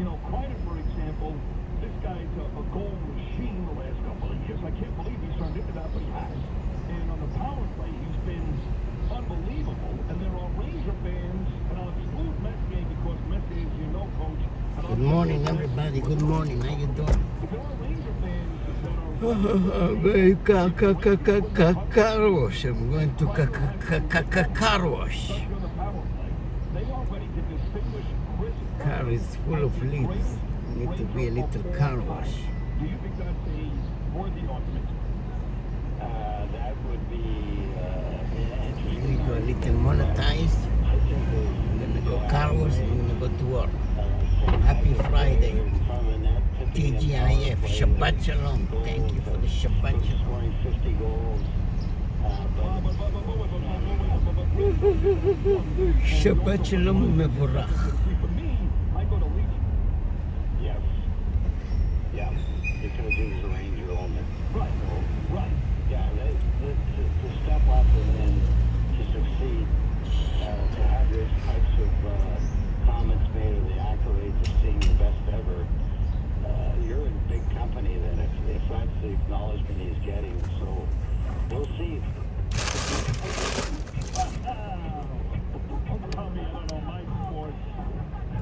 You know, Kreider, for example, this guy's a goal machine the last couple of years. I can't believe he's turned into that, but he has. And on the power play, he's been unbelievable. And there are Ranger fans, and I'll exclude Messier because Messier is, you know, coach. Good morning, everybody. Good morning. How you doing? There are Ranger fans that are... Very car wash. I'm going to car wash. Car is full of leaves. Need to be a little car wash. Do you think that's a worthy argument? That would be interesting. We go a little monetized. We're gonna go car wash and we're gonna go to work. Happy Friday. TGIF, Shabbat Shalom. Thank you for the Shabbat Shalom. Shabbat Shalom Mevorach. Yes, because he was a Ranger owner. Right. Yeah, to step up and then to succeed, to have those types of comments made or the accolades of seeing the best ever, you're in big company then if that's the acknowledgement he's getting. So we'll see.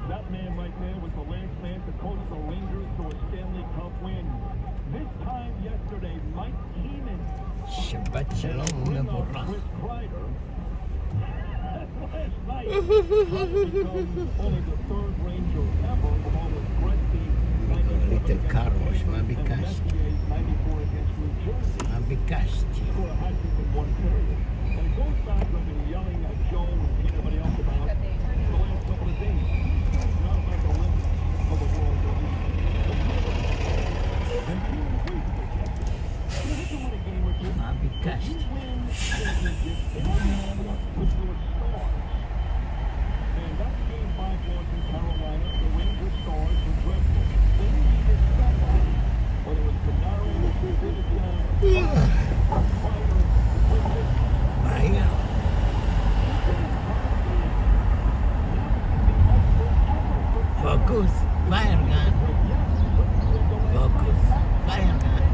That man right there was the last man to coach the Rangers to a Stanley Cup win. This time yesterday, Mike Keenan. Shabbat Shalom Mevorach. Chris Kreider. Last night, only the third Ranger ever, along with Gretzky. Little car wash. מה ביקשתי? מה ביקשתי? And it goes back to the yelling at Joe and everybody else about the last couple of days. It's not about the limits of the world. And מה ביקשתי? and that's game 5 was in Carolina. The Rangers stars were dreadful. They needed somebody, whether it was Canaro, Vaya. Focus, fire gun. Focus, fire gun.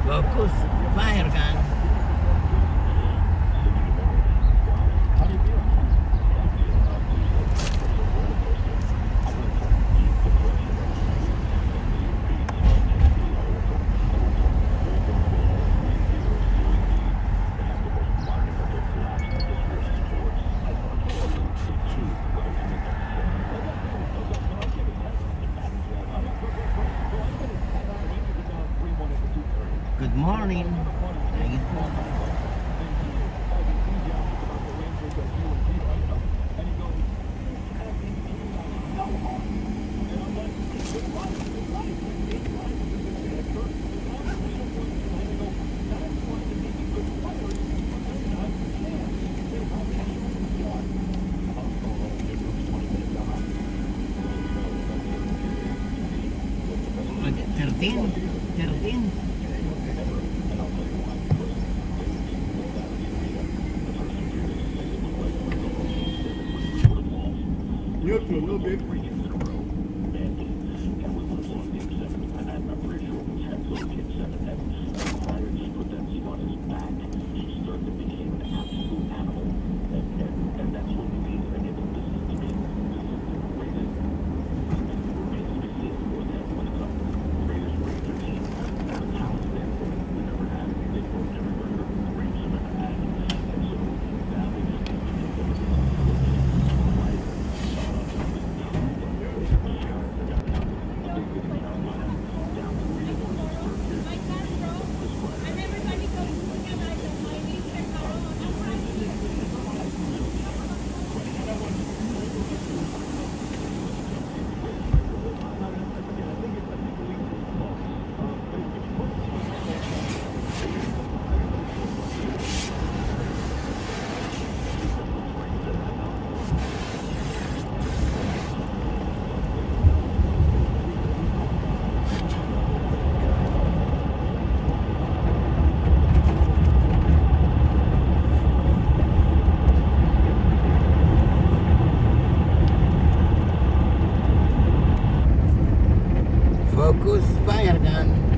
Focus, fire gun. Good morning. How you doing? Thirteen. You're up to a little bit. Focus, fire gun.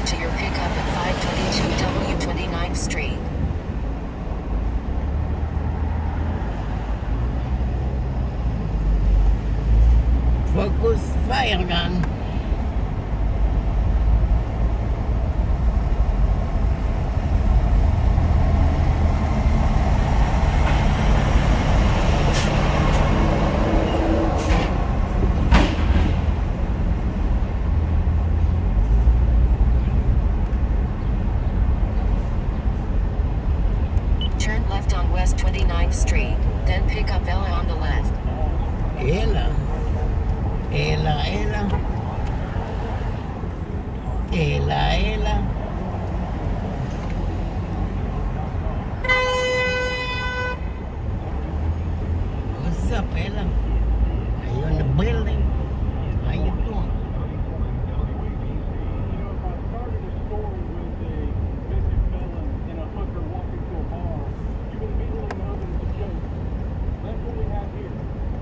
to your pickup at 522 W 29th Street. Focus, fire gun. Turn left on West 29th Street, then pick up Ella on the left. Ella. Ella, Ella. Ella, Ella. What's up, Ella? Are you in the building? How you doing?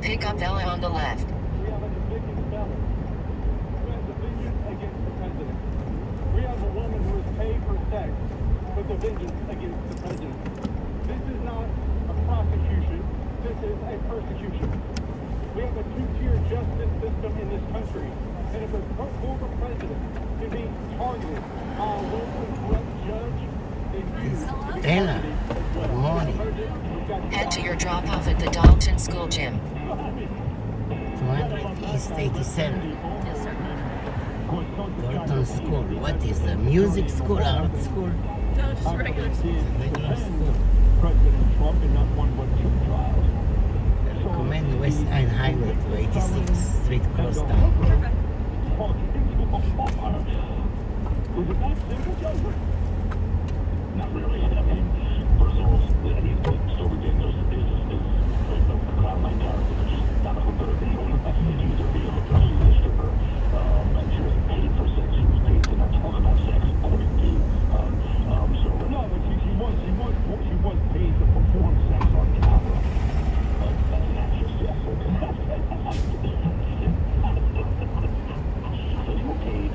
Pick up Ella on the left. We have a convicted felon who has a vengeance against the president. We have a woman who is paid for sex with a vengeance against the president. This is not a prosecution. This is a persecution. We have a two-tier justice system in this country. And if a former president can be targeted by a local corrupt judge, then you should be Ella, targeted as well. good morning. Head to your drop-off at the Dalton School Gym. 200 East 87. Yes, sir. Dalton School. What is the music school, art school? No, just a regular school. Regular school. President Trump in not one but two trials. Recommend West Side Highway to 86th Street Crosstown. Was it that simple, Joseph? Not really. I mean, first of all, he's so ridiculous. It's a clown like character. It's just not a hooker. He was a real hooker. She's a stripper. And she was paid for sex. She was paid to not talk about sex, according to, so. No, but she was paid to perform sex on camera. That's an actress, yes. So you were paid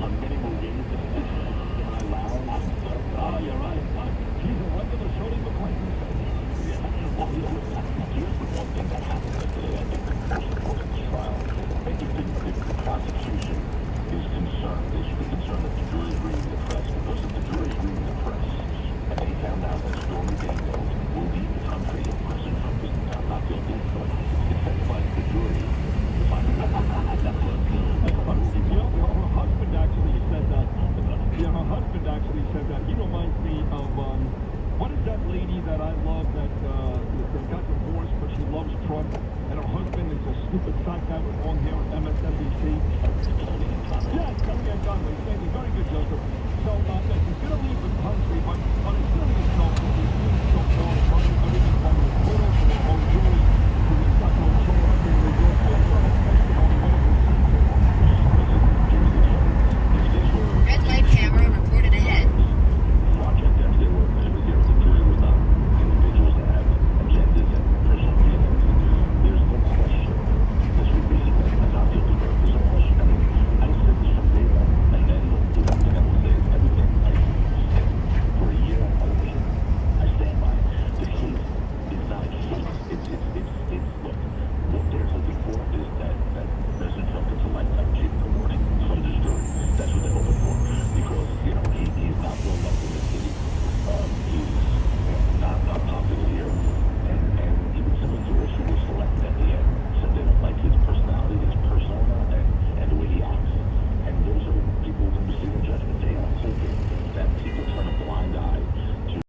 on many movies. Am I loud? You're right. She's a regular Shirley MacLaine. Yeah. Well, here's the one thing that happened today. I think the most important trial. I think the prosecution is concerned. They should be concerned that the jury is reading the press, because if the jury is reading the press and they found out that Stormy Daniels will leave the country if President Trump is not guilty, it satisfies the jury to find out. Her husband actually said that. Yeah, her husband actually said that. He reminds me of, what is that lady that I love that got divorced but she loves Trump, and her husband is a stupid fat guy with long hair on MSNBC? Yes, Kellyanne Conway. Thank you. Very good, Joseph. So, he's going to leave the country, but on a serious note, he's being so far from everything from the Twitter to the whole jury to the Sacco Chair in New York. Red light camera reported ahead. Project as they were, the jury was not individuals that have agendas and personal feelings. There's no question this would be a not guilty verdict. There's no question. I mean, I said this from day one, and then the one thing I will say is everything I said for a year on television, I stand by. The case is not a case. It's look, what they're hoping for is that President Trump gets a lifetime achievement award from this jury. That's what they're hoping for, because, he's not well loved in the city. He's not popular here, and even some of the jurors who were selected at the end said they don't like his personality, his persona, and the way he acts. And those are the people who will be seeing judgment day. I'm hoping that people turn a blind eye to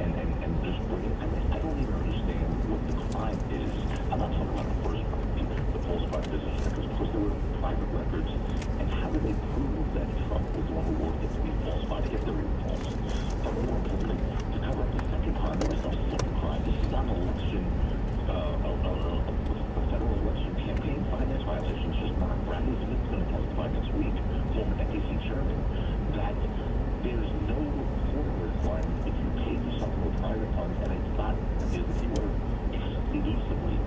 and just bring it. I mean, I don't even understand what the crime is. I'm not talking about the first crime, the falsified business records, because there were private records. And how do they prove that Trump was the one who ordered it to be falsified if they were false? But more importantly, to cover up the second crime, there is no second crime. This is not an election, a federal election campaign finance violation. It's just not. Bradley Smith's going to testify next week, former FTC chairman, that there's no reporting requirement if you pay for something with private funds, and it's not as if you were exclusively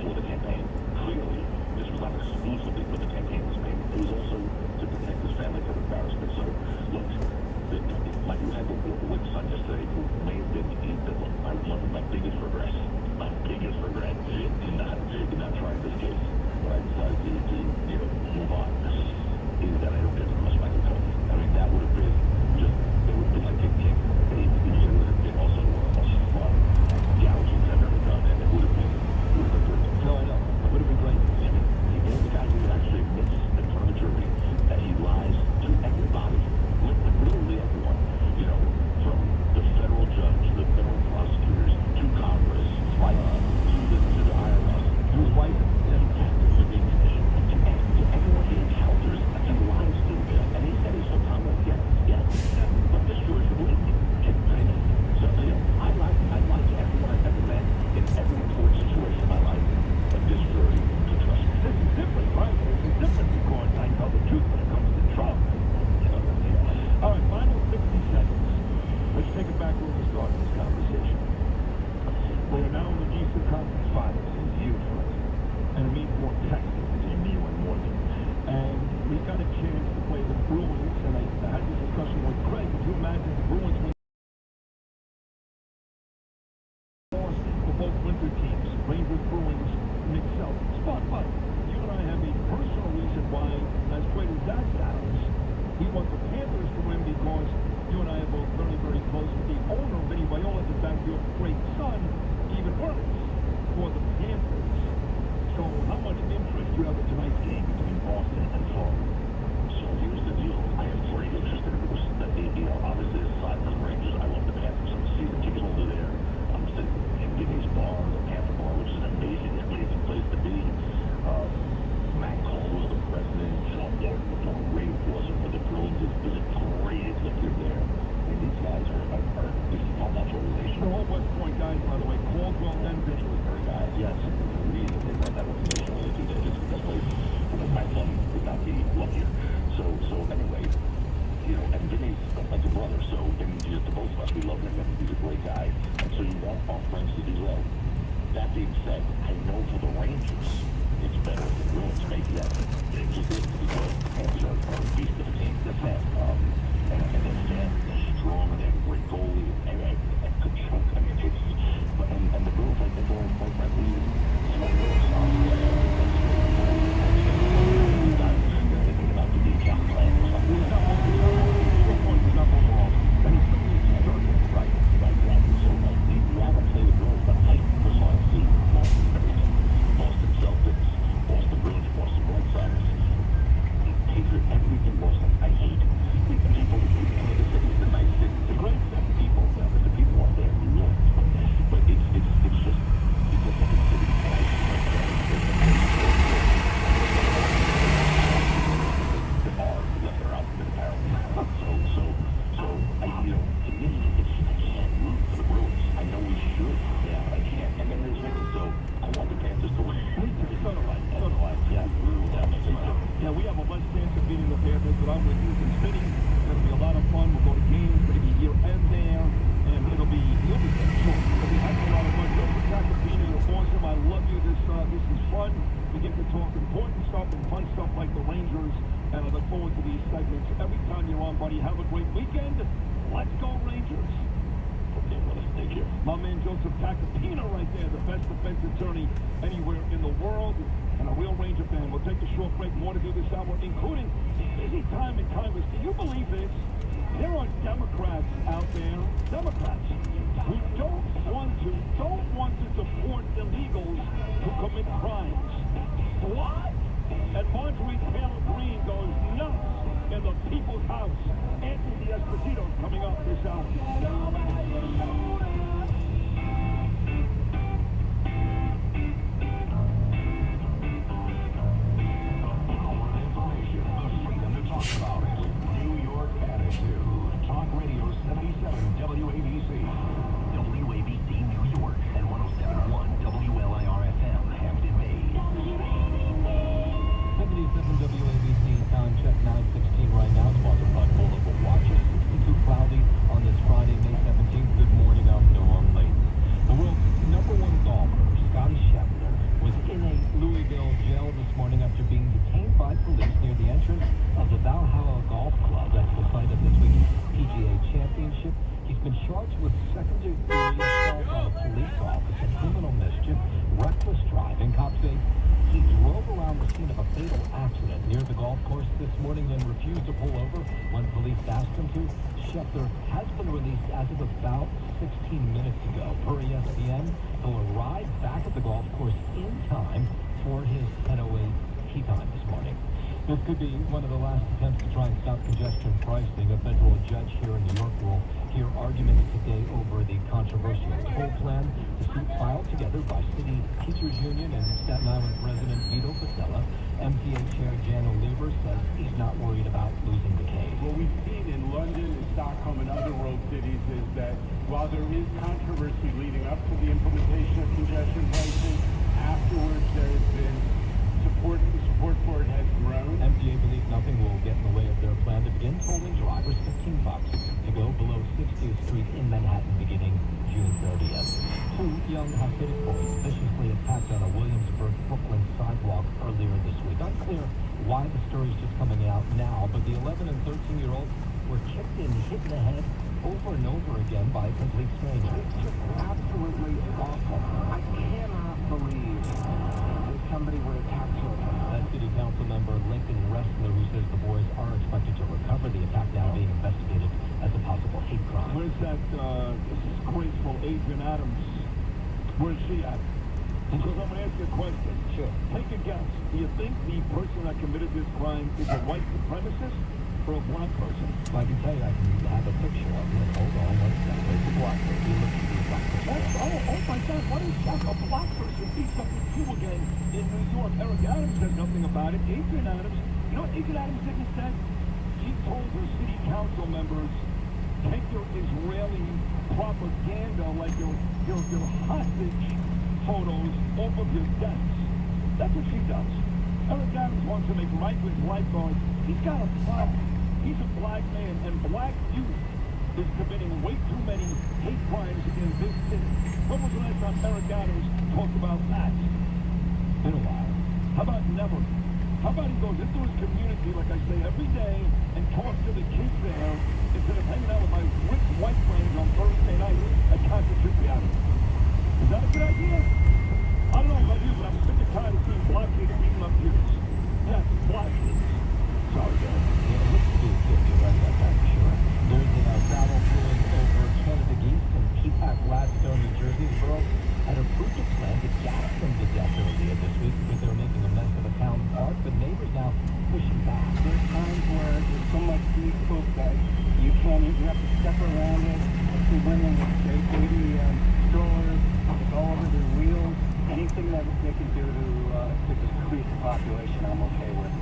for the campaign. Clearly, not exclusively for the campaign's name. It was also to protect his family from embarrassment. So, look, like you had the website yesterday, who may have been one of my biggest regrets. My biggest regret in not trying this case. But I decided to move on. Is that I don't get to cross my toes. I mean, that would have been just, it would have been like a kick. It would have been also a fun gouging I've ever done, and it would have been great. No, I know. It would have been great. I mean, the guy who actually admits in front of a jury that he lies to everybody, literally everyone, from the federal judge, the federal prosecutors, to Congress, to the IRS, to his wife, to the commission, to everyone he encounters, he lies to. And he said he's so common, yes. But this jury should believe me. So, I lie to everyone I've ever met in every important situation in my life. But this jury can trust me. This is different, right? It's different because I tell the truth when it comes to Trump. All right, final 60 seconds. Let's take it back where we started this conversation. We are now in the Eastern Conference Finals. It's huge for us. And it means more Texas between me and Morgan. And we got a chance to play the Bruins. And I had this discussion with Craig. Could you imagine the Bruins win? For both winter teams, Rangers, Bruins, Knicks, Celtics. But you and I have a personal reason why, as great as that sounds, we want the Panthers to win because you and I are both very, very close with the owner of Vinny Viola's, in fact, your great son, even worse, for the Panthers. So how much interest do you have in tonight's game between Boston and Florida? So here's the deal. I have great interest in it because, obviously, aside from the Rangers, I love the Panthers. I'm a season ticket holder there. I'm sitting in Vinny's bar, the Panther Bar, which is an amazing place to be. Matt Caldwell, the president, John Gordon, the former radio officer for the Bruins, is a great executive there. And these guys are this is how much organization. They're all West Point guys, by the way. Caldwell and Vinny was very guys. Yes, the reason they got that organization only 2 days. That place, my son would not be luckier. So anyway, and Vinny's like a brother. So, and just the both of us, we love him. He's a great guy. And so you want our friends to do well. That being said, I know for the Rangers, it's better if the Bruins make that big because the Panthers are a beast of a team. They're fast. And they're fast, they're strong, and they have a great goalie, and could choke. I mean, and the Bruins, I think, are quite frankly, smart girls. Thinking about the decaf plan or something. He's not overall. And he's certain, right? Exactly. So, you haven't played the Bruins, but I personally see Boston Celtics, Boston Bruins, Boston Red Sox, Patriot, everything Boston. I hate people. The city's a nice city. It's a great set of people. The people are there. We love it. But it's just a different city. The bar, they're out in apparel. So I, to me, I can't root for the Bruins. I know we should. Yeah, but I can't. And then there's Vinny. So I want the Panthers to win. So do I. Yeah, yeah, we have a less chance of beating the Panthers, but I'm with you. It's spinning. It's going to be a lot of fun. We'll go to games, maybe here and there, and you'll be sure. It'll be a lot of fun. Joseph Tacopina, you're awesome. I love you. This is fun. We get to talk important stuff and fun stuff like the Rangers, and I look forward to these segments every time you're on, buddy. Have a great weekend. Let's go, Rangers. Okay, brother. Take care. My man Joseph Tacopina right there, the best defense attorney anywhere in the world, and a real Ranger fan. We'll take a short break. More to do this hour, including busy time in Congress. Do you believe this? There are Democrats out there, who don't want to support illegals who commit crimes. What? And Marjorie Taylor Greene goes nuts in the People's House. Anthony Esposito coming up this hour. Talk about it. New York Attitude. Talk Radio 77 WABC. WABC New York and 107.1 WLIR FM Hampton Bays. been charged with second-degree assault on a police officer, criminal mischief, reckless driving. Cops say he drove around the scene of a fatal accident near the golf course this morning and refused to pull over when police asked him to. Schefter has been released as of about 16 minutes ago. Per ESPN, he'll arrive back at the golf course in time for his 10:08 tee time this morning. This could be one of the last attempts to try and stop congestion pricing. A federal judge here in New York will hear arguments today over the controversial toll plan. The suit filed together by City Teachers Union and Staten Island resident Vito Pasella. MTA Chair Jan Oliver says he's not worried about losing the case. What we've seen in London and Stockholm and other world cities is that while there is controversy leading up to the implementation of congestion pricing, afterwards there has been support for it has grown. MTA believes nothing will get in the way of their plan to begin tolling drivers $15 to go below 60th Street in Manhattan beginning June 30th. Two young Hasidic boys viciously attacked on a Williamsburg, Brooklyn sidewalk earlier this week. Unclear why the story is just coming out now, but the 11 and 13-year-olds were kicked and hit in the head over and over again by a complete stranger. It's just absolutely awful. I cannot believe that somebody would attack children. That city council member Lincoln Ressler, who says the boys are expected to recover, the attack now being investigated as a possible hate crime. Where's that disgraceful Adrian Adams? Where's she at? Because I'm going to ask you a question. Sure. Take a guess. Do you think the person that committed this crime is a white supremacist or a black person? Well, I can tell you, I can have a picture of him. Hold on one second. There's a black person. He looks to be a black person. Oh my God, what is that? A black person beats up the two again in New York. Eric Adams said nothing about it. Adrian Adams, you know what Adrian Adams did instead? He told her city council members, take your Israeli propaganda like your hostage photos off of your desks. That's what she does. Eric Adams wants to make right with lifeguards. He's got a problem. He's a black man, and black youth is committing way too many hate crimes in this city. When was the last time Eric Adams talked about that? In a while. How about never? How about he goes into his community, like I say, every day and talks to the kids there instead of hanging out with my rich white friends on Thursday night at Constitution Reality? Is that a good idea? I don't know about you, but I'm sick and tired of seeing black kids beating up kids. Yes, black kids. Sorry, Dad. Yeah, it looks to be a kid. You're right about that, for sure. There's a battle brewing over Canada Geese in Peapack, Gladstone, New Jersey. The borough had approved a plan to gas them to death earlier this week because they were making a mess of a town park, but neighbors now pushing back. There's times where there's so much geese poop that you have to step around it. We bring in the baby strollers, it's all over their wheels. Anything that they can do to decrease the population, I'm okay with.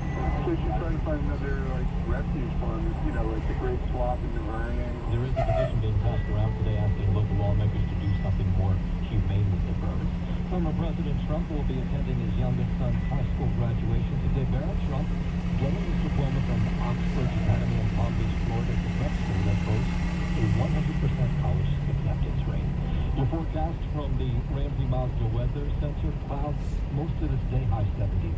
They should try to find another refuge for them, like the Great Swamp in the Vernon. There is a petition being passed around today asking local lawmakers to do something more humane with the birds. Former President Trump will be attending his youngest son's high school graduation today. Barrett Trump getting his diploma from Oxford Academy in Palm Beach, Florida, the prep school that boasts a 100% college acceptance rate. Your forecast from the Ramsey Mazda Weather Center: clouds most of this day, high 72.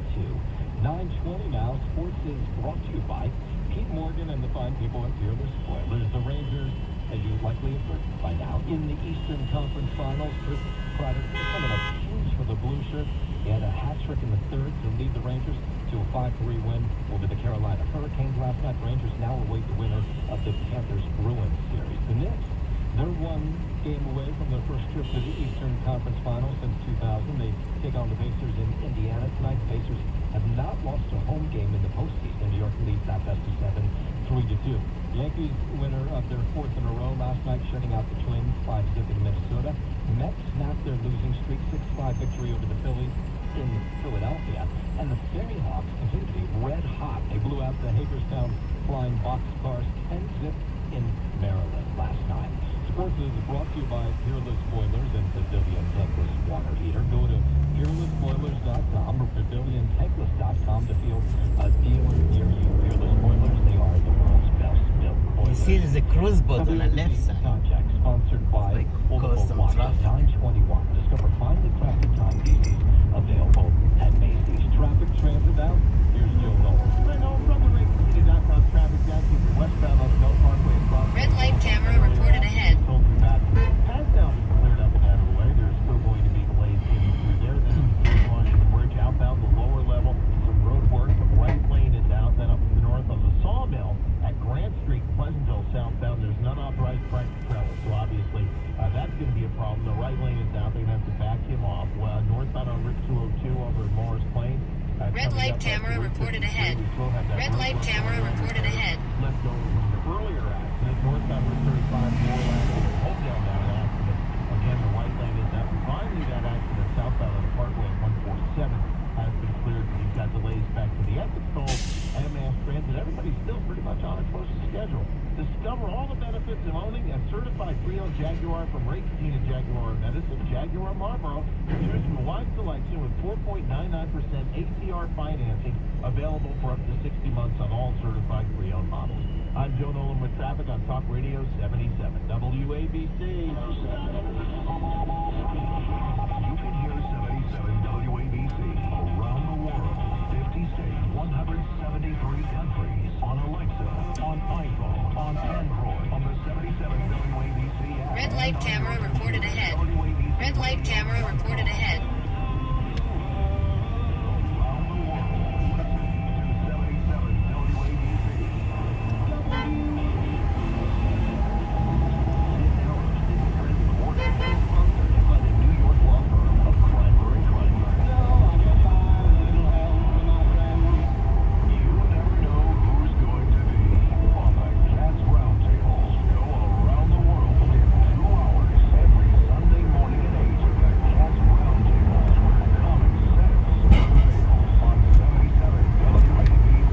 9:20 now. Sports is brought to you by Pete Morgan and the fine people at Fearless Spoilers. The Rangers, as you likely have heard by now, in the Eastern Conference Finals. Chris Kreider coming up huge for the blue shirt. He had a hat trick in the third to lead the Rangers to a 5-3 win over the Carolina Hurricanes last night. Rangers now await the winner of the Panthers-Bruins series. The Knicks, they're one game away from their first trip to the Eastern Conference Finals since 2000. They take on the Pacers in Indiana tonight. The Pacers have not lost a home game in the postseason. New York leads that best of 7, 3-2. Yankees winner of their fourth in a row last night, shutting out the Twins 5-zip in Minnesota. Mets snapped their losing streak, 6-5 victory over the Phillies in Philadelphia. And the Ferry Hawks continue to be red hot. They blew out the Hagerstown Flying Boxcars 10-zip in Maryland last night. Sports is brought to you by Fearless Boilers and Pavilion Tankless Water Heater. Go to fearlessboilers.com or paviliontankless.com to field a dealer near you. Fearless Boilers, they are the world's best built boilers. You see there's a cruise boat on the left side. Contact sponsored by Like Multiple custom Watch traffic. 921. Discover finely crafted timepieces available at Macy's. Traffic transit out. Here's Joe Nolan. From the Ring City downtown traffic down to the westbound on Bell Parkway across. Red light camera reported ahead. Toll Red light camera reported ahead. Red light camera reported ahead. Left over from the earlier accident, northbound Route 35, more accident, Hopedale now an accident. Again, the right lane is up. Finally, that accident southbound on the Parkway at 147 has been cleared. You've got delays back to the exit stalls and mass transit. Everybody's still pretty much on a close schedule. Discover all the benefits of owning a certified pre-owned Jaguar from Ray Cattina Jaguar Medicine, Jaguar Marlboro. Choose from a wide selection with 4.99% APR financing available for up to 60 months on all certified pre-owned models. I'm Joe Nolan with traffic on Talk Radio 77 WABC. You can hear 77 WABC around the world. 50 states, 173 countries. On Alexa, on iPhone, on Android, on the 77 WABC app. Red light camera reported ahead. Red light camera reported ahead. Around the world. Listen to 77 WABC. By the New York law firm of Kleinberg & Kleinberg. You never know who's going to be on the Cats Roundtable. Go around the world in 2 hours every Sunday morning at 8. The Cats Roundtable, where common sense prevails on 77 WABC. Your 77 WABC.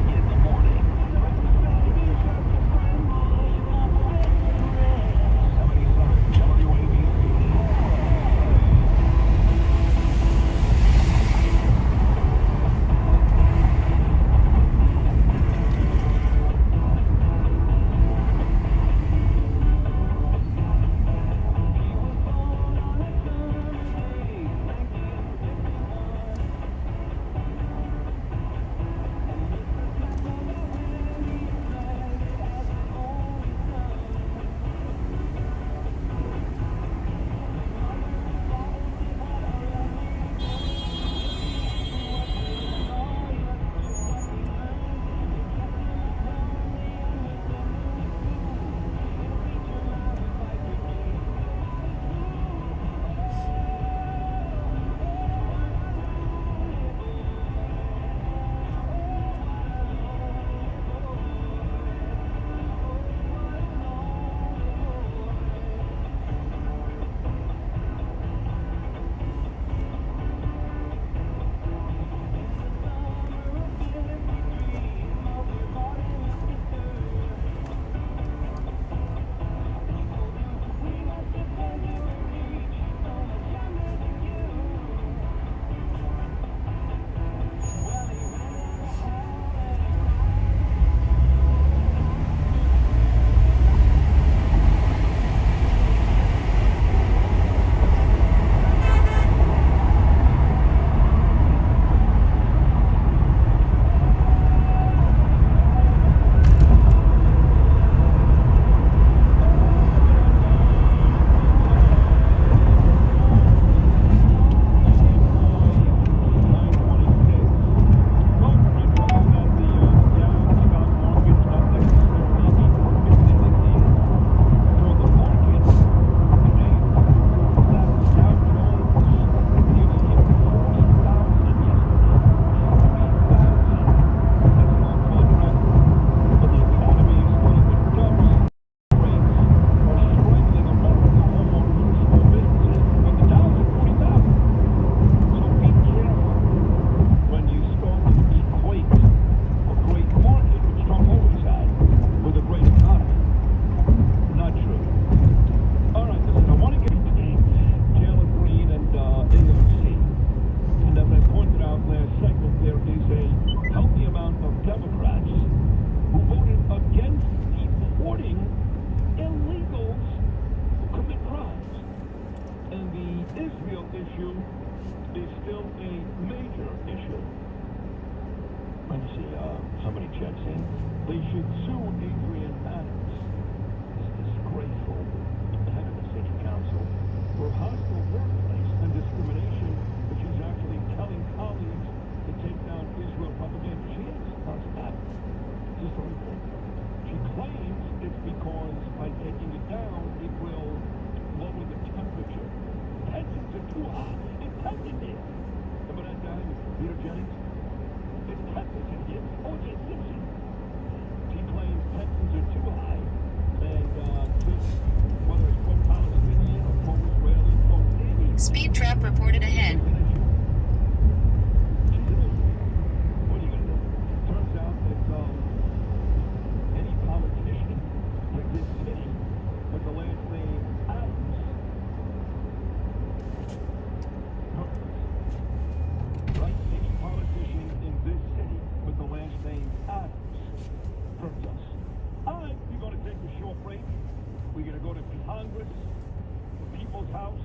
In the morning. 77 WABC. Somebody checks in. They should sue Adrian Adams. It's disgraceful. The head of the city council for hostile workplace and discrimination, but she's actually telling colleagues to take down Israel propaganda. She is. That's bad. too high. It's Texas here. Remember that guy, Peter Jennings? It's Texas in here. O.J. Simpson. He claims Texans are too high. And just, whether it's pro-Palestinian or pro-Israeli, pro-any, Speed trap reported ahead. what are you gonna do? Turns out that any politician in this city with the last name Adams, right? Any politician in this city with the last name Adams hurts us. All right, we're gonna take a short break. We're gonna go to Congress, the People's House.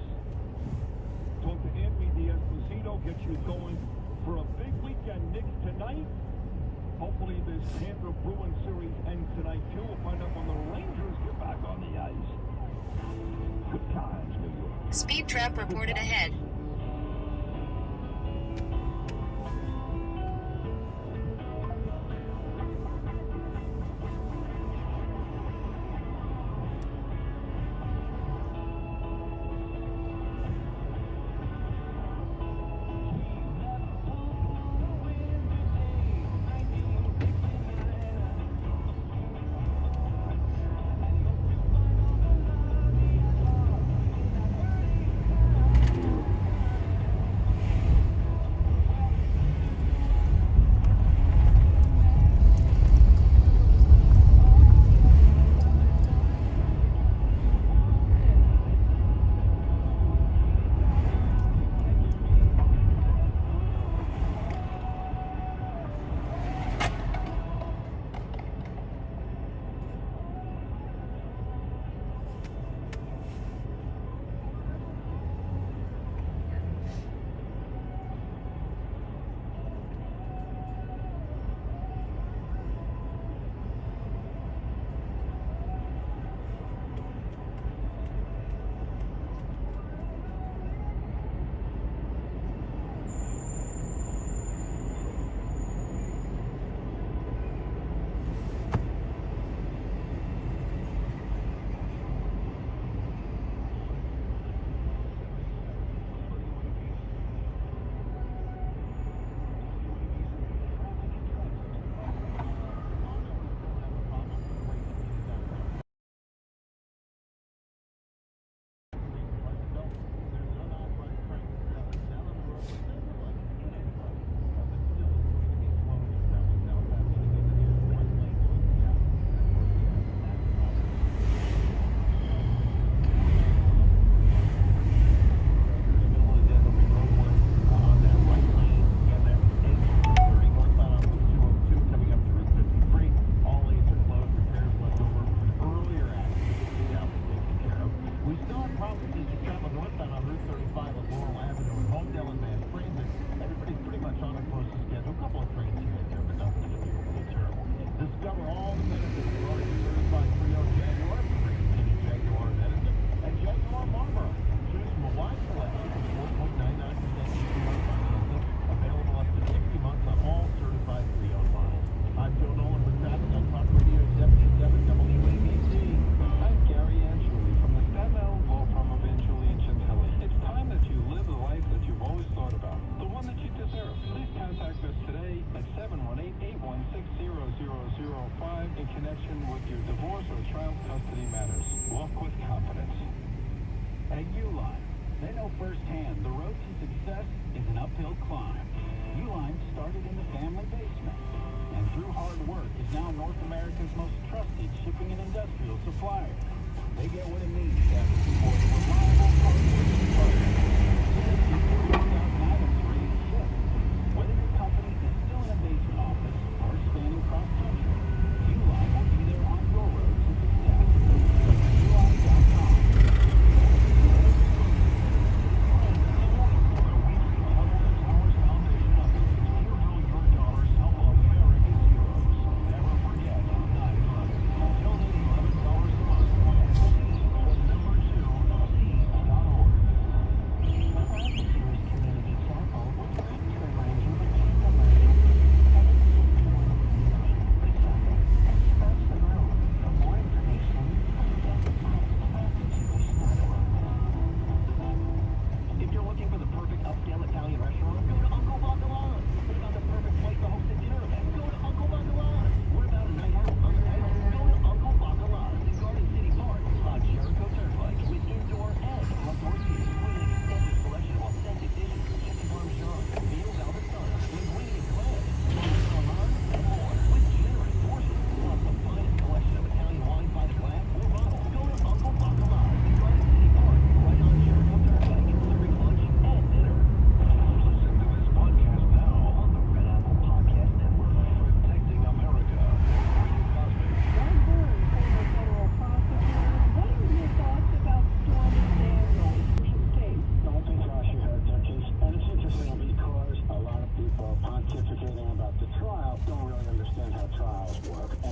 Talk to Anthony D'Esposito, get you going for a big weekend. Knicks tonight. Hopefully this Panther Bruin series ends tonight too. We'll find out when the Rangers get back on the ice. Good times, New York. Speed trap reported ahead. firsthand, the road to success is an uphill climb. Uline started in the family basement, and through hard work is now North America's most trusted shipping and industrial supplier. They get what it means to have a support reliable hard-working partner. Today, you can work out items ready to ship. Whether your company is still in a basement office or expanding cross-country, Uline will be there on your road to success. Uline.com.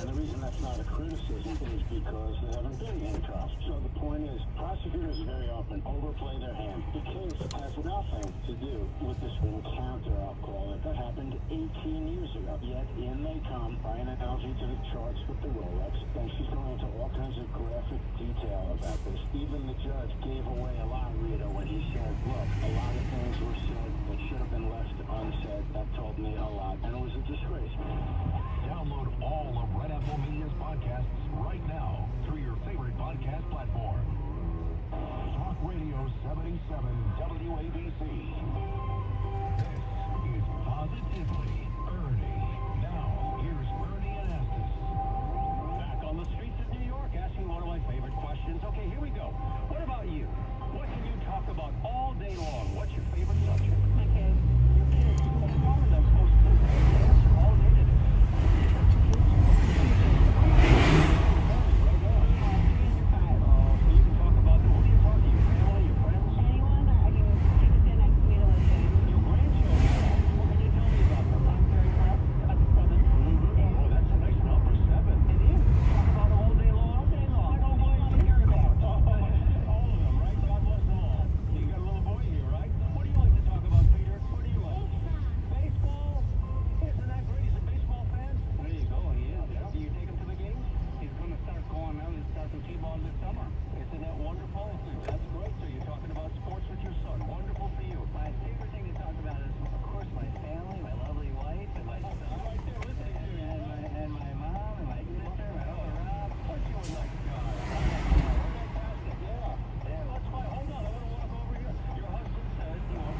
And the reason that's not a criticism is because there haven't been any trials. So the point is, prosecutors very often overplay their hand. The case has nothing to do with this encounter, I'll call it, that happened 18 years ago. Yet in they come, by an analogy to the charts with the Rolex, and she's going into all kinds of graphic detail about this. Even the judge gave away a lot, Rita, when he said, look, a lot of things were said that should have been left unsaid. That told me a lot, and it was a disgrace. Download all of Red Apple Media's podcasts right now through your favorite podcast platform. Talk Radio 77 WABC. This is Positively Ernie. Now, here's Ernie and Estes. Back on the streets of New York, asking one of my favorite questions. Okay, here we go. What about you? What can you talk about all day long? What's your favorite subject? My kids. Your kids. What's wrong with them? Supposed to answer all day to this. So you can talk about who do you talk to? Your family, your friends? Anyone that I can take a stand next to me to listen. Your grandchildren? What can you tell me about them? I'm very blessed. About 7. Oh, that's a nice number, 7. And you talk about them all day long? All day long. I don't blame you. Hear about. All of them, right? God bless them all. You got a little boy here, right? What do you like to talk about, Peter? What do you like? Baseball. Isn't that great? He's a baseball fan? There you go. He is. Yeah. Do you take him to the games? He's going to start going out and start some T-ball this summer. Isn't that wonderful? That's great. So you're talking about sports with your son. Wonderful for you. My favorite thing to talk about is, of course, my family, my lovely wife, and my son. I'm right there listening to you. And my mom, and my sister, my uncle Rob. Put you in like God. Fantastic. Yeah. Yeah, that's fine. Hold on. I want to walk over here. Your husband said, you know,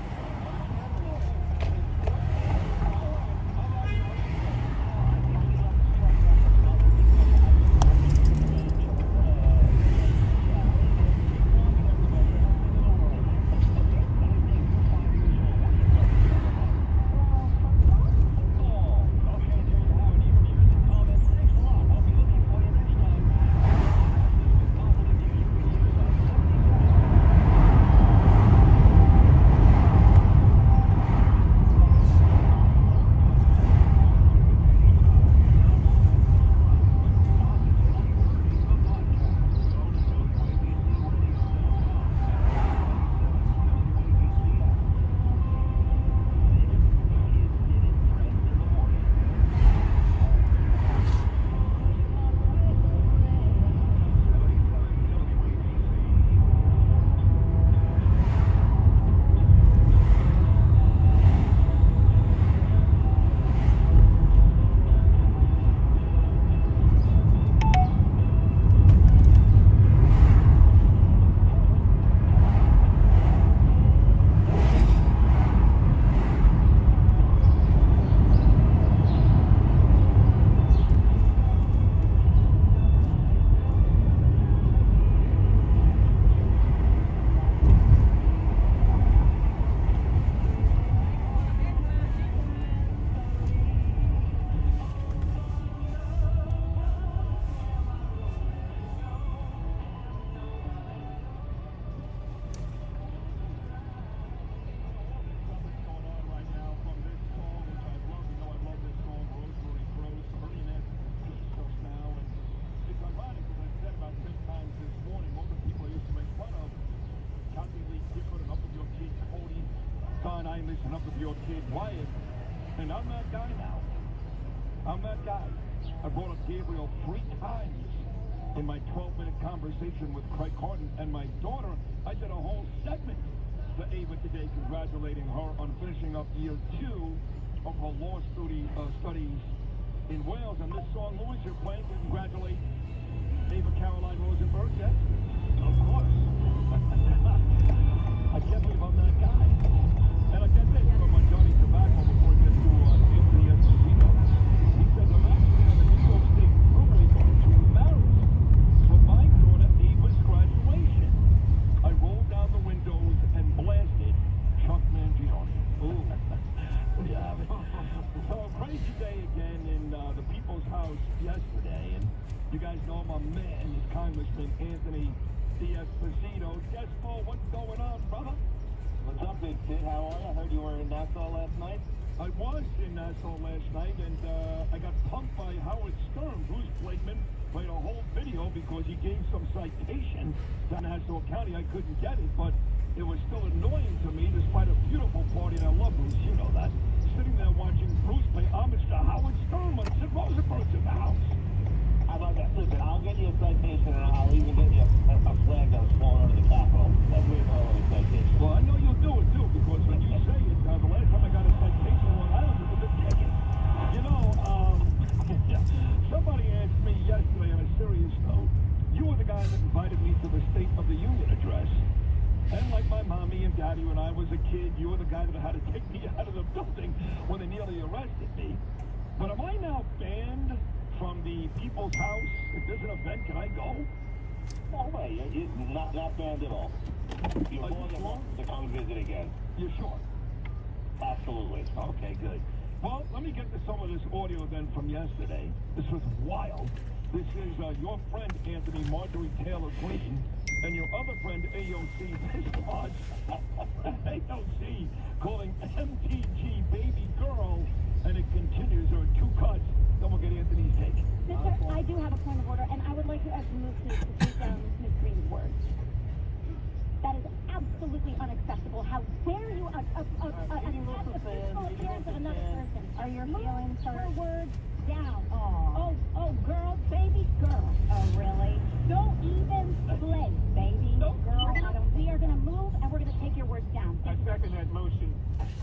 Enough of your kid Wyatt, and I'm that guy now. I'm that guy. I brought up Gabriel 3 times in my 12-minute conversation with Craig Carton, and my daughter, I did a whole segment to Ava today congratulating her on finishing up year 2 of her law studies in Wales. And this song, Louis, you're playing to congratulate Ava Caroline Rosenberg, yes? of course. I can't believe I'm that guy. And I can't say from Johnny Tobacco before we get to Anthony Esposito. He says, I'm actually on the New York State Thruway going to Paris for my daughter Ava's graduation. I rolled down the windows and blasted Chuck Mangione. Ooh. Yeah. So a crazy day again in the People's House yesterday. And you guys know my man, his Congressman Anthony Esposito. Despo, what's going on, brother? What's up, big kid? How are you? I heard you were in Nassau last night. I was in Nassau last night, and I got punked by Howard Stern. Bruce Blakeman played a whole video because he gave some citation to Nassau County. I couldn't get it, but it was still annoying to me, despite a beautiful party, and I love Bruce, you know that. Sitting there watching Bruce pay homage to Howard Stern when Sid Rosenberg's in the house. How about that? Listen, I'll get you a citation, and I'll even get you a flag that was flown over the Capitol. That's way more than a citation. Well, I know you'll do it, too, because when you say it, the last time I got a citation on Long Island, it was a ticket. You know, somebody asked me yesterday on a serious note, you were the guy that invited me to the State of the Union address. And like my mommy and daddy when I was a kid, you were the guy that had to take me out of the building when they nearly arrested me. But am I now banned from the People's House? If there's an event, can I go? No way. You're not banned at all. You're Are you more than sure? welcome to come visit again. You sure? Absolutely. Okay, good. Well, let me get to some of this audio then from yesterday. This was wild. This is your friend, Anthony Marjorie Taylor Greene, and your other friend, AOC Piscotch. AOC calling MTG baby girl, and it continues. There are two cuts. Then we'll get Anthony's take. Mister, I do have a point of order, and I would like to move to take down Ms. Green's words. That is absolutely unacceptable. How dare you attack the physical appearance of another person? Are your feelings hurt? Her words down. Oh, girl, baby girl. Oh, really? Don't even play, baby girl. We are going to move, and we're going to take your words down. I second that motion.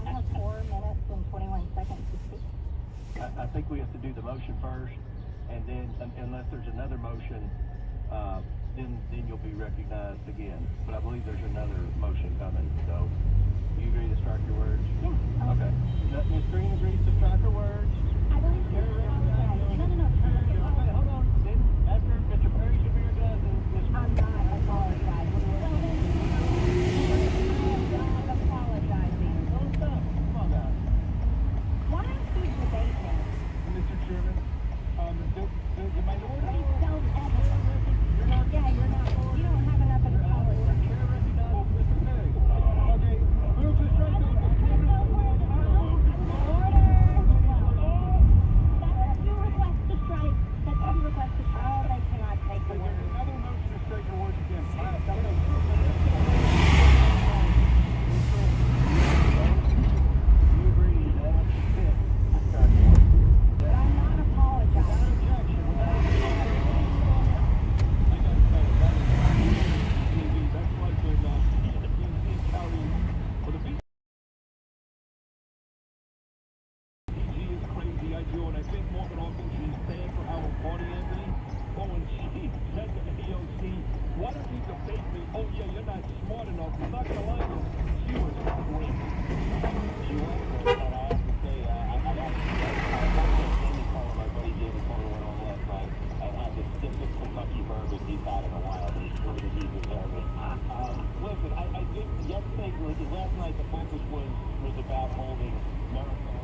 I have 4 minutes and 21 seconds to speak. I think we have to do the motion first, and then unless there's another motion, then you'll be recognized again. But I believe there's another motion coming. So, you agree to strike your words? Yeah. Okay. Ms. Green agrees to strike her words. I believe you're apologizing. No. Okay, hold on. Then after Mr. Perry should be recognized, and Ms. I'm not apologizing. Well, then, I am not apologizing. Don't stop. Come on, guys. Why don't you debate this? Mr. Chairman, the minority... Pretty self-evident. Yeah, you're not. You don't have enough of an apology. Okay, move to strike the... Oh, they cannot take the word. Another motion to strike the words again. You agree to that? But I'm not apologizing. That's like when PNC carries for the PG is crazy, I do, and I think more than often she's banned for our party, Anthony. Oh, and she said to AOC, why don't you debate me? Oh, yeah, you're not smart enough. I'm not going to lie to you. She was great. She was great, and I have to say, I watched Jamie Cohen, my buddy Jamie Cohen went on last night, and had the stiffest Kentucky bourbon he's had in a while, and he's really deserved it. Listen, I think yesterday, last night, the focus was about holding marathon.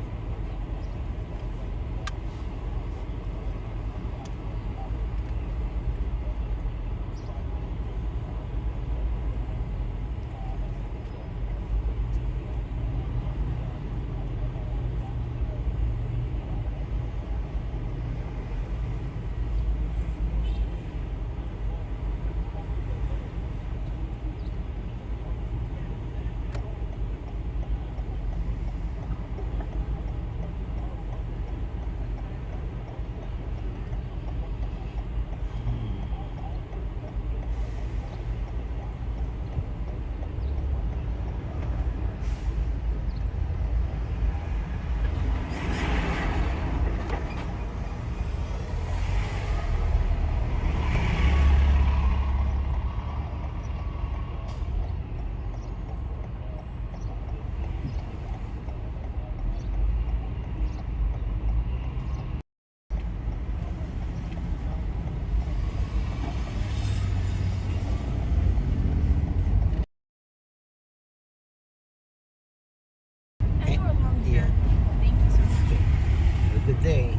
Good day.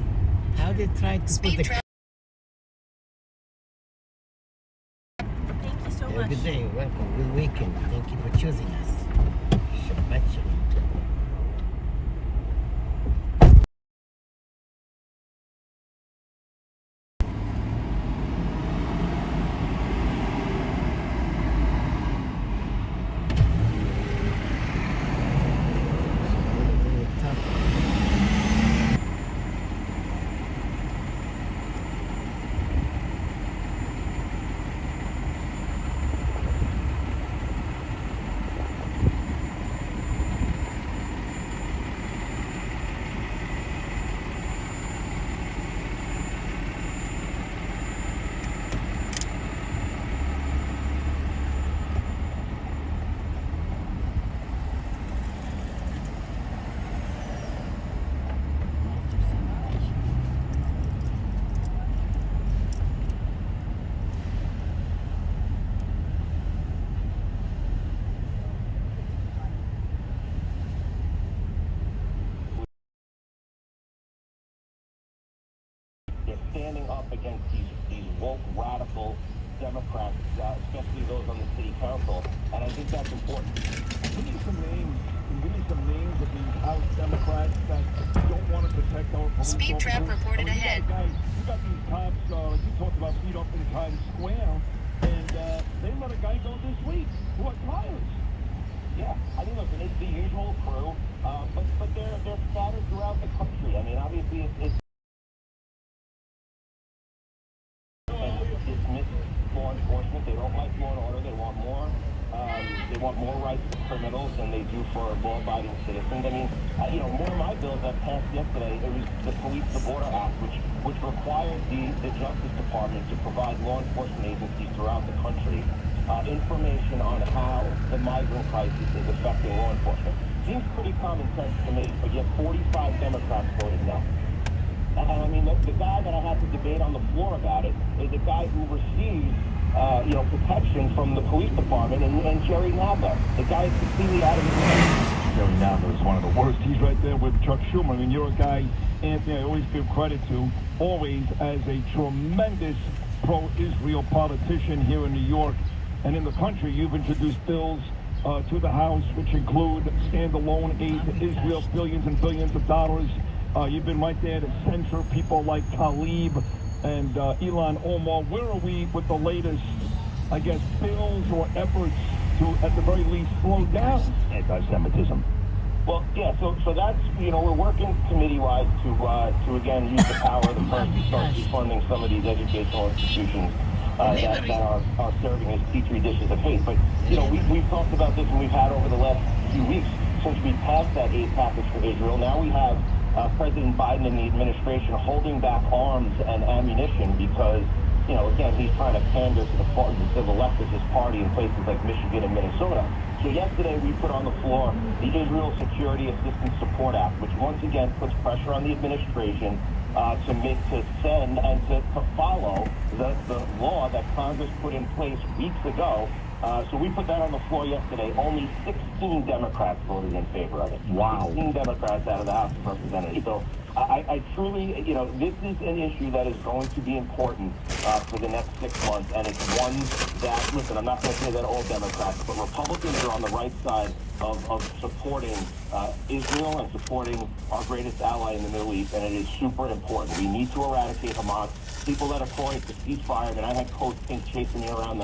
How they try to put the... Thank you so Have a much. good day. Welcome. Good weekend. Thank you for choosing us. Shabbat Shalom. They're standing up against these woke, radical Democrats, especially those on the city council, and I think that's important. Give me some names. Give me some names of these House Democrats that don't want to protect our police Speed trap officers. reported ahead. You got these cops, like you talked about, beat up in Times Square, and they let a guy go this week who had priors. Yeah, I mean, listen, it's the usual crew, but they're scattered throughout the country. I mean, obviously, it's dismiss law enforcement. They don't like law and order. They want more. They want more rights for criminals than they do for law-abiding citizens. I mean, one of my bills that passed yesterday, it was the Police the Border Act, which required the Justice Department to provide law enforcement agencies throughout the country information on how the migrant crisis is affecting law enforcement. Seems pretty common sense to me, but yet 45 Democrats voted no. And I mean, the guy that I had to debate on the floor about it is a guy who receives, protection from the police department and Jerry Nadler. The guy is completely out of his mind. Jerry Nadler is one of the worst. He's right there with Chuck Schumer. I mean, you're a guy, Anthony, I always give credit to, always as a tremendous pro-Israel politician here in New York and in the country. You've introduced bills to the House, which include standalone aid to Israel, billions and billions of dollars. You've been right there to censor people like Talib and Ilhan Omar. Where are we with the latest, I guess, bills or efforts to, at the very least, slow down anti-Semitism? Well, yeah, so that's, we're working committee-wise to again, use the power of the purse to start defunding some of these educational institutions that are serving as petri dishes of hate. But, we've talked about this and we've had over the last few weeks since we passed that aid package for Israel. Now we have President Biden and the administration holding back arms and ammunition because, again, he's trying to pander to the leftist party in places like Michigan and Minnesota. So yesterday we put on the floor the Israel Security Assistance Support Act, which once again puts pressure on the administration to send and to follow the law that Congress put in place weeks ago. So we put that on the floor yesterday. Only 16 Democrats voted in favor of it. Wow. 16 Democrats out of the House of Representatives. So I truly, this is an issue that is going to be important for the next 6 months. And it's one that, listen, I'm not going to say that all Democrats, but Republicans are on the right side of supporting Israel and supporting our greatest ally in the Middle East. And it is super important. We need to eradicate Hamas. People that are calling for ceasefire, and I had Coach Pink chasing me around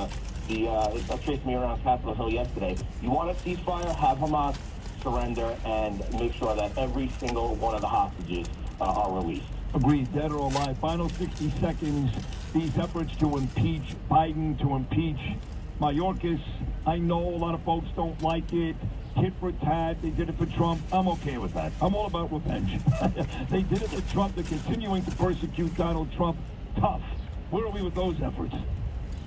chased me around Capitol Hill yesterday. You want a ceasefire? Have Hamas surrender and make sure that every single one of the hostages are released. Agreed, dead or alive. Final 60 seconds. These efforts to impeach Biden, to impeach Mayorkas. I know a lot of folks don't like it. Tit for tat. They did it for Trump. I'm okay with that. I'm all about revenge. They did it for Trump. They're continuing to persecute Donald Trump. Tough. Where are we with those efforts?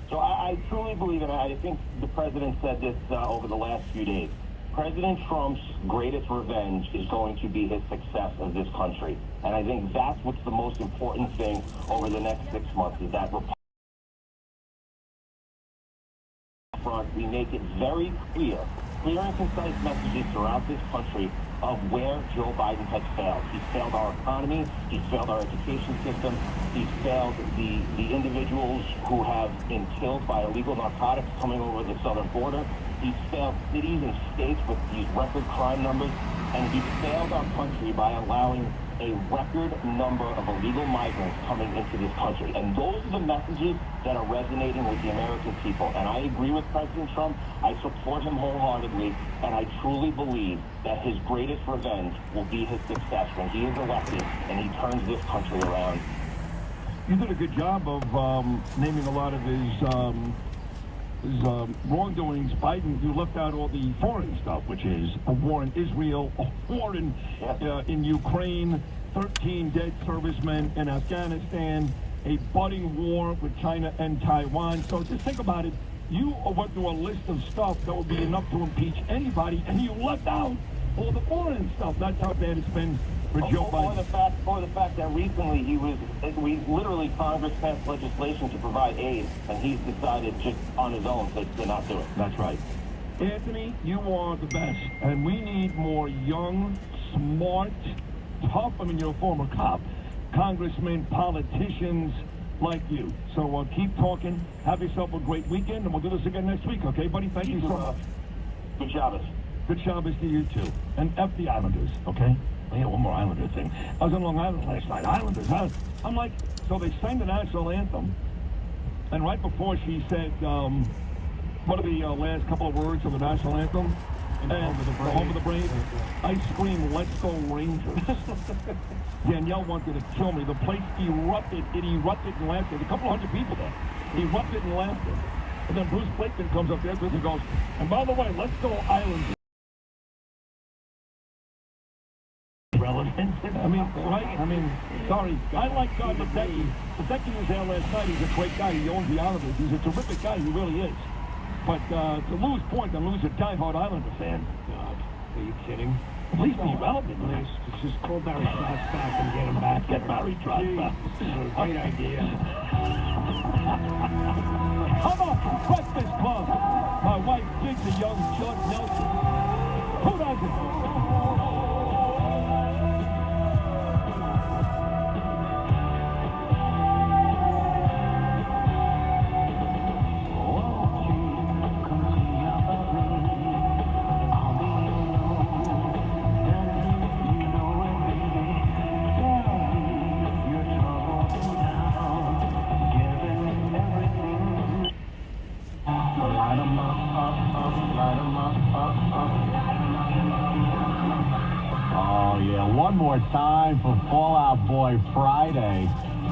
So I truly believe, and I think the president said this over the last few days, President Trump's greatest revenge is going to be his success of this country. And I think that's what's the most important thing over the next 6 months, is that front, we make it very clear and concise messages throughout this country of where Joe Biden has failed. He's failed our economy. He's failed our education system. He's failed the individuals who have been killed by illegal narcotics coming over the southern border. He's failed cities and states with these record crime numbers, and he failed our country by allowing a record number of illegal migrants coming into this country. And those are the messages that are resonating with the American people. And I agree with President Trump. I support him wholeheartedly. And I truly believe that his greatest revenge will be his success when he is elected and he turns this country around. You did a good job of naming a lot of his wrongdoings. Biden, you left out all the foreign stuff, which is a war in Israel, a war in Ukraine, 13 dead servicemen in Afghanistan, a budding war with China and Taiwan. So just think about it. You went through a list of stuff that would be enough to impeach anybody, and you left out all the foreign stuff. That's how bad it's been for Joe Biden. Or the fact that recently Congress passed legislation to provide aid, and he's decided just on his own to not do it. That's right. Anthony, you are the best, and we need more young, smart, tough, you're a former cop, congressmen, politicians like you. So keep talking, have yourself a great weekend, and we'll do this again next week, okay, buddy? Thank you so much. Good Shabbos. Good Shabbos to you, too. And F the Islanders, okay? Yeah, one more Islander thing. I was in Long Island last night. Islanders, huh? I'm like, so they sang the national anthem, and right before she said, what are the last couple of words of the national anthem? Home of the Brave. I screamed, let's go Rangers. Danielle wanted to kill me. The place erupted. It erupted in laughter. There's a couple hundred people there. Erupted in laughter. And then Bruce Blakeman comes up there and goes, and by the way, let's go Islanders. Relevant. Sorry. I like Ledecky. Ledecky was there last night. He's a great guy. He owns the Islanders. He's a terrific guy. He really is. But to lose point and lose a diehard Islander fan. God, are you kidding? At least be relevant. Please, just call Barry Trotz back and get him back. Get Barry Trotz back. This is a great idea. Come on, Breakfast Club. My wife digs a young Judd Nelson. Who doesn't? One more time for Fallout Boy Friday.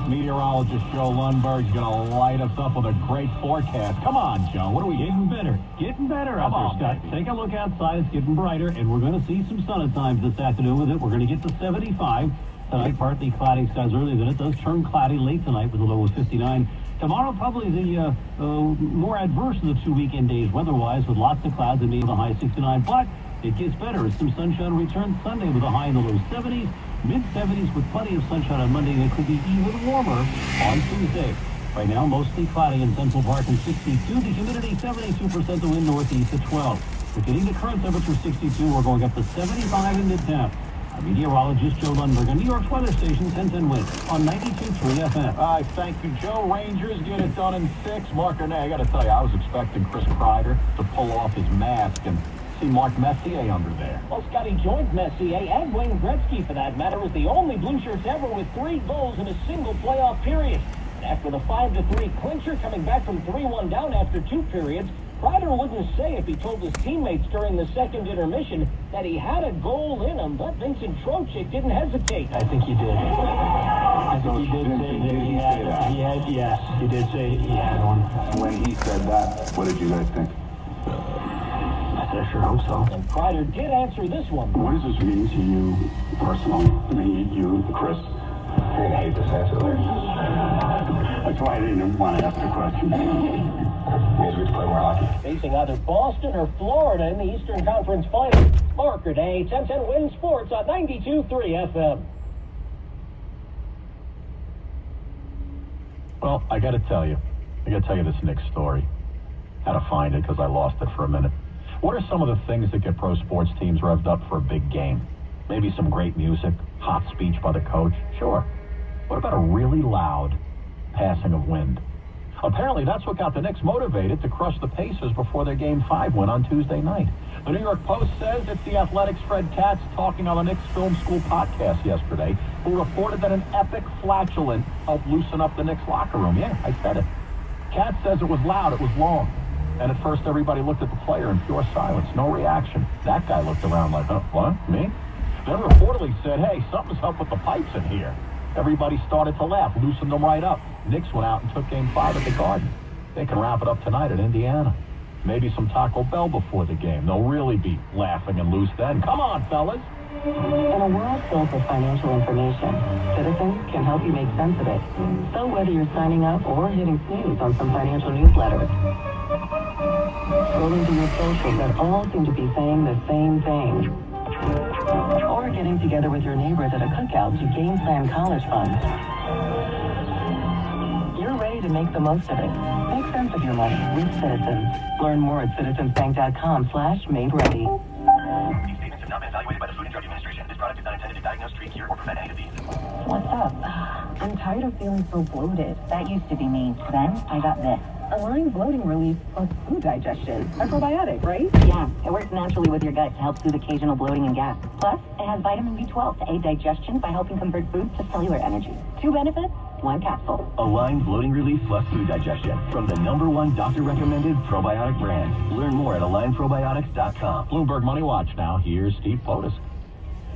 Meteorologist Joe Lundberg's going to light us up with a great forecast. Come on, Joe. What are we getting better? Getting better out there, Scott. Take a look outside. It's getting brighter, and we're going to see some sun at times this afternoon with it. We're going to get to 75. Tonight, partly cloudy skies early, then it does turn cloudy late tonight with a low of 59. Tomorrow, probably the more adverse of the 2 weekend days weather-wise, with lots of clouds and maybe a high 69. But it gets better as some sunshine returns Sunday with a high in the low 70s, mid-70s with plenty of sunshine on Monday, and it could be even warmer on Tuesday. Right now, mostly cloudy in Central Park and 62. The humidity 72%, the wind northeast at 12. We're getting the current temperature 62. We're going up to 75 in Midtown. Our meteorologist Joe Lundberg on New York's weather station 1010 Wind on 92.3 FM. All right, thank you, Joe. Rangers get it done in 6. Mark Renee, I got to tell you, I was expecting Chris Kreider to pull off his mask and see Mark Messier under there. Well, Scotty joined Messier and Wayne Gretzky, for that matter, as the only Blue Shirts ever with 3 goals in a single playoff period. And after the 5-3 clincher, coming back from 3-1 down after 2 periods, Kreider wouldn't say if he told his teammates during the second intermission that he had a goal in him, but Vincent Trocheck didn't hesitate. I think he did. I think he did say that he did say he had one. When he said that, what did you guys think? I sure hope so. And Kreider did answer this one. What does this mean to you personally? I mean, you, Chris. I hate this answer. That's why I didn't want to ask the question. Means we play more hockey. Facing either Boston or Florida in the Eastern Conference Final. Mark Renee, 1010 Win Sports on 92.3 FM. Well, I got to tell you this Knicks story. Had to find it because I lost it for a minute. What are some of the things that get pro sports teams revved up for a big game? Maybe some great music, hot speech by the coach. Sure. What about a really loud passing of wind? Apparently, that's what got the Knicks motivated to crush the Pacers before their Game 5 win on Tuesday night. The New York Post says it's the Athletic's Fred Katz talking on the Knicks Film School podcast yesterday, who reported that an epic flatulent helped loosen up the Knicks locker room. Yeah, I said it. Katz says it was loud, it was long. And at first, everybody looked at the player in pure silence. No reaction. That guy looked around like, huh, what? Me? Then reportedly said, hey, something's up with the pipes in here. Everybody started to laugh, loosened them right up. Knicks went out and took Game 5 at the Garden. They can wrap it up tonight at Indiana. Maybe some Taco Bell before the game. They'll really be laughing and loose then. Come on, fellas. In a world filled with financial information, Citizens can help you make sense of it. So whether you're signing up or hitting snooze on some financial newsletters, scrolling through your socials that all seem to be saying the same thing, or getting together with your neighbors at a cookout to game plan college funds, you're ready to make the most of it. Make sense of your money with Citizens. Learn more at citizensbank.com/made-ready. These statements have not been evaluated by the Food and Drug Administration. This product is not intended to diagnose, treat, cure, or prevent any disease. What's up? I'm tired of feeling so bloated. That used to be me. Then I got this. Align bloating relief plus food digestion. A probiotic, right? Yeah, it works naturally with your gut to help soothe occasional bloating and gas. Plus, it has vitamin B12 to aid digestion by helping convert food to cellular energy. 2 benefits, 1 capsule. Align Bloating Relief plus Food Digestion from the #1 doctor-recommended probiotic brand. Learn more at alignprobiotics.com. Bloomberg Money Watch now. Here's Steve Potus.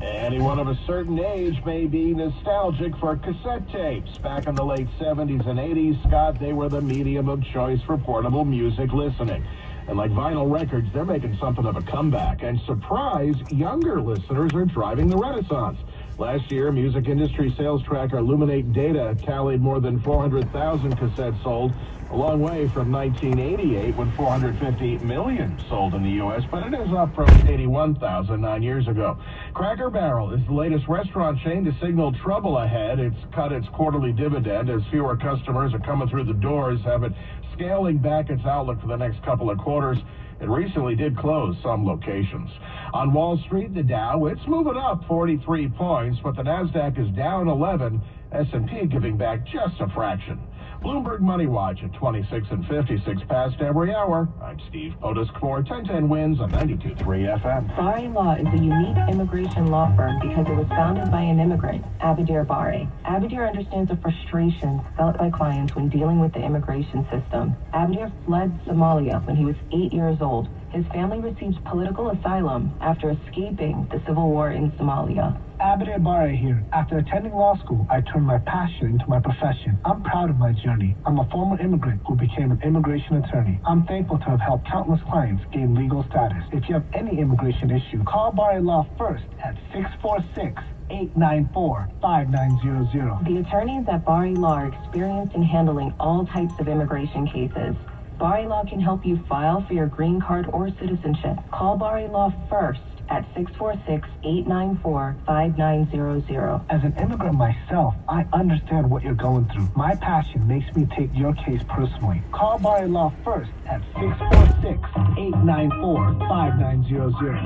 Anyone of a certain age may be nostalgic for cassette tapes. Back in the late 70s and 80s, Scott, they were the medium of choice for portable music listening. And like vinyl records, they're making something of a comeback. And surprise, younger listeners are driving the renaissance. Last year, music industry sales tracker Illuminate Data tallied more than 400,000 cassettes sold, a long way from 1988 when 450 million sold in the U.S., but it is up from 81,000 9 years ago. Cracker Barrel is the latest restaurant chain to signal trouble ahead. It's cut its quarterly dividend as fewer customers are coming through the doors, have it scaling back its outlook for the next couple of quarters. It recently did close some locations. On Wall Street, the Dow, it's moving up 43 points, but the NASDAQ is down 11, S&P giving back just a fraction. Bloomberg Money Watch at 26 and 56 past every hour. I'm Steve Potus for 1010 Wins on 92.3 FM. Bari Law is a unique immigration law firm because it was founded by an immigrant, Abadir Bari. Abadir understands the frustrations felt by clients when dealing with the immigration system. Abadir fled Somalia when he was 8 years old. His family received political asylum after escaping the civil war in Somalia. Abadir Bari here. After attending law school, I turned my passion into my profession. I'm proud of my journey. I'm a former immigrant who became an immigration attorney. I'm thankful to have helped countless clients gain legal status. If you have any immigration issue, call Bari Law first at 646-894-5900. The attorneys at Bari Law are experienced in handling all types of immigration cases. Bari Law can help you file for your green card or citizenship. Call Bari Law first at 646-894-5900. As an immigrant myself, I understand what you're going through. My passion makes me take your case personally. Call Bari Law first at 646-894-5900.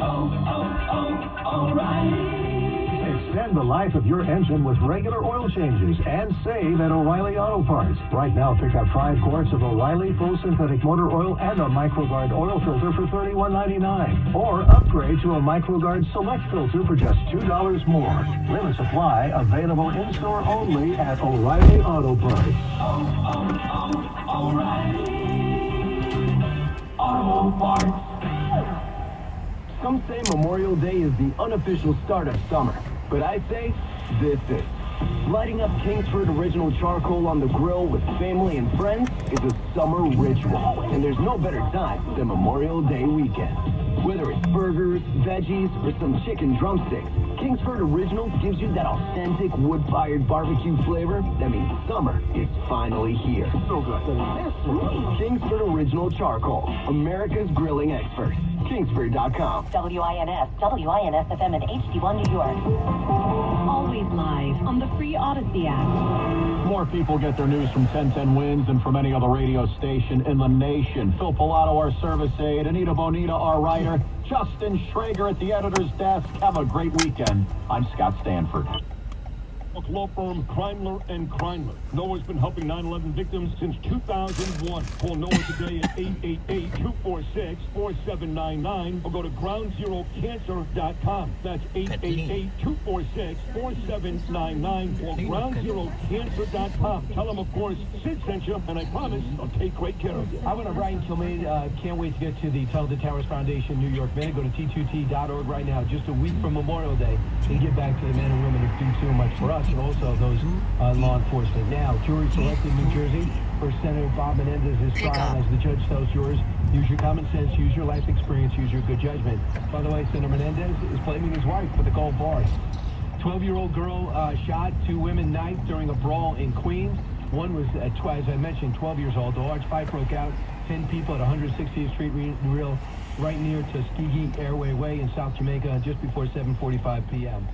O'Reilly. Extend the life of your engine with regular oil changes and save at O'Reilly Auto Parts. Right now, pick up 5 quarts of O'Reilly full synthetic motor oil and a MicroGuard oil filter for $31.99. Or upgrade to a MicroGuard Select filter for just $2 more. Limit supply available in-store only at O'Reilly Auto Parts. O'Reilly Auto Parts. Some say Memorial Day is the unofficial start of summer, but I say this is. Lighting up Kingsford Original Charcoal on the grill with family and friends is a summer ritual, and there's no better time than Memorial Day weekend. Whether it's burgers, veggies, or some chicken drumsticks, Kingsford Original gives you that authentic wood-fired barbecue flavor that means summer is finally here. So good. Kingsford Original Charcoal, America's grilling expert. Kingsford.com. WINS, WINS-FM in HD1 New York. Always live on the free Odyssey app. More people get their news from 1010 Wins than from any other radio station in the nation. Phil Pilato, our service aide, Anita Bonita, our writer, Justin Schrager at the editor's desk. Have a great weekend. I'm Scott Stanford. Law firm Kreindler and Kreindler. Noah's been helping 9/11 victims since 2001. Call Noah today at 888-246-4799 or go to groundzeroccancer.com. That's 888-246-4799 or groundzeroccancer.com. Tell them, of course, Sid sent you, and I promise I'll take great care of you. I'm going to Ryan Kilmaine. Can't wait to get to the Tell the Towers Foundation New York Minute. Go to t2t.org right now, just a week from Memorial Day, and give back to the men and women who do so much for us and also those law enforcement. Now, jury selected New Jersey for Senator Bob Menendez's trial. As the judge tells jurors, use your common sense, use your life experience, use your good judgment. By the way, Senator Menendez is blaming his wife for the gold bars. 12-year-old girl shot, 2 women knifed during a brawl in Queens. One was, as I mentioned, 12 years old. A large fight broke out. 10 people at 160th Street Real, right near Tuskegee Airway Way in South Jamaica, just before 7:45 p.m.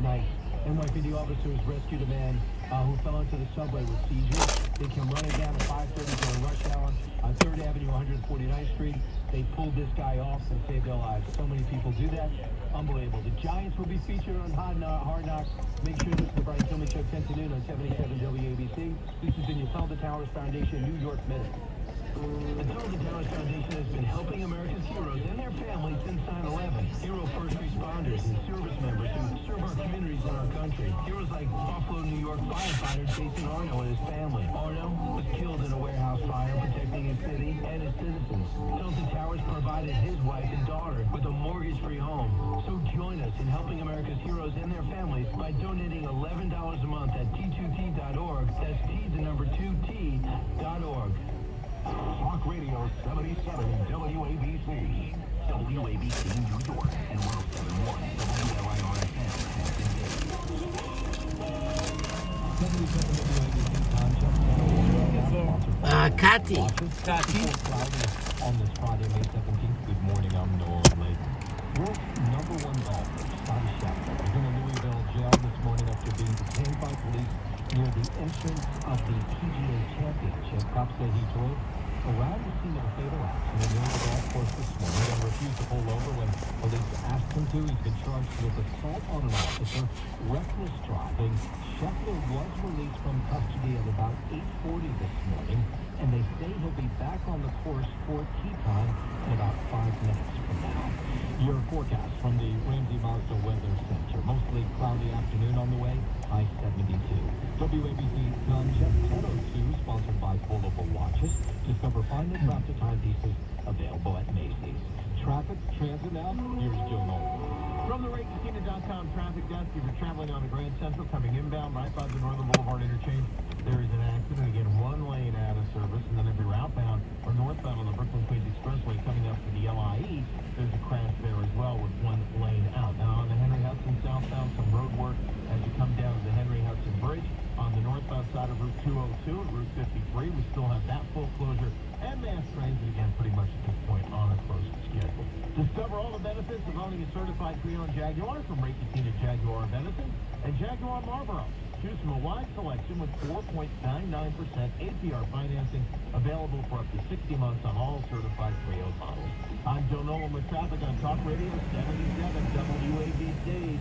Nice. NYPD officers rescued a man who fell into the subway with seizures. They came running down at 5:30 during rush hour on 3rd Avenue, 149th Street. They pulled this guy off and saved their lives. So many people do that. Unbelievable. The Giants will be featured on Hard Knocks. Make sure this is the Brian Kilmeade Show 10 to noon on 77 WABC. This has been your Tell the Towers Foundation New York Minute. The Tell the Towers Foundation has been helping America's heroes and their families since 9/11. Hero first responders and service members who serve our communities in our country. Heroes like Buffalo, New York firefighter Jason Arno and his family. Arno was killed in a warehouse fire protecting his city and his citizens. Tell the Towers provided his wife and daughter with a mortgage-free home. So join us in helping America's heroes and their families by donating $11 a month at t2t.org. That's T2t.org. Talk Radio 77 WABC. WABC New York and 107.1 WLIR-FM. Cathy. On this Friday, May 17th, good morning, I'm Noah Lake. World's #1 golfer, Scotty Scheffler, is in a Louisville jail this morning after being detained by police near the entrance of the PGA Championship. Cops say he drove around the scene of a fatal accident near the golf course this morning and refused to pull over when police asked him to. He's been charged with assault on an officer, reckless driving. Scheffler was released from custody at about 8:40 this morning, and they say he'll be back on the course for tee time in about 5 minutes from now. Your forecast from the Ramsey Mazda Weather Center. Mostly cloudy afternoon on the way, high 72. WABC time check 10:02, sponsored by Pullable Watches. Discover fine and crafted timepieces available at Macy's. Traffic, transit now, here's Joe Nolan. From the RateCasino.com traffic desk, if you're traveling on the Grand Central coming inbound right by the Northern Boulevard interchange, there is an accident. Again, one lane out of service, and then if you're outbound or northbound on the Brooklyn Queens Expressway coming up to the LIE, there's a crash there as well with one lane out. Now on the Henry Hudson southbound, some road work as you come down to the Henry Hudson Bridge. On the northbound side of Route 202 and Route 53, we still have that full closure and mass transit again pretty much at this point on a closed schedule. Discover all the benefits of owning a certified pre-owned Jaguar from Ray Cattina Jaguar Venison and Jaguar Marlboro. Choose from a wide selection with 4.99% APR financing available for up to 60 months on all certified pre-owned models. I'm Joe Nolan with traffic on Talk Radio 77 WABC.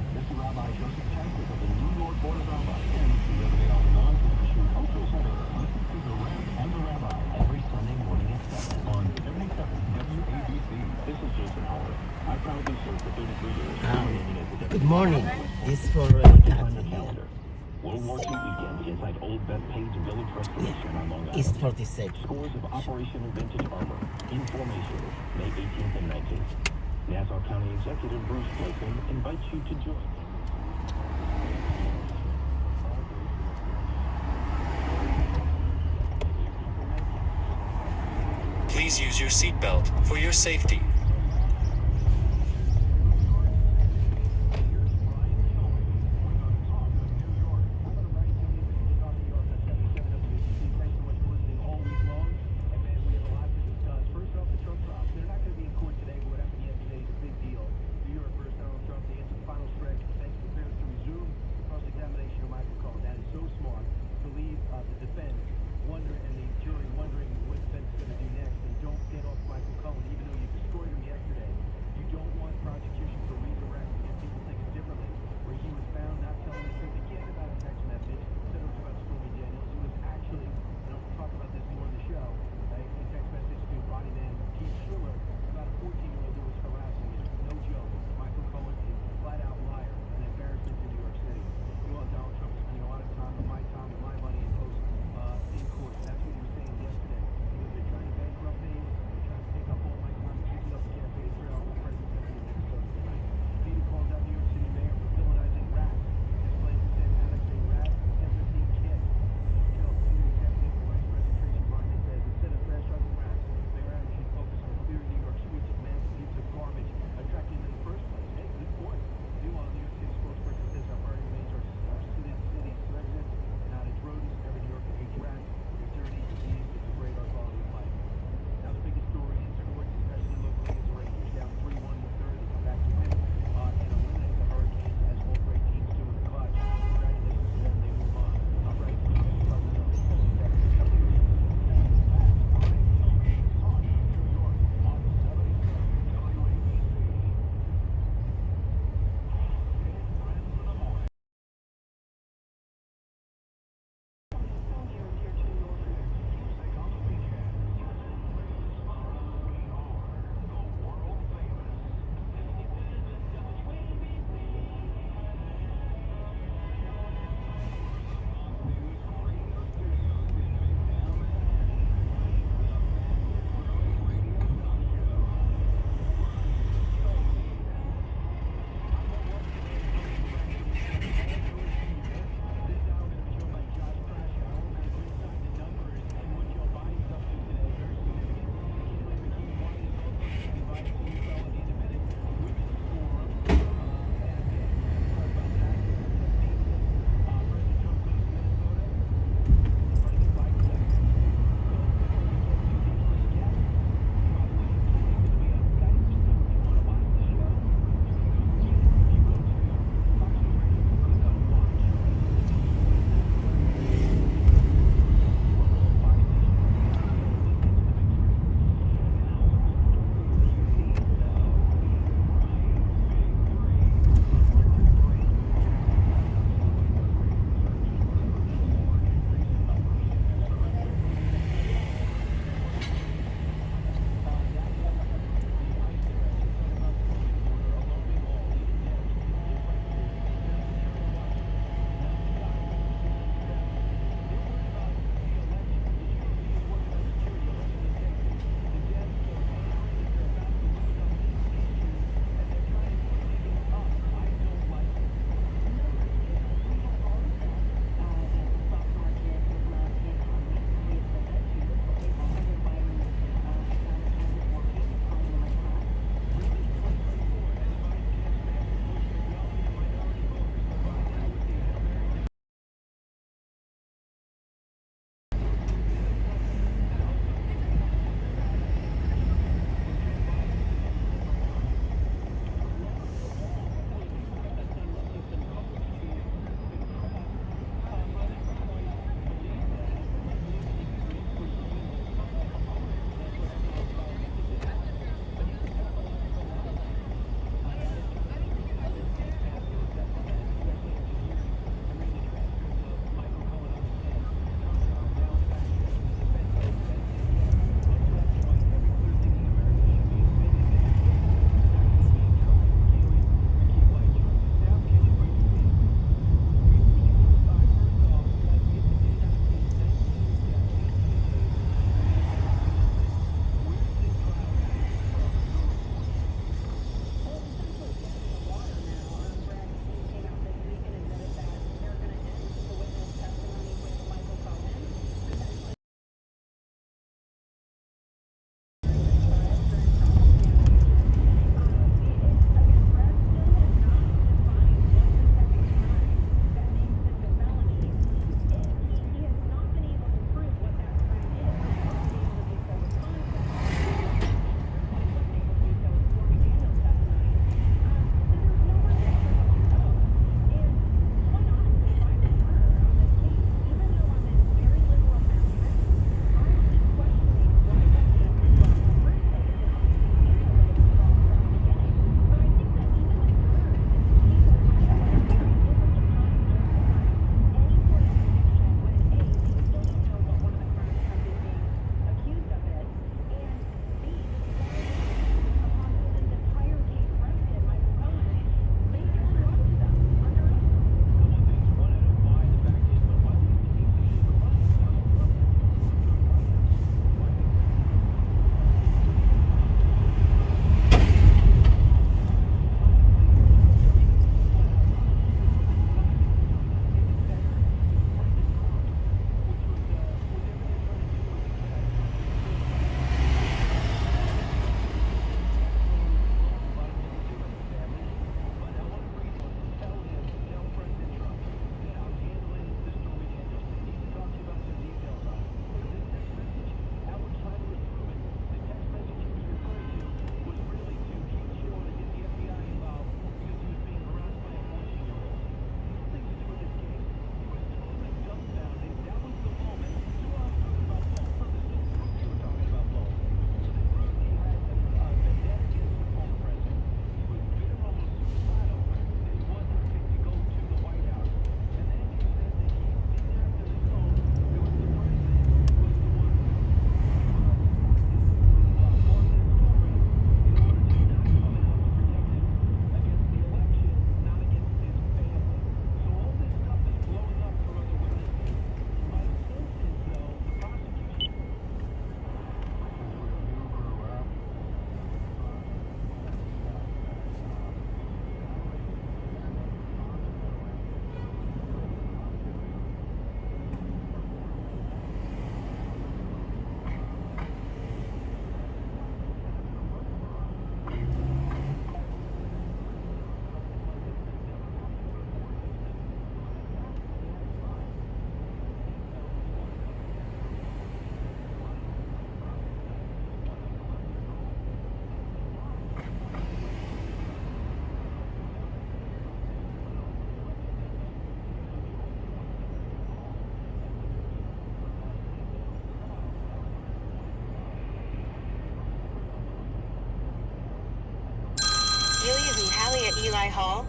This is Rabbi Joseph Chancellor of the New York Board of Rabbis. And this is every day on the non-Christian cultural center. Listen to the Rev and the Rabbi every Sunday morning at 7 on 77 WABC. This is Jason Howard. I proudly served for 33 years. Good morning. This is for Cathy. World War II weekend inside Old Bethpage Village Restoration on Long Island. East 46. Scores of Operation Vintage Armor in formation, May 18th and 19th. Nassau County Executive Bruce Blakeman invites you to join. Please use your seatbelt for your safety. Wondering, and the jury wondering what the defense is going to do next, and don't get off Michael Cohen, even though you destroyed Eli Hall?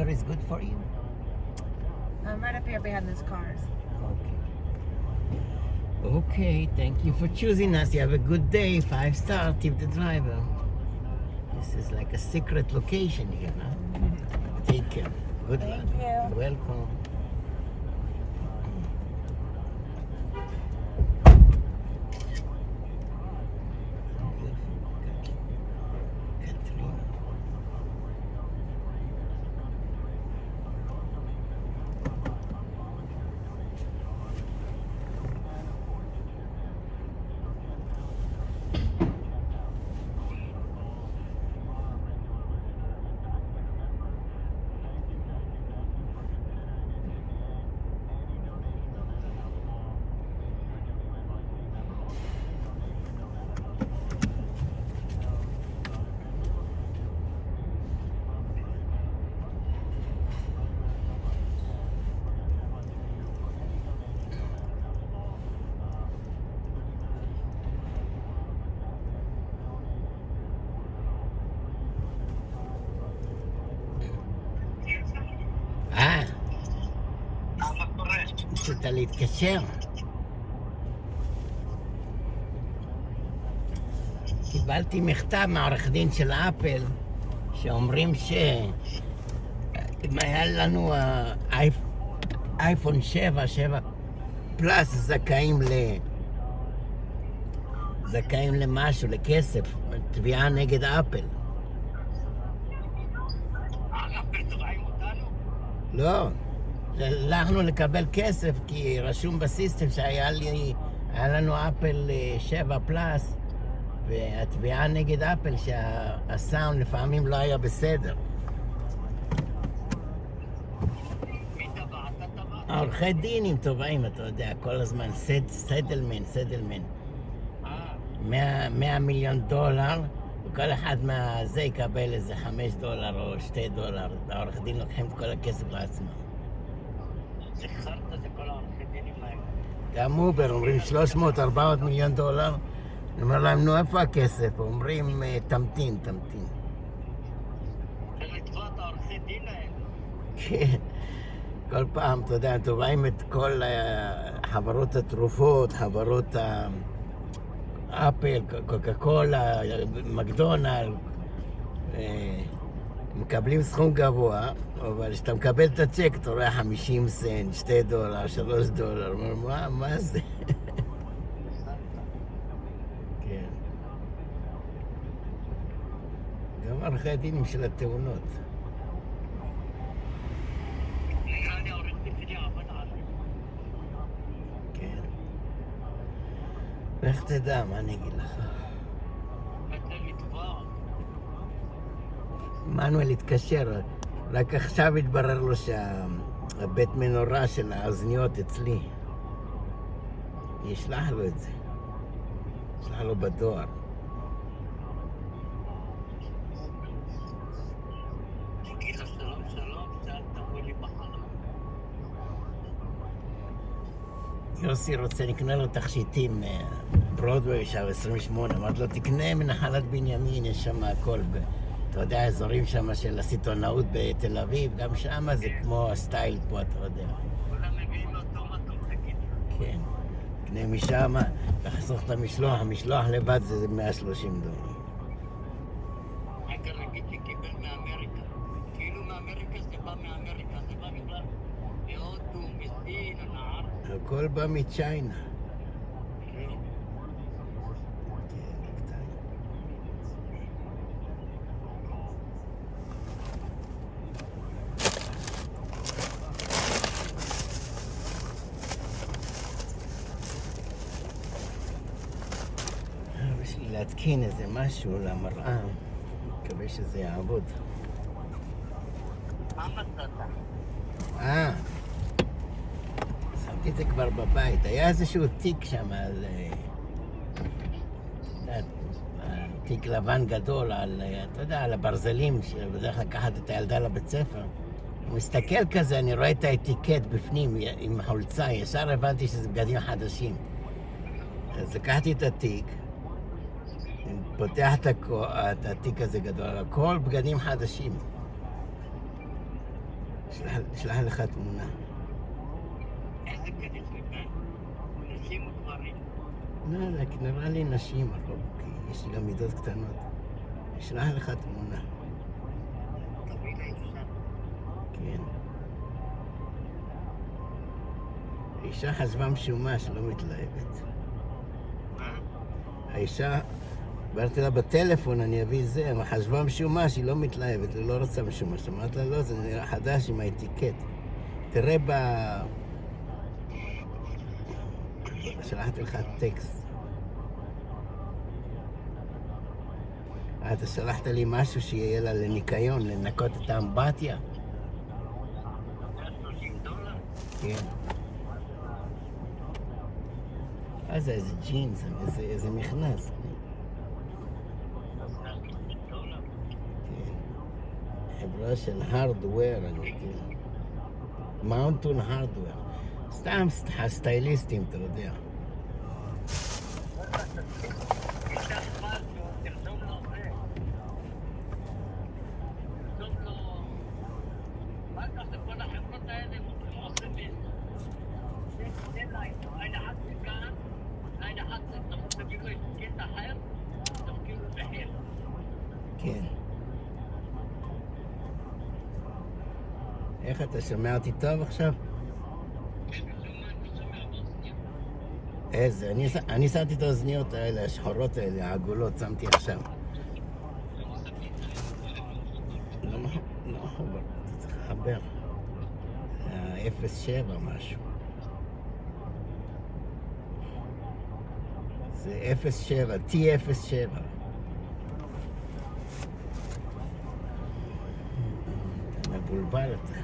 is good for you? Right up here behind those cars. Okay, thank you for choosing us. You have a good day. 5-star, tip the driver. This is like a secret location here, no? Take care. Good luck. Thank you. You're welcome. ניסית להתקשר? קיבלתי מכתב מהעורך דין של אפל שאומרים שאם היה לנו אייפון 7 פלאס זכאים למשהו, לכסף, תביעה נגד אפל. לא, הלכנו לקבל כסף כי רשום בסיסטם שהיה לנו אפל 7 פלאס, והתביעה נגד אפל שהסאונד לפעמים לא היה בסדר. העורכי דינים טובים, אתה יודע, כל הזמן סדלמן, 100 מיליון דולר, וכל אחד מהזה יקבל איזה $5 או $2. העורך דין לוקחים את כל הכסף לעצמם. שחררת זה כל העורכי דינים האלה. גם אובר אומרים 300-400 מיליון דולר. אני אומר להם, נו, איפה הכסף? אומרים, תמתין. צריך לתבוע את העורכי דין האלה. כן. כל פעם, אתה יודע, תובעים את כל חברות התרופות, חברות אפל, קוקה קולה, מקדונלד, מקבלים סכום גבוה, אבל כשאתה מקבל את הצ'ק, אתה רואה 50 סנט, $2, $3, אומר, מה זה? כן. גם עורכי הדינים של התאונות. לך תדע, מה אני אגיד לך? מנואל התקשר, רק עכשיו התברר לו שהבית מנורה של האזניות אצלי. ישלח לו את זה. ישלח לו בדואר. תגיד לו שלום, שאל תבוא לי בחלום. יוסי רוצה לקנה לו תכשיטים ברודווי שם 28, אמרת לו תקנה מנחלת בנימין, יש שם הכל, אתה יודע, אזורים שם של הסיטונאות בתל אביב, גם שם זה כמו הסטייל פה, אתה יודע. כולם מביאים לו טומטום, תגיד. כן, קנה משם, תחסוך את המשלוח לבד זה $130. אגר נגיד שקיבל מאמריקה, כאילו מאמריקה זה בא מאמריקה, זה בא בכלל מהודו, מסין, הנער. הכל בא מצ'יינה. להתקין איזה משהו למראה, מקווה שזה יעבוד. מה מצאת? שמתי את זה כבר בבית. היה איזשהו תיק שם על... תיק לבן גדול על, אתה יודע, על הברזלים, שבדרך לקחת את הילדה לבית ספר. הוא מסתכל כזה, אני רואה את האטיקט בפנים עם חולצה, ישר הבנתי שזה בגדים חדשים. אז לקחתי את התיק, פותח את התיק הזה גדול, הכל בגדים חדשים. שלח לך תמונה. לא יודע, כי נראה לי נשים הרוב, כי יש לי גם מידות קטנות. שלח לך תמונה. כן. האישה חשבה משומש, לא מתלהבת. האישה, אמרתי לה בטלפון, אני אביא זה, אבל חשבה משומש, היא לא מתלהבת, היא לא רוצה משומש. אמרתי לה, לא, זה נראה חדש עם האטיקט. תראה שלחתי לך טקסט. אתה שלחת לי משהו שיהיה לה לניקיון, לנקות את האמבטיה. כן. אז איזה ג'ינס, איזה מכנס. כן. חברה של הרדוור, אני כן. מאונטון הרדוור. סתם הסטייליסטים, אתה יודע. כן. איך אתה שומע אותי טוב עכשיו? איזה, אני שמתי את האוזניות האלה, השחורות האלה, העגולות, שמתי עכשיו. לא מחובר, אתה צריך לחבר. 07 משהו. זה 07, T07. אתה מבולבל אתה.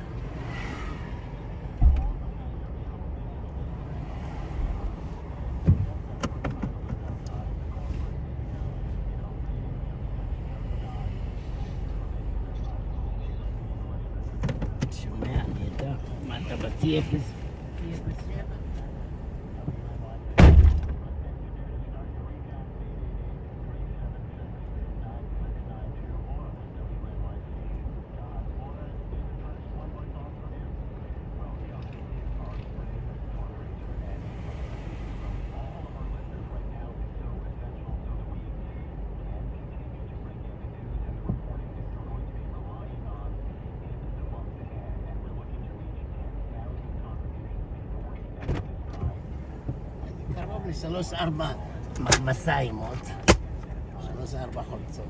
שומע, נהדר. מה אתה ב-T07? קרוב ל3-4 מסעים עוד. 3-4 חולצות.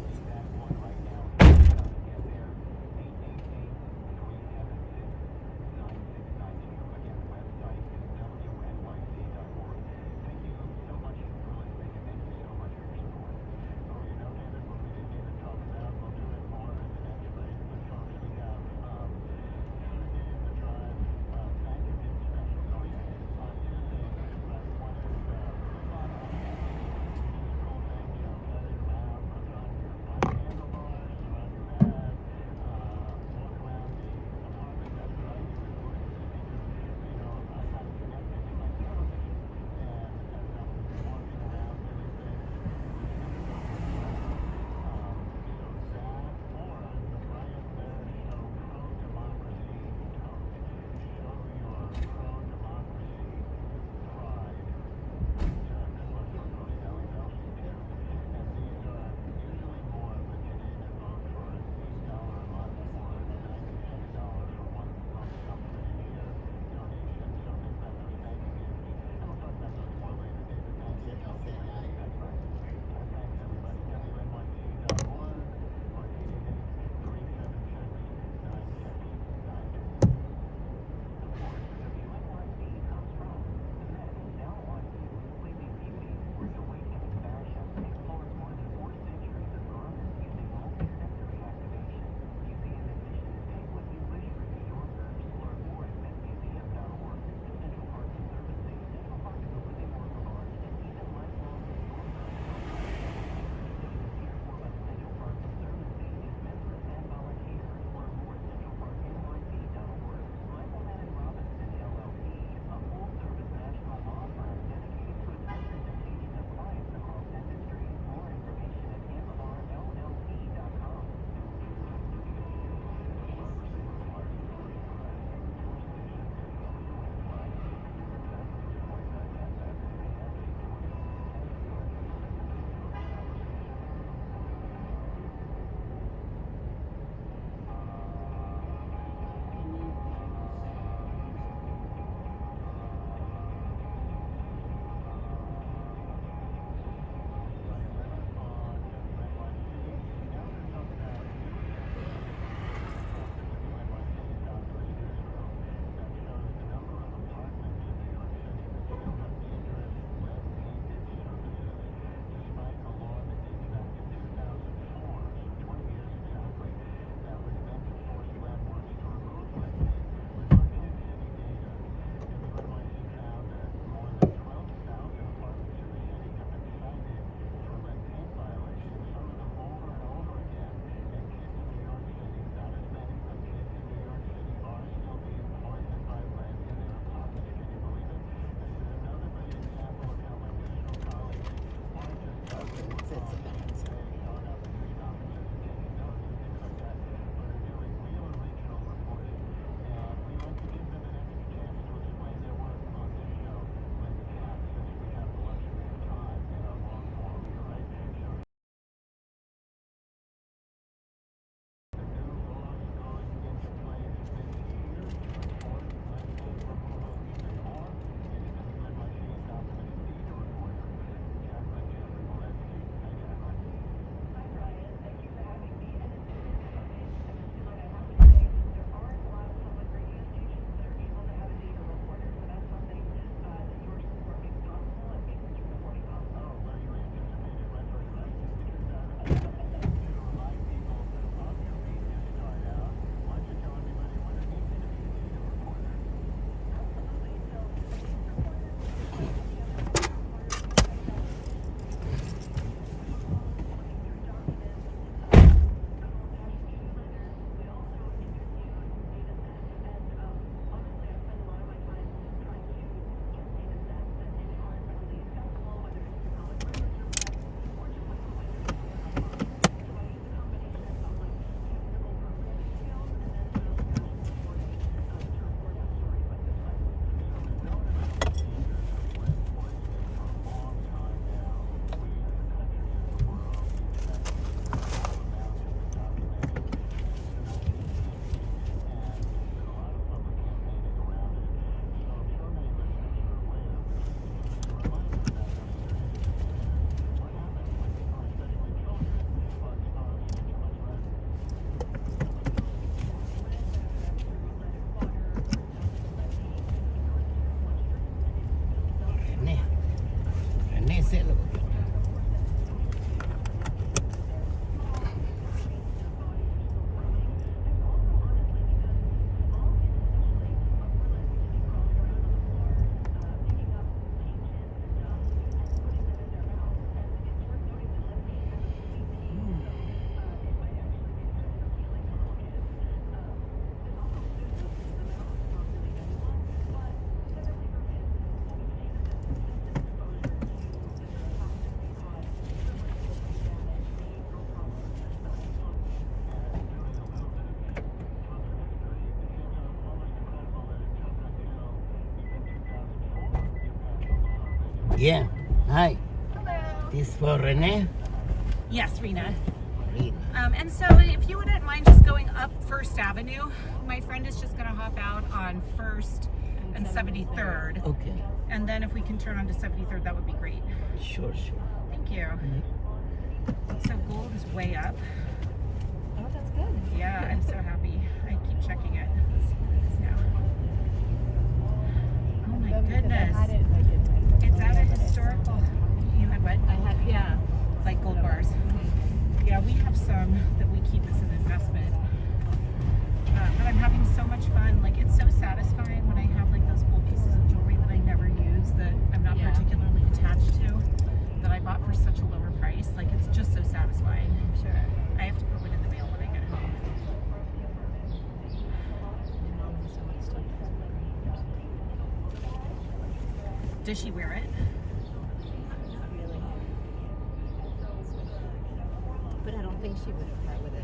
Yeah. Hi. Hello. This for Renee? Yes, Rena. Rena. And so if you wouldn't mind just going up First Avenue, my friend is just going to hop out on 1st and 73rd. Okay. And then if we can turn on to 73rd, that would be great. Sure. Thank you. So gold is way up. Oh, that's good. Yeah, I'm so happy. I keep checking it. Let's see what it is now. Oh my goodness. It's at a historical. You had what? I had, yeah. Like gold bars. Yeah, we have some that we keep as an investment. But I'm having so much fun. Like, it's so satisfying when I have like those old pieces of jewelry that I never use, that I'm not particularly attached to, that I bought for such a lower price. Like, it's just so satisfying. Sure. I have to put one in the mail when I get home. Does she wear it? But I don't think she would part with it.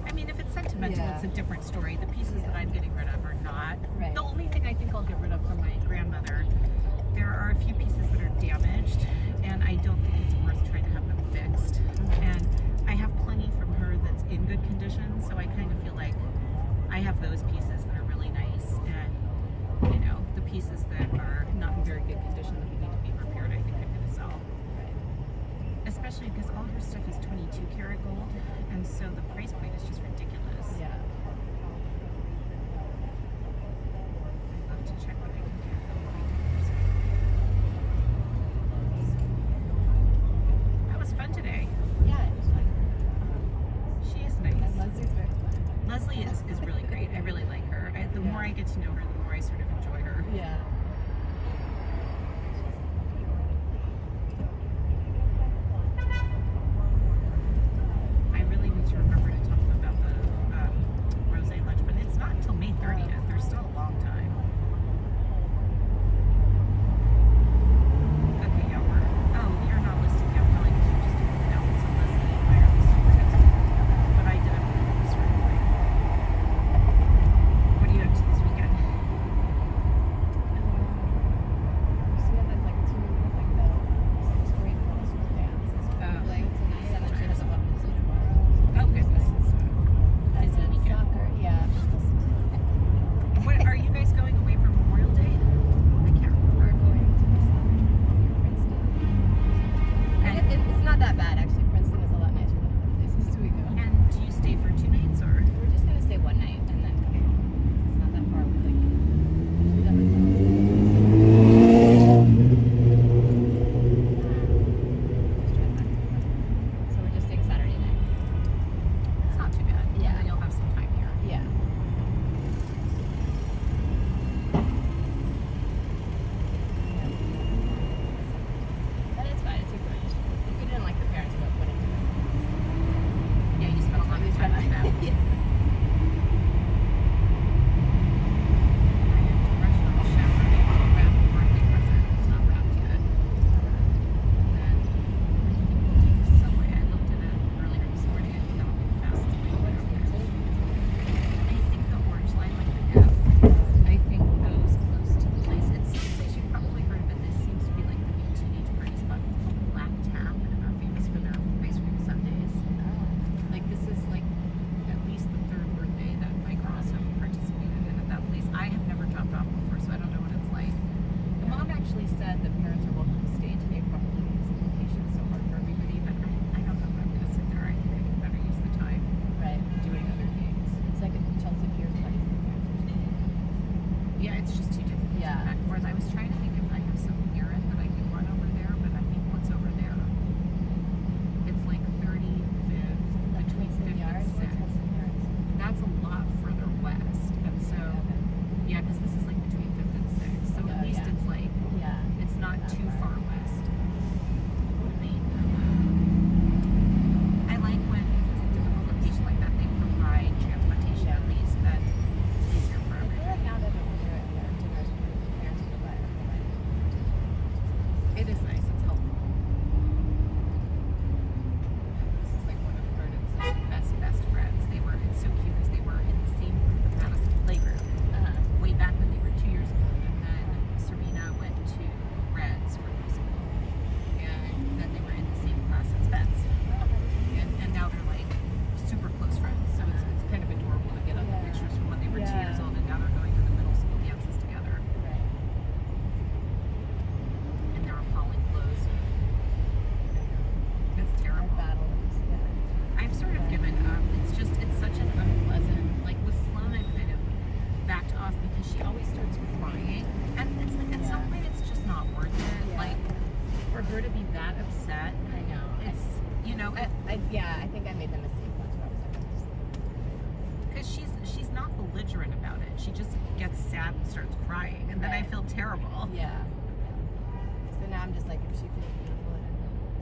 I mean, if it's sentimental, it's a different story. The pieces that I'm getting rid of are not. Right. The only thing I think I'll get rid of from my grandmother, there are a few pieces that are damaged, and I don't think it's worth trying to have them fixed. And I have plenty from her that's in good condition, so I kind of feel like I have those pieces that are really nice, and you know, the pieces that are not in very good condition that we need to be repaired, I think I'm going to sell. Especially because all her stuff is 22 karat gold, and so the price point is just ridiculous. Yeah. I'd love to check what I can get. That was fun today. Yeah, it was fun. She is nice. And Leslie's very fun. Leslie is really great. I really like her. The more I get to know her, the more I sort of enjoy her. Yeah. I really need to remember to talk about the rosé lunch, but it's not until May 30th. There's still a long time. Okay, yeah, you're not listed yet, probably because you're just doing the notes. So Leslie and I are listed texting together, but I did it before we started recording. What are you up to this weekend? Lucia has like two like the 6th grade middle school bands. Playing tonight, and then she has a weapons tomorrow. Oh, goodness. And Busy then weekend. soccer, yeah. What, are you guys going away for Memorial Day? I can't remember. We're going to the soccer near Princeton. And it's not that bad actually. Princeton is a lot nicer than other places we go. And do you stay for 2 nights or? We're just gonna stay one night and then come home. It's not that far. We like usually done like so we're just staying Saturday night. It's not too bad. Yeah. And then you'll have some time here. Yeah. But it's fine. It's super interesting. We didn't like the parents who put into it. Yeah, you spent a lot of time with them. Yeah. I have to rush on the shower. I have to wrap a birthday present. It's not wrapped yet. And then take the subway. I looked at it earlier this morning. I think that would be the fastest way to get over there. I think the orange line, like the F, I think goes close to the place. It seems, as you've probably heard of it, this seems to be like the new teenage party spot. It's called Black Tap, and they're famous for their ice cream sundaes. Like, this is like at least the 3rd birthday that my girls have participated in at that place. I have never dropped off before, so I don't know what it's like. The mom actually said that parents are welcome to stay today, probably because the location is so hard for everybody, but I don't know if I'm going to sit there. I think I can better use the time Right. doing other things. It's like a Chelsea Piers party for parents or something. Yeah, it's just too difficult. Yeah. Back and forth. I was trying to think if I have some errand that I can run over there, but I think what's over there, it's like 35th between 5th and 6th. That's a lot further west, and so yeah, because this is like between 5th and 6th, so at least it's like it's not too far west. I like when if it's a difficult location like that, they provide transportation at least. That it's easier for I feel everybody. like now that we're there, dinners, parents provide. Yeah, I think I made the mistake once where I was like, Because she's not belligerent about it. She just gets sad and starts crying, and then I feel terrible. yeah. So now I'm just like, if she feels beautiful,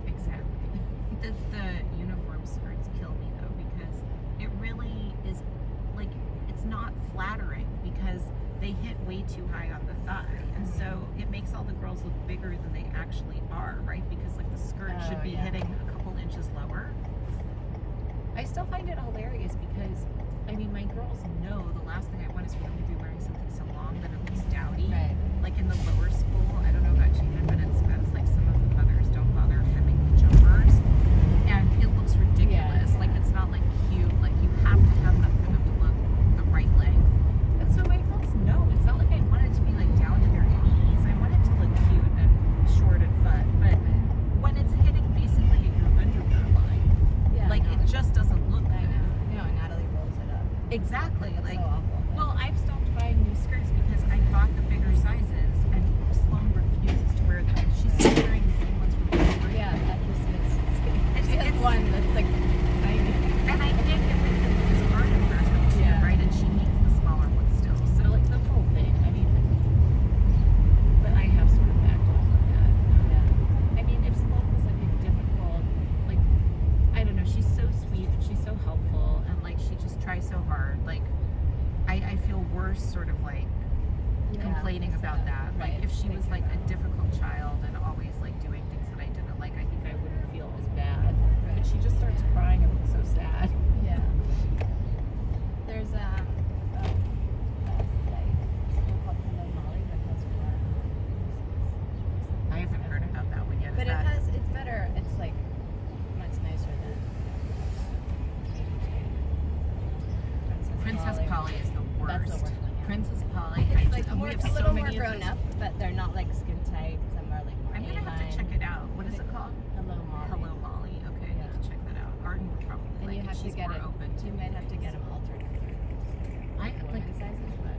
Exactly. The uniform skirts kill me though, because it really is like, it's not flattering because they hit way too high on the thigh, and so it makes all the girls look bigger than they actually are, right? Because like the skirt should be hitting a couple inches lower. I still find it hilarious because, I mean, my girls know the last thing I want is for them to be wearing something so long that it looks dowdy. Right. Like in the lower school, I don't know about Gina, but it's like some of the mothers don't bother hemming the jumpers, and it looks ridiculous. Like it's not like cute. Like you have to have them for them to look the right length. And so my girls know it's not like I want it to be like down to their knees. I want it to look cute and short and fun. But when it's hitting basically your underwear line, like it just doesn't look good. you know, and Natalie rolls it up. Exactly. That's Like, so awful. well, I've stopped buying new skirts because I bought the bigger sizes, and Sloan refuses to wear them. She's still wearing the same ones from before. Yeah, that just is. She has one that's like tiny. And I can't get rid of it because Arden wears them too, right? And she needs the smaller one still. So like the whole thing. I mean, but I have sort of backed off on that. I mean, if Sloan was like a difficult, like, I don't know, she's so sweet and she's so helpful and like she just tries so hard. Like, I feel worse sort of like complaining about that. Like if she was like a difficult child and always like doing things that I didn't like, I think I wouldn't feel as bad. But she just starts crying and looks so sad. Yeah. There's like school called Hello Molly that has more. I haven't heard about that one yet. But it's better. It's like much nicer than Princess Polly is the worst. That's the worst one. Yeah. Princess Polly. It's like we more, have a so little more many of grown those. up, but they're not like skin tight. Some are like more. I'm gonna have to check it out. What is it called? Hello Molly. Hello Molly. Okay, I need to check that out. Arden would probably And like you it. have to She's get more it. open to You might have to get them altered. I like Women's sizes, but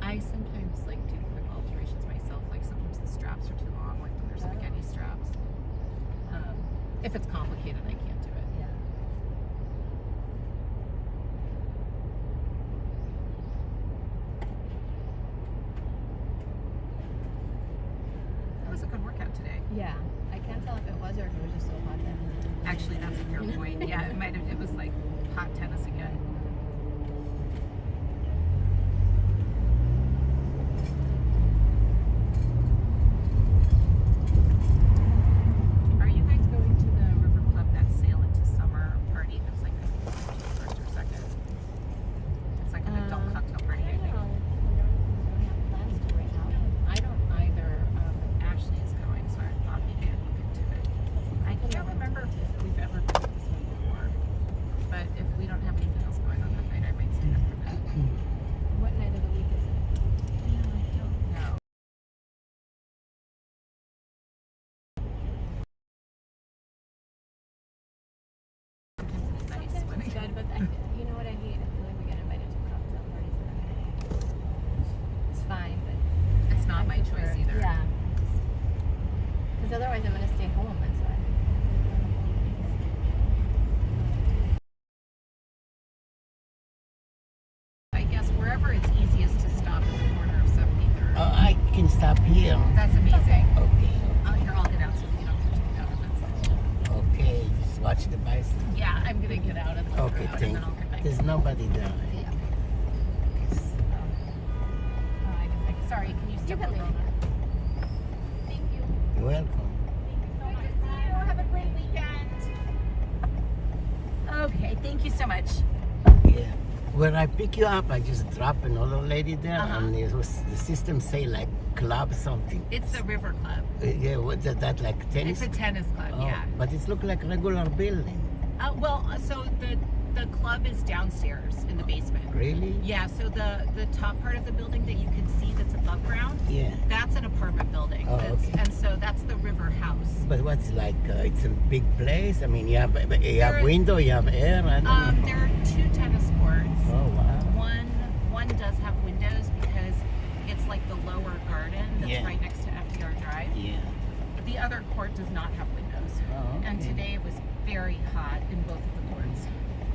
I sometimes like do quick alterations myself. Like sometimes the straps are too long, like when there's spaghetti straps. If it's complicated, I can't do it. yeah. That was a good workout today. Yeah. I can't tell if it was or if it was just so hot there. Actually, that's a fair point. Yeah, it might have. It was like hot tennis again. Are you guys going to the River Club that sail into summer party? That's like the 1st or 2nd. It's like an adult cocktail party. I think. We don't have plans to right now. I don't either. Ashley is going, so I thought maybe I'd look into it. I can't remember if we've ever been to this one before, but if we don't have anything else going on that night, I might stay up for that. What night of the week is it? I don't know. Sometimes it's nice when It's good, but you know what I hate? I feel like we get invited to cocktail parties and it's fine, but it's not my prefer- choice either. Yeah. Because otherwise I'm going to stay home. And so I guess wherever it's easiest to stop in the corner of 73rd. I can stop here. That's amazing. Okay. Here, I'll get out so you don't have to get out of it. Okay, just watch the bicycle. Yeah, I'm gonna get out and look Okay, around and thank then I'll you. get back. There's nobody there. Yeah. I guess sorry, can you step over? Thank you. You're welcome. Good to see you. Have a great weekend. Okay, thank you so much. Yeah. When I pick you up, I just drop another lady there, Uh-huh. and it was, the system say like club something. It's the River Club. Yeah, what's that like tennis? It's a tennis club, Oh, yeah. but it look like regular building. So the club is downstairs in the basement. Really? Yeah, so the top part of the building that you can see that's above ground, Yeah. that's an apartment building. Oh, That's- okay. And so that's the River House. But what's like? It's a big place. I mean, you have There- window, you have air. I don't know. There are 2 tennis courts. Oh wow. One does have windows because it's like the lower garden that's Yeah. right next to FDR Drive. Yeah. But the other court does not have windows. Oh, And okay. today it was very hot in both of the courts.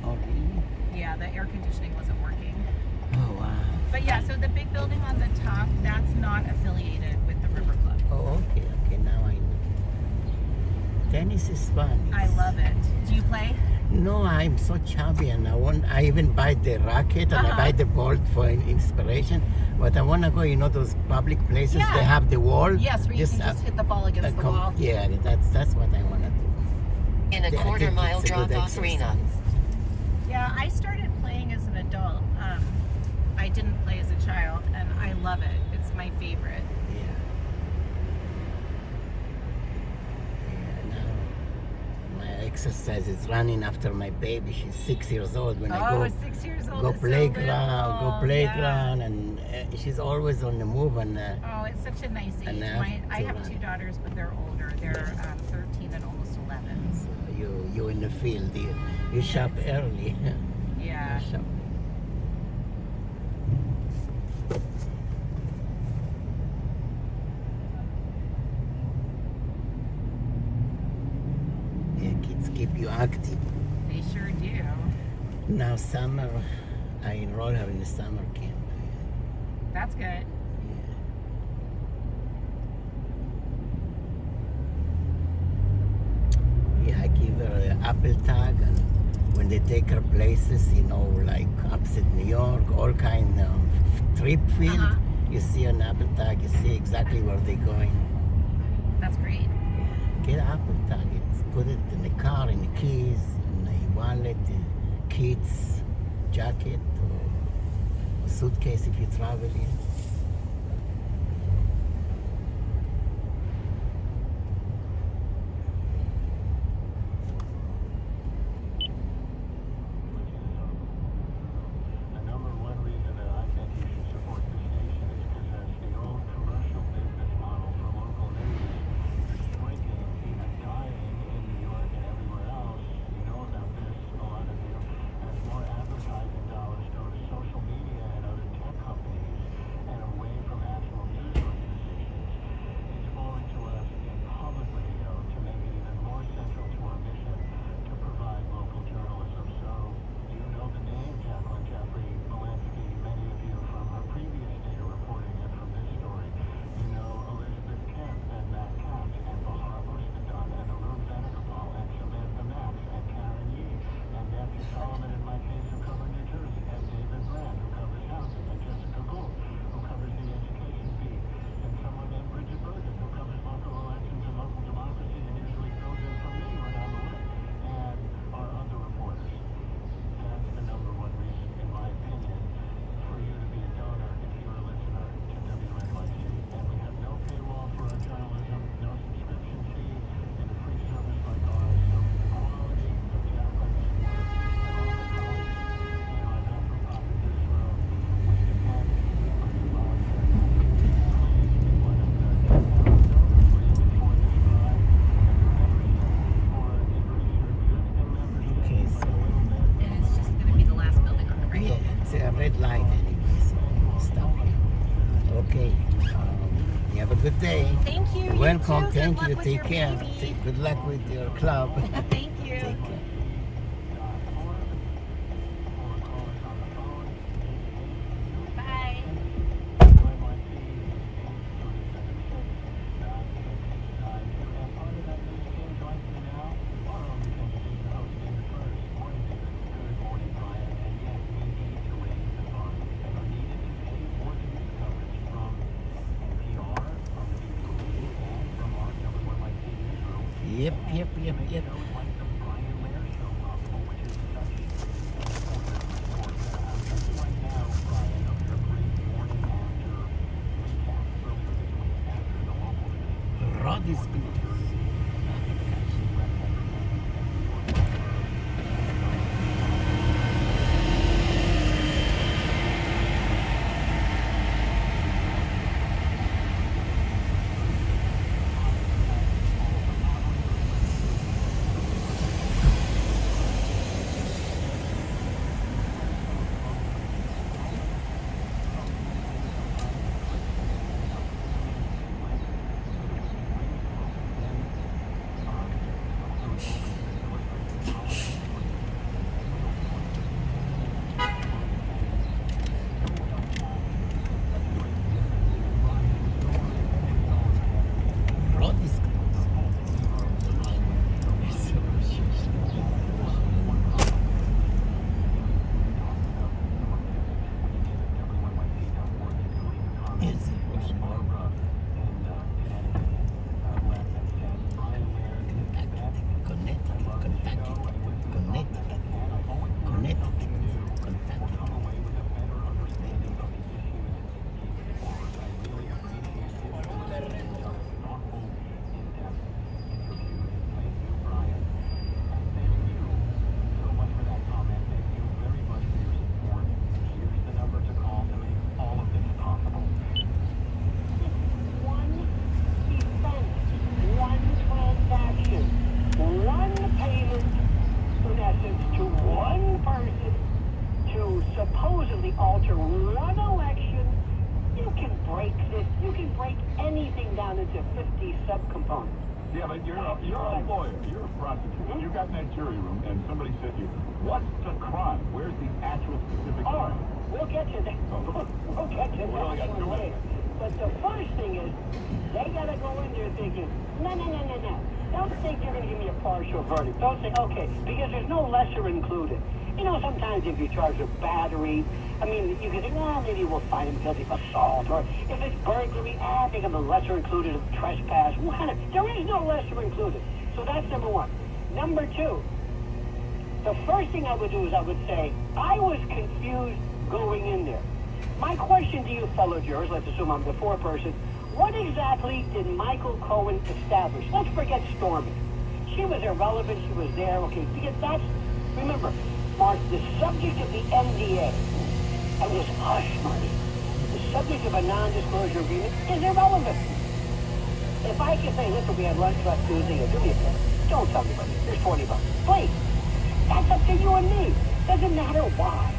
Oh, really? Yeah, the air conditioning wasn't working. Oh, wow. But yeah, so the big building on the top, that's not affiliated with the River Club. Oh, okay, now I know. Tennis is fun. I love it. Do you play? No, I'm so chubby, and I even buy the racket and I buy the ball for inspiration. But I want to go, those public places, they have the wall. Yes, where you can just hit the ball against the wall. Yeah, that's what I want to do. In a quarter-mile drop-off arena. Yeah, I started playing as an adult. I didn't play as a child, and I love it. It's my favorite. Exercise is running after my baby. She's 6 years old. When I go 6 years old. Go playground, and she's always on the move. And oh, it's such a nice age. I have two daughters, but they're older. They're 13 and almost 11. So you in the field. You shop early. Yeah. You shop. Keep you active. They sure do. Now summer, I enroll her in the summer camp. That's good. Yeah, I give her an Apple tag, and when they take her places, like upstate New York, all kind of trip field, you see an Apple tag, you see exactly where they're going. That's great. Get an Apple tag. Put it in the car, in the keys, in the wallet, the kids' jacket, or a suitcase if you're traveling. The number one reason that I think you should support the station is because as the old commercial business model for local news is shrinking and dying in New York and everywhere else. You know about this, a lot of you, as more advertising dollars go to social media and other tech companies and away from actual news organizations. It's falling to us in public radio to make it even more central to our mission to provide local journalism. So, you know the name Jacqueline Jeffrey Malinsky, many of you from her previous data reporting and from this story. You know Elizabeth Kemp and Matt Katz and Bahar Ustadon and Arun Venugopal and Samantha Max and Karen Yee and Nancy Solomon in my case who cover New Jersey and David Brand who covers housing and Jessica Gould who covers the education beat and someone named Bridget Bergen who covers local elections and local democracy and usually fills in for me when I'm away and our other reporters. That's the number one reason, in my opinion, for you to be a donor if you're a listener to WNYC. And we have no paywall for our journalism, no subscription fee, and a free service like ours. So the quality of Jacqueline's work and all the colleagues, I've got from Pop in this room, we depend on your voluntary contribution. Please be one of the 10,000 donors for you before this ride. And your membership or increase your existing membership Okay, by a little bit. And it's just going to be the last building on the right. Yeah, it's a red light anyway, so stop here. Okay, you have a good day. Thank you. You're You welcome. too. Thank Good you. luck with Take your care. baby. Good luck with your club. Thank you. Take care. Bye. Yep. Rod is good. anything down into 50 subcomponents. Yeah, but you're a lawyer. You're a prosecutor. You got in that jury room, and somebody said to you, "What's the crime? Where's the actual specific crime?" We'll get to that. We'll get to We only got that 2 one later. minutes. But the first thing is, they gotta go in there thinking, no. Don't think you're gonna give me a partial verdict. Don't say, okay, because there's no lesser included. You know, sometimes if you're charged with battery, I mean, you can think, well, maybe we'll find him guilty of assault, or if it's burglary, I think of the lesser included of trespass. There is no lesser included. So that's number one. Number two, the first thing I would do is I would say, I was confused going in there. My question to you fellow jurors, let's assume I'm the foreperson, what exactly did Michael Cohen establish? Let's forget Stormy. She was irrelevant, she was there, okay, because that's, remember, Mark, the subject of the NDA and this hush money, the subject of a non-disclosure agreement is irrelevant. If I can say, listen, we had lunch last Tuesday, do me a favor, don't tell anybody, here's $20, please. That's up to you and me. Doesn't matter why.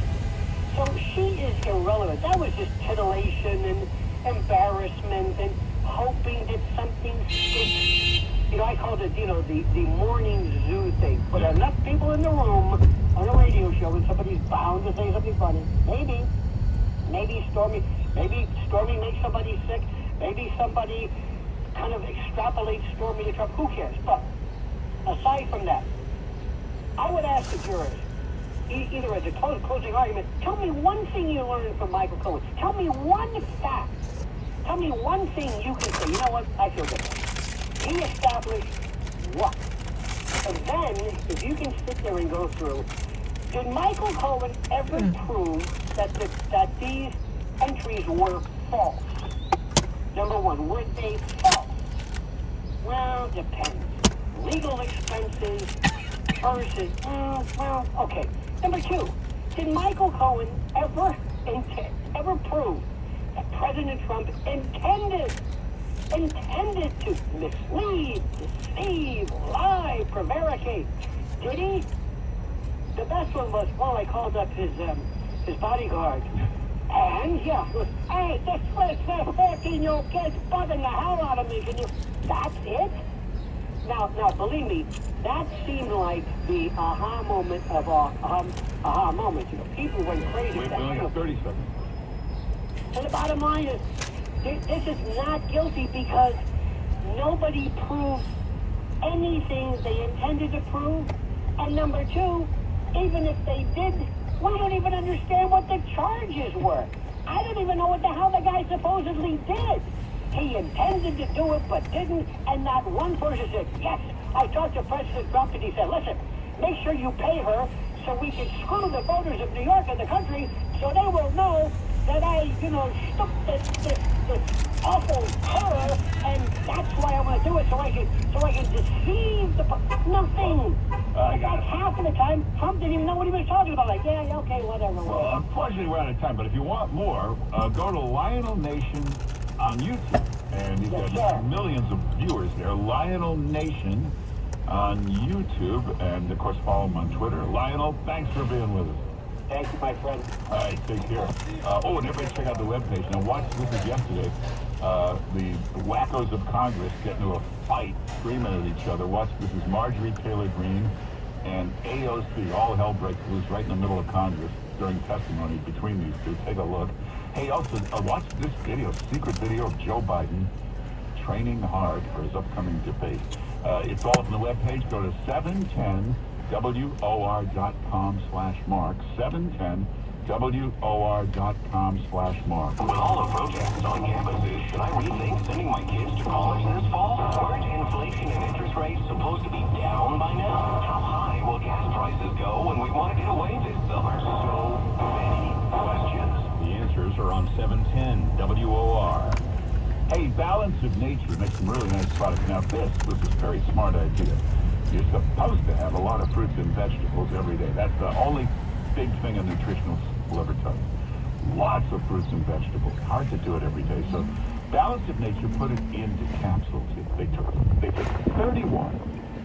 So she is irrelevant. That was just titillation and embarrassment and hoping that something sticks. You know, I called it, the morning zoo thing. Put enough people in the room on a radio show and somebody's bound to say something funny. Maybe Stormy makes somebody sick. Maybe somebody kind of extrapolates Stormy to Trump. Who cares? But aside from that, I would ask the jurors, either as a closing argument, tell me one thing you learned from Michael Cohen. Tell me one fact. Tell me one thing you can say, you know what, I feel good. He established what? And then, if you can sit there and go through, did Michael Cohen ever prove that these entries were false? Number one, were they false? Well, depends. Legal expenses versus, okay. Number two, did Michael Cohen ever prove that President Trump intended to mislead, deceive, lie, prevaricate? Did he? The best one was, I called up his bodyguard. And, hey, this 14-year-old kid's bugging the hell out of me. That's it? Now, believe me, that seemed like the aha moment of aha moments. People went crazy. We only got 30 seconds. And the bottom line is, this is not guilty because nobody proved anything they intended to prove. And number two, even if they did, we don't even understand what the charges were. I don't even know what the hell the guy supposedly did. He intended to do it, but didn't, and not one person said, yes, I talked to President Trump, and he said, listen, make sure you pay her so we can screw the voters of New York and the country so they will know that I, stuck this awful terror, and that's why I want to do it, so I can deceive the nothing. In fact, half of the time, Trump didn't even know what he was talking about. Like, yeah, okay, whatever. Well, unfortunately, we're out of time, but if you want more, go to Lionel Nation on YouTube, and he's got millions of viewers there. Lionel Nation on YouTube, and of course follow him on Twitter. Lionel, thanks for being with us. Thank you, my friend. All right, take care. And everybody check out the webpage. Now watch, this is yesterday, the wackos of Congress get into a fight, screaming at each other. Watch, this is Marjorie Taylor Greene and AOC. All hell breaks loose right in the middle of Congress during testimony between these two. Take a look. Hey, also, watch this video, secret video of Joe Biden training hard for his upcoming debate. It's all up on the webpage. Go to 710WOR.com/Mark. 710WOR.com/Mark. With all the protests on campuses, should I rethink sending my kids to college this fall? Aren't inflation and interest rates supposed to be down by now? How high will gas prices go when we want to get away this summer? So many questions. The answers are on 710 WOR. Hey, Balance of Nature makes some really nice products. Now this was a very smart idea. You're supposed to have a lot of fruits and vegetables every day. That's the only big thing a nutritionist will ever tell you. Lots of fruits and vegetables. Hard to do it every day. So Balance of Nature put it into capsules. They took 31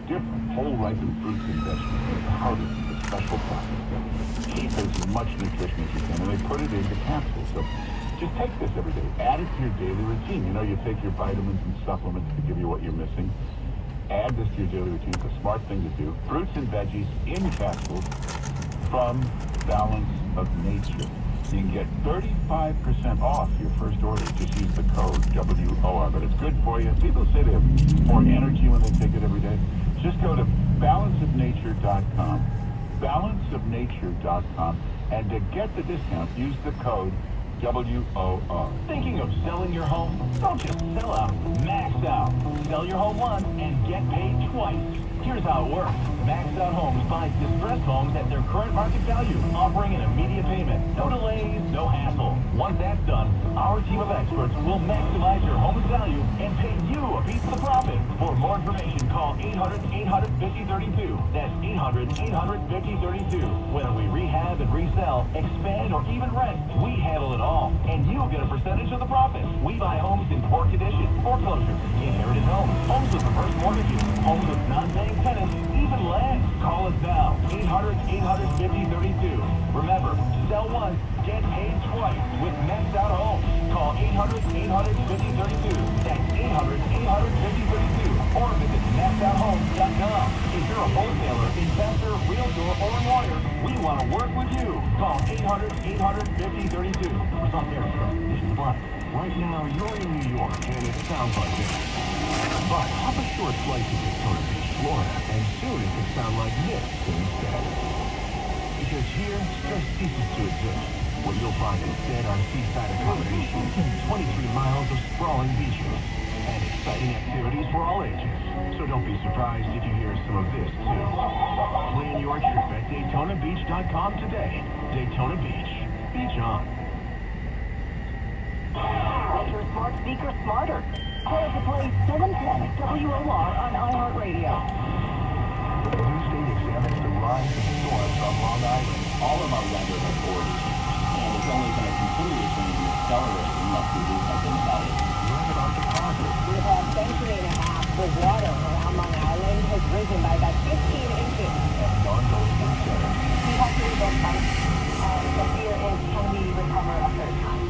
different whole ripened fruits and vegetables, powdered in a special process. Keep as much nutrition as you can, and they put it into capsules. So Just take this every day. Add it to your daily routine. You know, you take your vitamins and supplements to give you what you're missing. Add this to your daily routine. It's a smart thing to do. Fruits and veggies in capsules from Balance of Nature. You can get 35% off your first order. Just use the code WOR. But it's good for you. People say they have more energy when they take it every day. Just go to balanceofnature.com. Balanceofnature.com. And to get the discount, use the code WOR. Thinking of selling your home? Don't just sell out, max out. Sell your home once and get paid twice. Here's how it works. Maxed Out Homes buys distressed homes at their current market value, offering an immediate payment. No delays, no hassle. Once that's done, our team of experts will maximize your home's value and pay you a piece of the profit. For more information, call 800-800-5032. That's 800-800-5032. Whether we rehab and resell, expand, or even rent, we handle it all. And you'll get a percentage of the profit. We buy homes in poor condition, foreclosure, inherited homes, homes with reverse mortgages, homes with non-paying tenants, even land. Call us now, 800-800-5032. Remember, sell once, get paid twice with Maxed Out Homes. Call 800-800-5032. That's 800-800-5032. Or visit maxedouthomes.com. If you're a wholesaler, investor, realtor, or lawyer, we want to work with you. Call 800-800-5032. Result there, conditions apply. Right now, you're in New York, and it sounds like this. But hop a short flight to Daytona Beach, Florida, and soon it could sound like this instead. Because here, stress ceases to exist. What you'll find instead are seaside accommodations and 23 miles of sprawling beaches and exciting activities for all ages. So don't be surprised if you hear some of this, too. Plan your trip at DaytonaBeach.com today. Daytona Beach. Beach on. Make your smart speaker smarter. Call it to play 710 WOR on iHeartRadio. New state examines the rise of storms on Long Island. All of our weather reports. And it's only going to continue to accelerate unless we do something about it. Learn about the causes. For the past century and a half, the water around Long Island has risen by about 15 inches. And non-Golden Center. We have to rebuild pipes, and the fear is, can we recover a third time?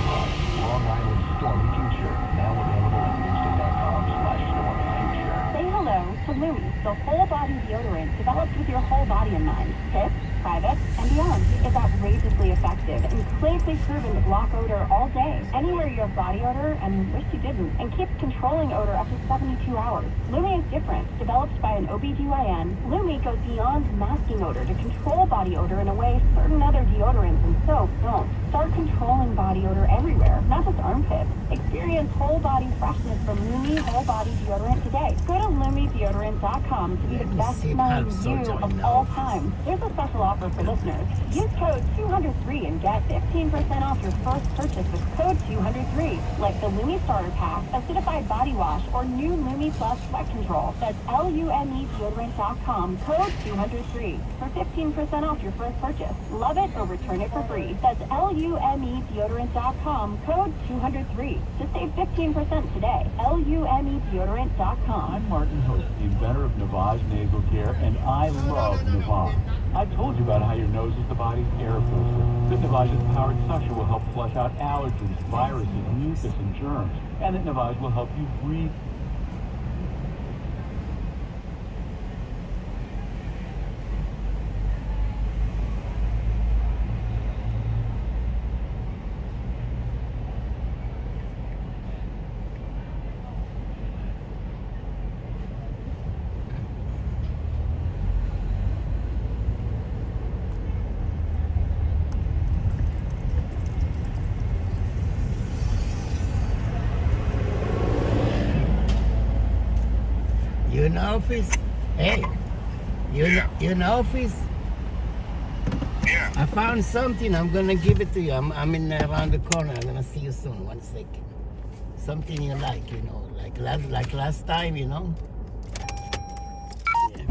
Long Island Stormy Future. Now available at newsday.com/stormyfuture. Say hello to Lumi, the whole body deodorant developed with your whole body in mind. Tips, private, and beyond. It's outrageously effective and clinically proven to block odor all day, anywhere you have body odor and wish you didn't, and keeps controlling odor up to 72 hours. Lumi is different. Developed by an OBGYN, Lumi goes beyond masking odor to control body odor in a way certain other deodorants and soaps don't. Start controlling body odor everywhere, not just armpits. Experience whole body freshness from Lumi Whole Body Deodorant today. Go to LumiDeodorant.com to be the best smelling you of all time. There's a special offer for listeners. Use code 203 and get 15% off your first purchase with code 203. Like the Lumi Starter Pack, Acidified Body Wash, or new Lumi Plus Sweat Control. That's LumeDeodorant.com, code 203 for 15% off your first purchase. Love it or return it for free. That's LumeDeodorant.com, code 203 to save 15% today. LumeDeodorant.com. I'm Martin Host, the inventor of Navage Nasal Care, and I love Navage. I told you about how your nose is the body's air filter. That Navage's powered suction will help flush out allergens, viruses, mucus, and germs. And that Navage will help you breathe. You in office? Hey, you in office? Yeah. I found something. I'm gonna give it to you. I'm in around the corner. I'm gonna see you soon. 1 second. Something you like, you know, like last time, you know. Yeah.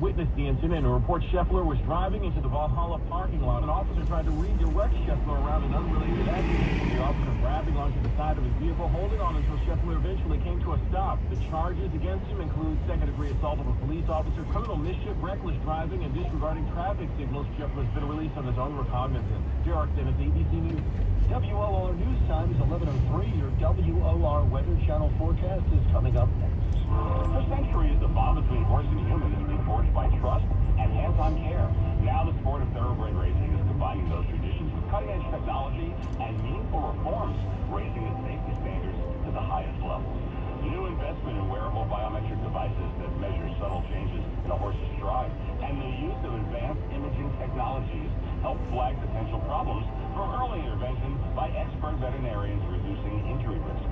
witnessed the incident and reports Scheffler was driving into the Valhalla parking lot. An officer tried to redirect Scheffler around an unrelated accident. The officer grabbing onto the side of his vehicle, holding on until Scheffler eventually came to a stop. The charges against him include second-degree assault of a police officer, criminal mischief, reckless driving, and disregarding traffic signals. Scheffler's been released on his own recognizance. Derek Dennis, ABC News. WOR News Time is 11:03. Your WOR Weather Channel forecast is coming up next. For centuries, the bond between horse and human has been forged by trust and hands-on care. Now the sport of thoroughbred racing is combining those traditions with cutting-edge technology and meaningful reforms, raising its safety standards to the highest levels. New investment in wearable biometric devices that measure subtle changes in a horse's stride, and the use of advanced imaging technologies help flag potential problems for early intervention by expert veterinarians, reducing injury risk.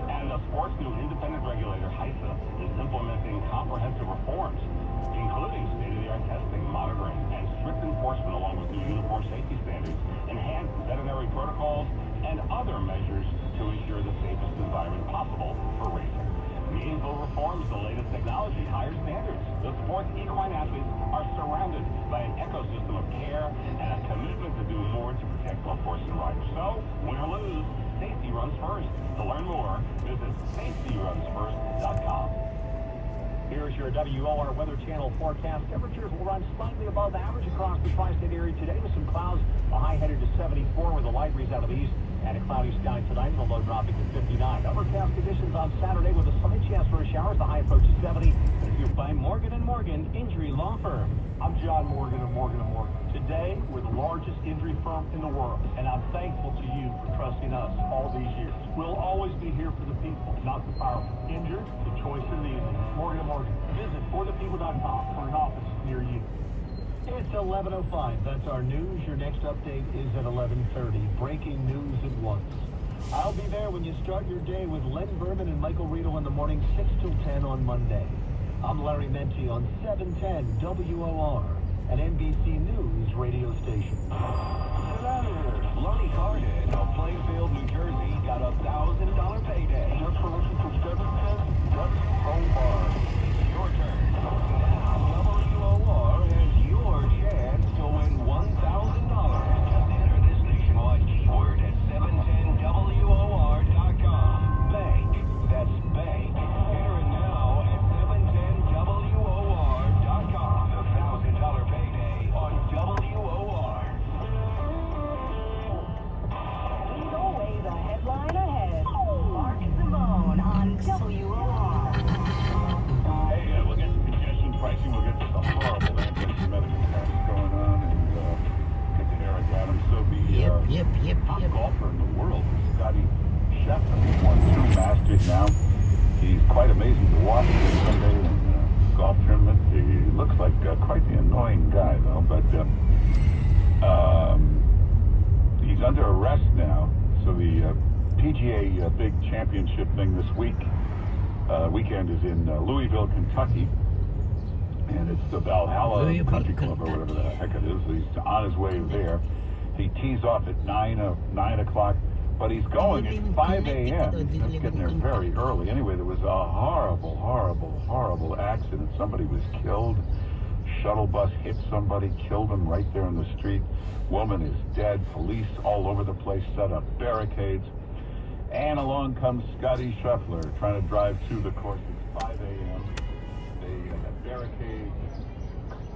And the sport's new independent regulator, HISA, is implementing comprehensive reforms, including state-of-the-art testing, monitoring, and strict enforcement, along with new uniform safety standards, enhanced veterinary protocols, and other measures to ensure the safest environment possible for racing. Meaningful reforms, the latest technology, higher standards. The sport's equine athletes are surrounded by an ecosystem of care and a commitment to do more to protect both horse and rider. So, win or lose, safety runs first. To learn more, visit safetyrunsfirst.com. Here's your WOR Weather Channel forecast. Temperatures will run slightly above average across the tri-state area today with some clouds. The high headed to 74 with a light breeze out of the east. And a cloudy sky tonight, the low dropping to 59. Overcast conditions on Saturday with a slight chance for showers. The high approaches 70. And if you're by Morgan & Morgan Injury Law Firm. I'm John Morgan of Morgan & Morgan. Today, we're the largest injury firm in the world, and I'm thankful to you for trusting us all these years. We'll always be here for the people, not the powerful. Injured, the choice is easy. Morgan & Morgan. Visit forthepeople.com for an office near you. It's 11:05. That's our news. Your next update is at 11:30. Breaking news at once. I'll be there when you start your day with Len Berman and Michael Rito in the morning, 6 till 10 on Monday. I'm Larry Menti on 710 WOR, an NBC News radio station. Lonnie Carden of Plainfield, New Jersey, got a $1,000 payday. Just for listening to 710, that's Omar. Your turn. Now, WOR has your chance to win $1,000. Just enter this nationwide keyword at 710WOR.com. Bank. That's bank. Enter it now at 710WOR.com. The $1,000 payday on WOR. He's always a headline ahead. Mark Simone on WOR. Hey, we'll get some congestion pricing. We'll get to the horrible anti-Semitic attacks going on, and get to Eric Adams. So the top golfer in the world is Scotty Scheffler. He's won 2 Masters now. He's quite amazing to watch Sunday in the golf tournament. He looks like quite the annoying guy, though. But he's under arrest now. So the PGA Big Championship thing this weekend is in Louisville, Kentucky. And it's the Valhalla Country Club or whatever the heck it is. He's on his way there. He tees off at 9 o'clock, but he's going at 5 a.m. That's getting there very early. Anyway, there was a horrible, horrible, horrible accident. Somebody was killed. Shuttle bus hit somebody, killed him right there in the street. Woman is dead. Police all over the place set up barricades. And along comes Scotty Scheffler trying to drive to the course. It's 5 a.m. They have barricades,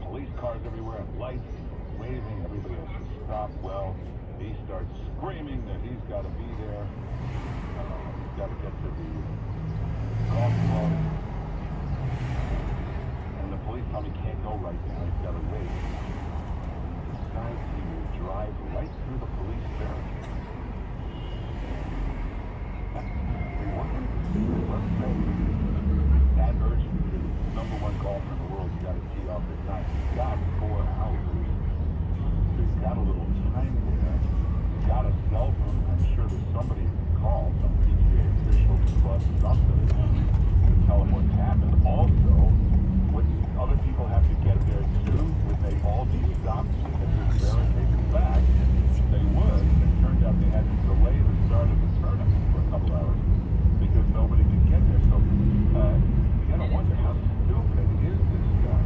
police cars everywhere, and lights, waving. Everybody has to stop. Well, he starts screaming that he's got to be there. He's got to get to the golf club. And the police tell me he can't go right now. He's got to wait. He decides he will drive right through the police barricade. That urgent, you're the number one golfer in the world. You got to tee off at 9. He's got 4 hours. He's got a little time there. He's got a cell phone. I'm sure there's somebody who can call, some PGA official, club, something, to tell him what's happened. Also, wouldn't other people have to get there too? Would they all be stopped to get this barricaded back? They would. It turned out they had to delay the start of the tournament for a couple hours because nobody could get there. So you gotta wonder, how stupid is this guy?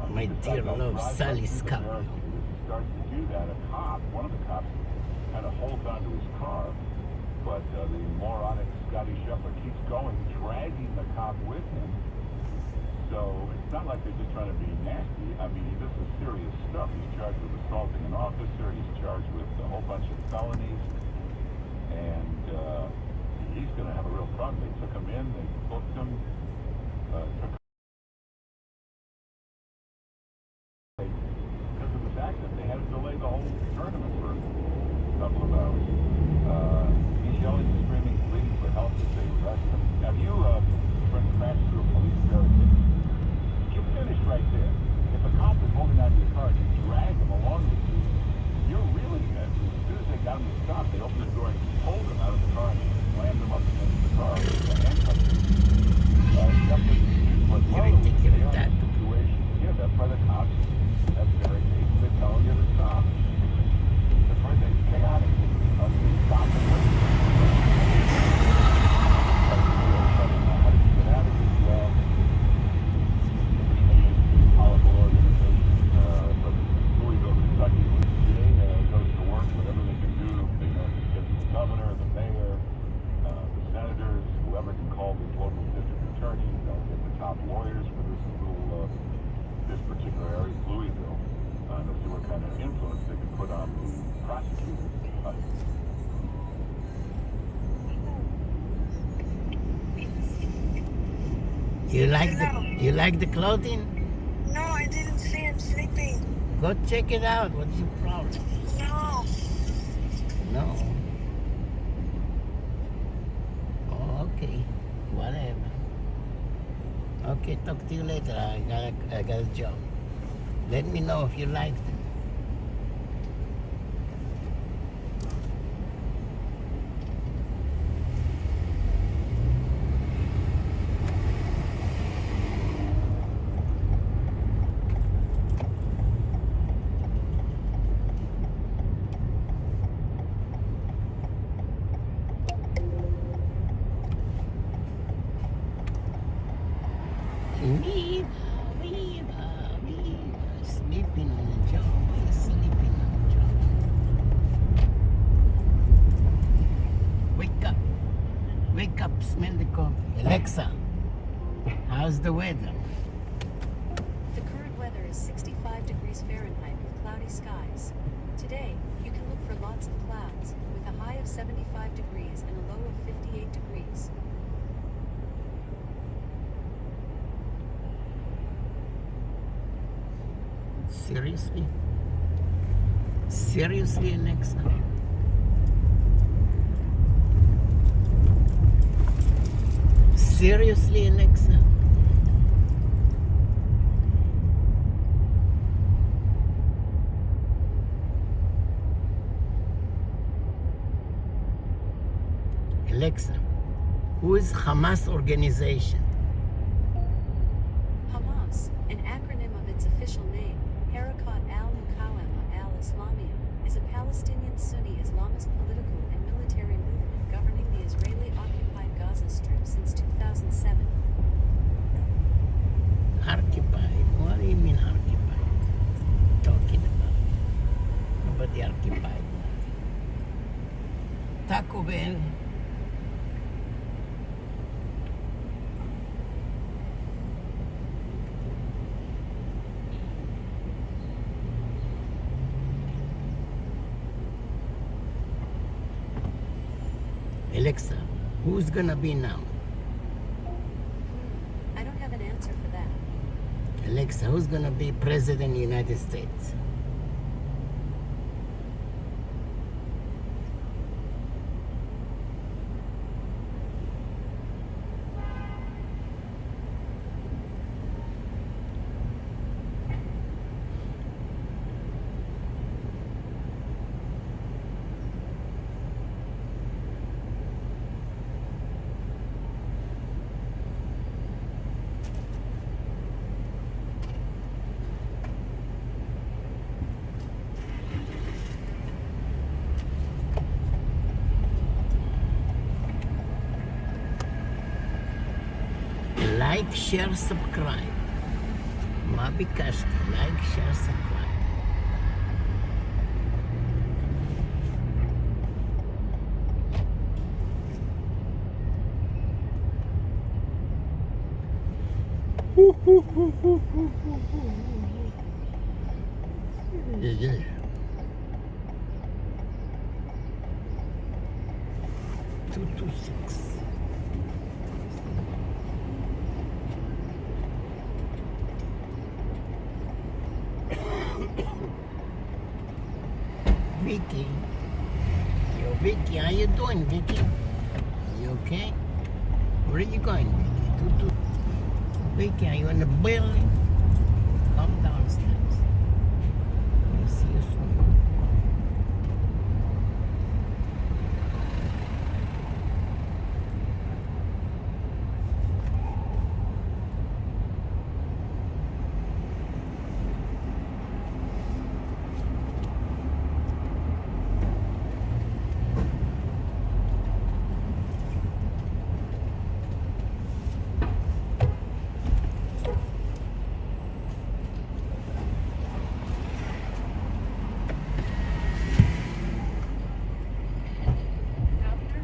My dear love, Sally Scott. Starts to do that. One of the cops, kind of holds onto his car, but the moronic Scotty Scheffler keeps going, dragging the cop with him. So it's not like they're just trying to be nasty. I mean, this is serious stuff. He's charged with assaulting an officer. He's charged with a whole bunch of felonies. And he's going to have a real problem. They took him in. They booked him. Because of this accident, they had to delay the whole tournament for a couple of hours. He's yelling and screaming, pleading for help as they arrest him. Have you crashed through a police barricade? You finish right there. If a cop is holding onto your car and you drag him along with you, you're really dead. As soon as they got him to stop, they opened the door and pulled him out of the car and slammed him up against the car with a handcuff. That situation. Yeah, that's why the cops have barricades. They tell you to stop. That's why they stay out of it. Stop and wait. How did you get out of this? Powerful organization from Louisville, Kentucky. Today goes to work, whatever they can do. They get the governor, the mayor, the senators, whoever can call these local district attorneys. They'll get the top lawyers for this particular area, Louisville. They'll see what kind of influence they can put on the prosecutors. You like the clothing? No, I didn't see him sleeping. Go check it out. What's your problem? No. No. Oh, okay. Whatever. Okay, talk to you later. I got a job. Let me know if you liked it. Sleeping on the job. Sleeping on the job. Wake up. Wake up, smell the coffee. Alexa, how's the weather? The current weather is 65 degrees Fahrenheit with cloudy skies. Today, you can look for lots of clouds, with a high of 75 degrees and a low of 58 degrees. Seriously? Seriously, Alexa? Seriously, Alexa? Alexa, who is Hamas organization? Hamas, an acronym of its official name, Harakat al-Muqawama al-Islamiyah, is a Palestinian Sunni Islamist political and military movement governing the Israeli-occupied Gaza Strip since 2007. Occupied? What do you mean occupied? Talking about? Nobody occupied. Taco Bell. Alexa, who's gonna be now? I don't have an answer for that. Alexa, who's gonna be president of the United States? Like, share, subscribe. מה ביקשתי? לייק, שייר, סאבסקרייב. Yeah. 226. Vicky. Yo, Vicky, how you doing, Vicky? You okay? Where are you going, Vicky? Vicky, are you in the building? Come downstairs. We'll see you soon.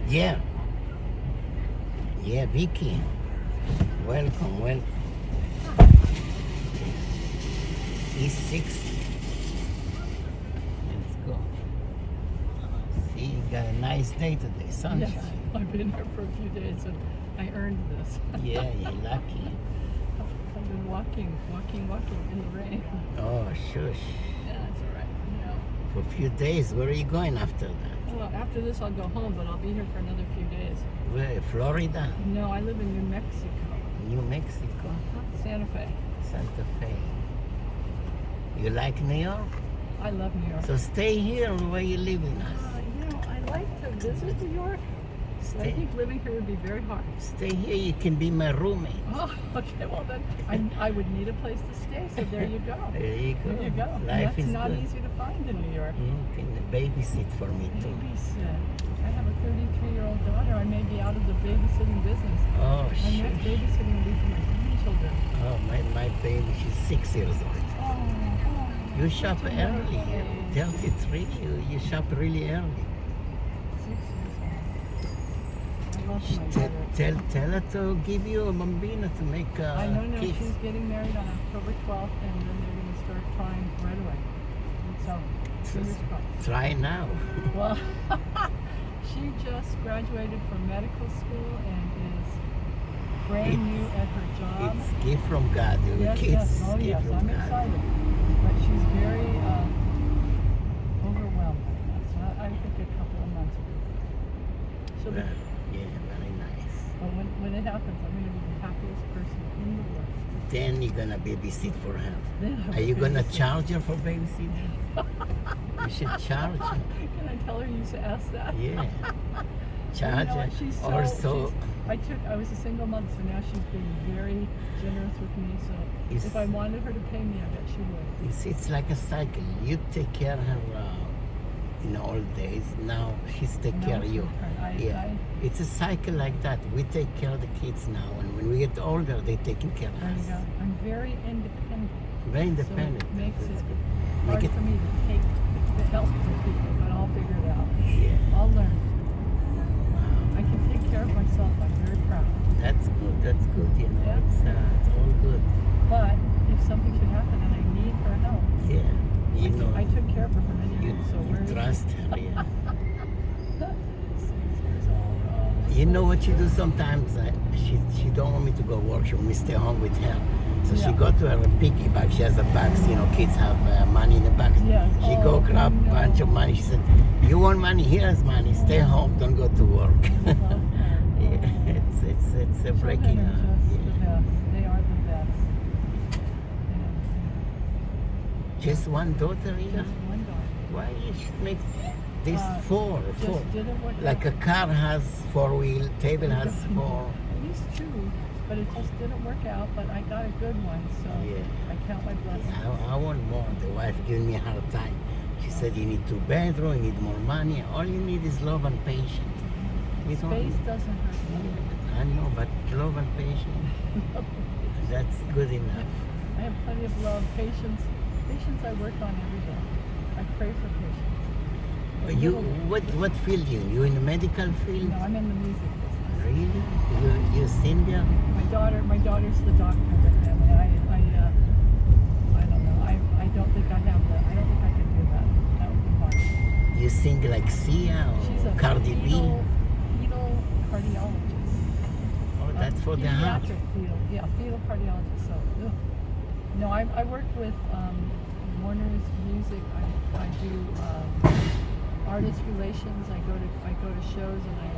Yeah. Yeah, Vicky. Welcome, welcome. He's 60. Let's go. See, you got a nice day today, sunshine. Yes, I've been here for a few days and I earned this. Yeah, you're lucky. I've been walking in the rain. Oh, shush. Yeah, it's all right. You know. For a few days, where are you going after that? Well, after this I'll go home, but I'll be here for another few days. Where, Florida? No, I live in New Mexico. New Mexico? Santa Fe. Santa Fe. You like New York? I love New York. So stay here where you live in us. You know, I like to visit New York. But I think living here would be very hard. Stay here, you can be my roommate. Oh, okay. Well, then I would need a place to stay, so there you go. There you go. There you go. Life That's is not good. easy to find in New York. You can babysit for me too. Babysit. I have a 33-year-old daughter. I may be out of the babysitting business. Oh, My shush. next babysitting will be for my grandchildren. Oh, my baby, she's 6 years old. Oh, You shop early. 33, you shop really early. 6 years old. I love my daughter. Tell her to give you a bambina to make I know, no, kids. she's getting married on October 12th, and then they're going to start trying right away. So, fingers crossed. Try now. Well, she just graduated from medical school and is brand new at her job. It's gift from God. The Yes, kids yes, oh gift yes, from I'm God. excited. But she's very overwhelmed right now, so I think a couple of months ago. She'll be, Yeah, very nice. but when it happens, I'm going to be the happiest person in the world. Then you're gonna babysit for her. Then I Are you will gonna babysit. charge her for babysitting? You should charge her. Can I tell her you asked that? Yeah. You Charge know her. what, she's Or so. I was a single mother, so now she's being very generous with me. So Yes. if I wanted her to pay me, I bet she would. You see, it's like a cycle. You take care of her in the old days. Now she's take Now care of it's you. her turn. Yeah. It's a cycle like that. We take care of the kids now, and when we get older, they're taking care of There you us. go. I'm very independent. Very independent. So it makes That's it good. hard Make it- for me to take the help from people, but I'll figure it out. Yeah. I'll learn. I can take care of myself. I'm very proud. That's good. That's good. You know, Yeah. it's all good. But if something should happen and I need her help, Yeah. You know. I took care of her for many years. So You we're trust her. Yeah. You know what she do sometimes? She don't want me to go work. She want me to stay home with her. So she Yeah. go to her piggy bank. She has a box. You know, kids have money in the box. Yes. She go Oh, grab no. a bunch of money. She said, "You want money? Here's money. Stay home. Don't go to work." Yeah, it's a breaking. Children are just the best. They are the best. Just one daughter, you know? Just one daughter. Why you should make this four? Just didn't work Like a out. car has 4-wheel, table has 4. These two, but it just didn't work out. But I got a good one, so Yeah. I count my blessings. I want more. The wife giving me a hard time. She said you need 2 bedrooms, you need more money. All you need is love and patience. You don't- Space doesn't hurt me. I know, but love and patience, that's good enough. I have plenty of love, patience. Patience I work on every day. I pray for patience. But You little- what field you in the medical field? No, I'm in the music business. Really? You sing there? My daughter's the doctor of the family. I don't know. I don't think I have I don't think I could do that. That would be hard. You sing like Sia She's or a Cardi B? fetal cardiologist. Oh, that's for the heart. Pediatric fetal, yeah, fetal cardiologist. So, ugh. No, I work with Warner's Music. I do artist relations. I go to shows and I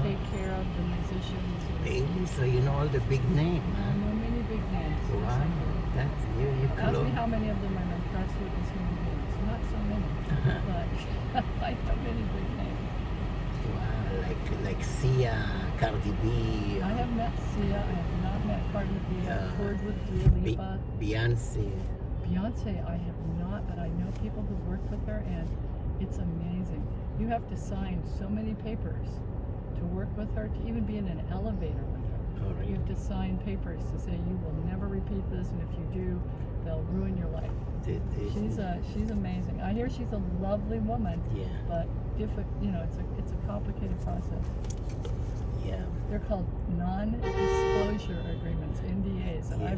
take care of the musicians. Really? So you know all the big names? I know many big names. Wow, that's you Ask close. me how many of them I'm impressed with as human beings. Not so many, but I know many big names. Wow, like Sia, Cardi B. I have met Sia. I have not met Cardi B. I've toured with Dua Lipa. Beyonce. Beyonce, I have not, but I know people who work with her, and it's amazing. You have to sign so many papers to work with her, to even be in an elevator with her. Oh, really? You have to sign papers to say you will never repeat this, and if you do, they'll ruin your life. She's amazing. I hear she's a lovely woman, Yeah. but it's a complicated process. Yeah. They're called non-disclosure agreements, NDAs, and Yeah.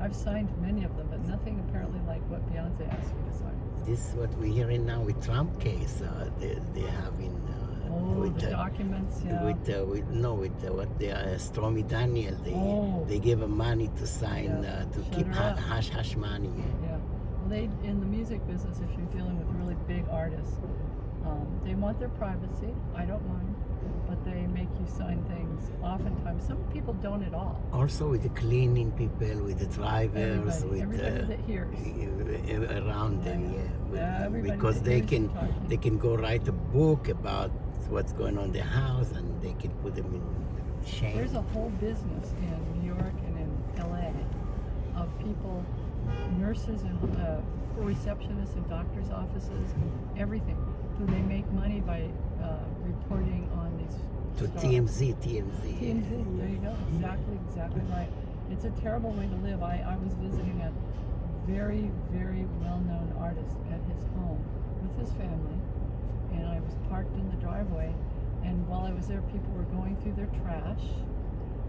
I've signed many of them, but nothing apparently like what Beyonce asked me to sign. This is what we're hearing now with Trump case. They have in with the documents, yeah. with what the Stormy Daniel. They gave her money to sign to keep hush hush money. Yeah. Well, in the music business, if you're dealing with really big artists, they want their privacy. I don't mind, but they make you sign things. Oftentimes, some people don't at all. Also with the cleaning people, with the drivers, everybody that hears around them, everybody because that they hears can talking. go write a book about what's going on in the house, and they can put them in shame. There's a whole business in New York and in LA of people, nurses and receptionists in doctors' offices, everything. So they make money by reporting on these To stars. TMZ. TMZ, there you go. Exactly right. It's a terrible way to live. I was visiting a very, very well-known artist at his home with his family, and I was parked in the driveway, and while I was there, people were going through their trash,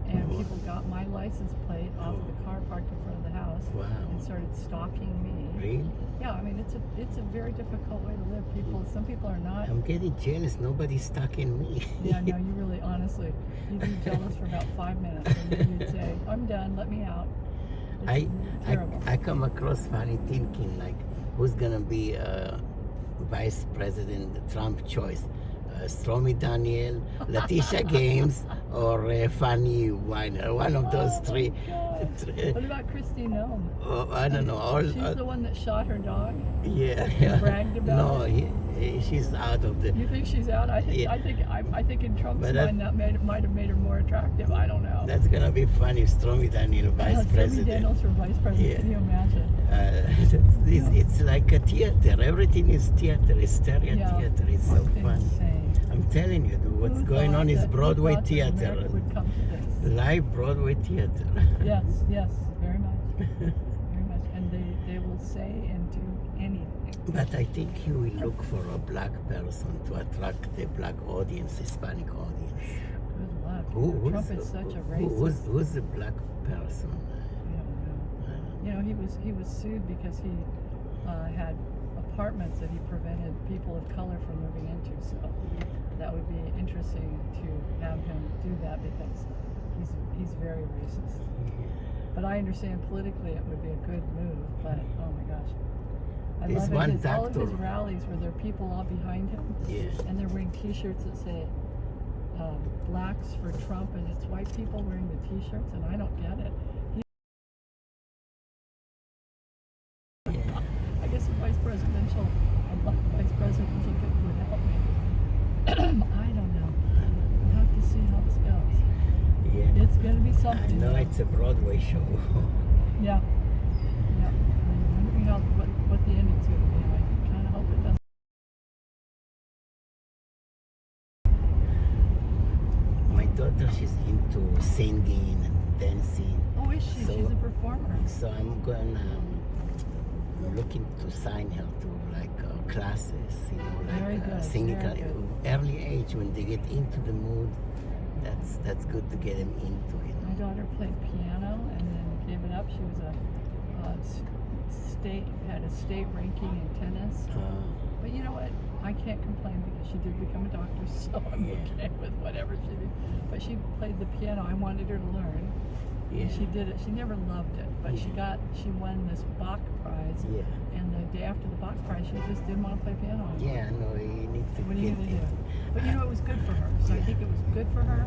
and people got my license plate off of the car parked in front of the house and started stalking me. Really? Yeah, I mean, it's a very difficult way to live. Some people are not. I'm getting jealous. Nobody's stalking me. Yeah, no, you really, honestly, you'd be jealous for about 5 minutes, and then you'd say, "I'm done. Let me out." I come across funny thinking like, who's gonna be Vice President Trump choice? Stormy Daniel, Letitia Games, or Fanny Weiner? One of those three. What about Christy Nome? Oh, I don't know. She's the one that shot her dog. Yeah. Bragged about it. She's out of the. You think she's out? I think in Trump's mind that might have made her more attractive. I don't know. That's gonna be funny if Stormy Daniel Vice President. Stormy Daniels for Vice President. Yeah. Can you imagine? It's like a theater. Everything is theater. It's stereo theater. It's so fun. Insane. I'm telling you, what's going on is Broadway theater. America would come to this? Live Broadway theater. Yes, very much. Very much. And they will say and do anything. But I think you will look for a black person to attract the black audience, Hispanic audience. Good luck. Trump is such a racist. Who's the black person? I don't know. You know, he was sued because he had apartments that he prevented people of color from moving into. So that would be interesting to have him do that because he's very racist. But I understand politically it would be a good move. But oh my gosh. I love it. All of his rallies where there are people all behind him, and they're wearing T-shirts that say "Blacks for Trump," and it's white people wearing the T-shirts, and I don't get it. I guess a black vice presidential pick would help me. I don't know. We'll have to see how this goes. Yeah. It's going to be something. I know it's a Broadway show. Yeah. I'm wondering what the ending's going to be. I kind of hope it doesn't. My daughter daughter, she's into singing and dancing. Oh, is she? So- She's a performer. So I'm looking to sign her to like classes, you know, Very like good, singing very good. early age when they get into the mood. That's good to get them into it. My daughter played piano and then gave it up. She was had a state ranking in tennis. But you know what? I can't complain because she did become a doctor, so I'm okay with whatever she did. But she played the piano. I wanted her to learn. And she did it. She never loved it, but she won this Bach prize. And the day after the Bach prize, she just didn't want to play piano anymore. Yeah, no, you need to What are you get gonna do? But you know, it was good for her. So I think it was good for her.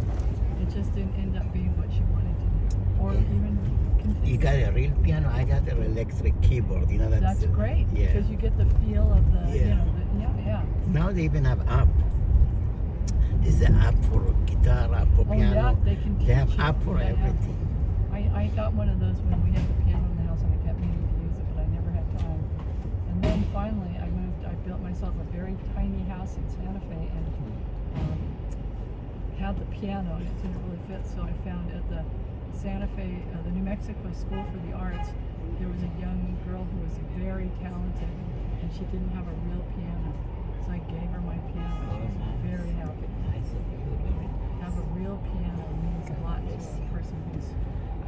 It just didn't end up being what she wanted to do, or even continue. You got a real piano. I got an electric keyboard. You know That's great because you get the feel of the, you know, Now they even have app. There's an app for guitar, app for piano. Yeah, they can teach They have you. app for everything. I got one of those when we had the piano in the house and I kept meaning to use it, but I never had time. And then finally I built myself a very tiny house in Santa Fe and had the piano and it didn't really fit, so I found at the Santa Fe, the New Mexico School for the Arts, there was a young girl who was very talented and she didn't have a real piano. So I gave her my piano. She was very happy. Have a real piano means a lot to a person who's...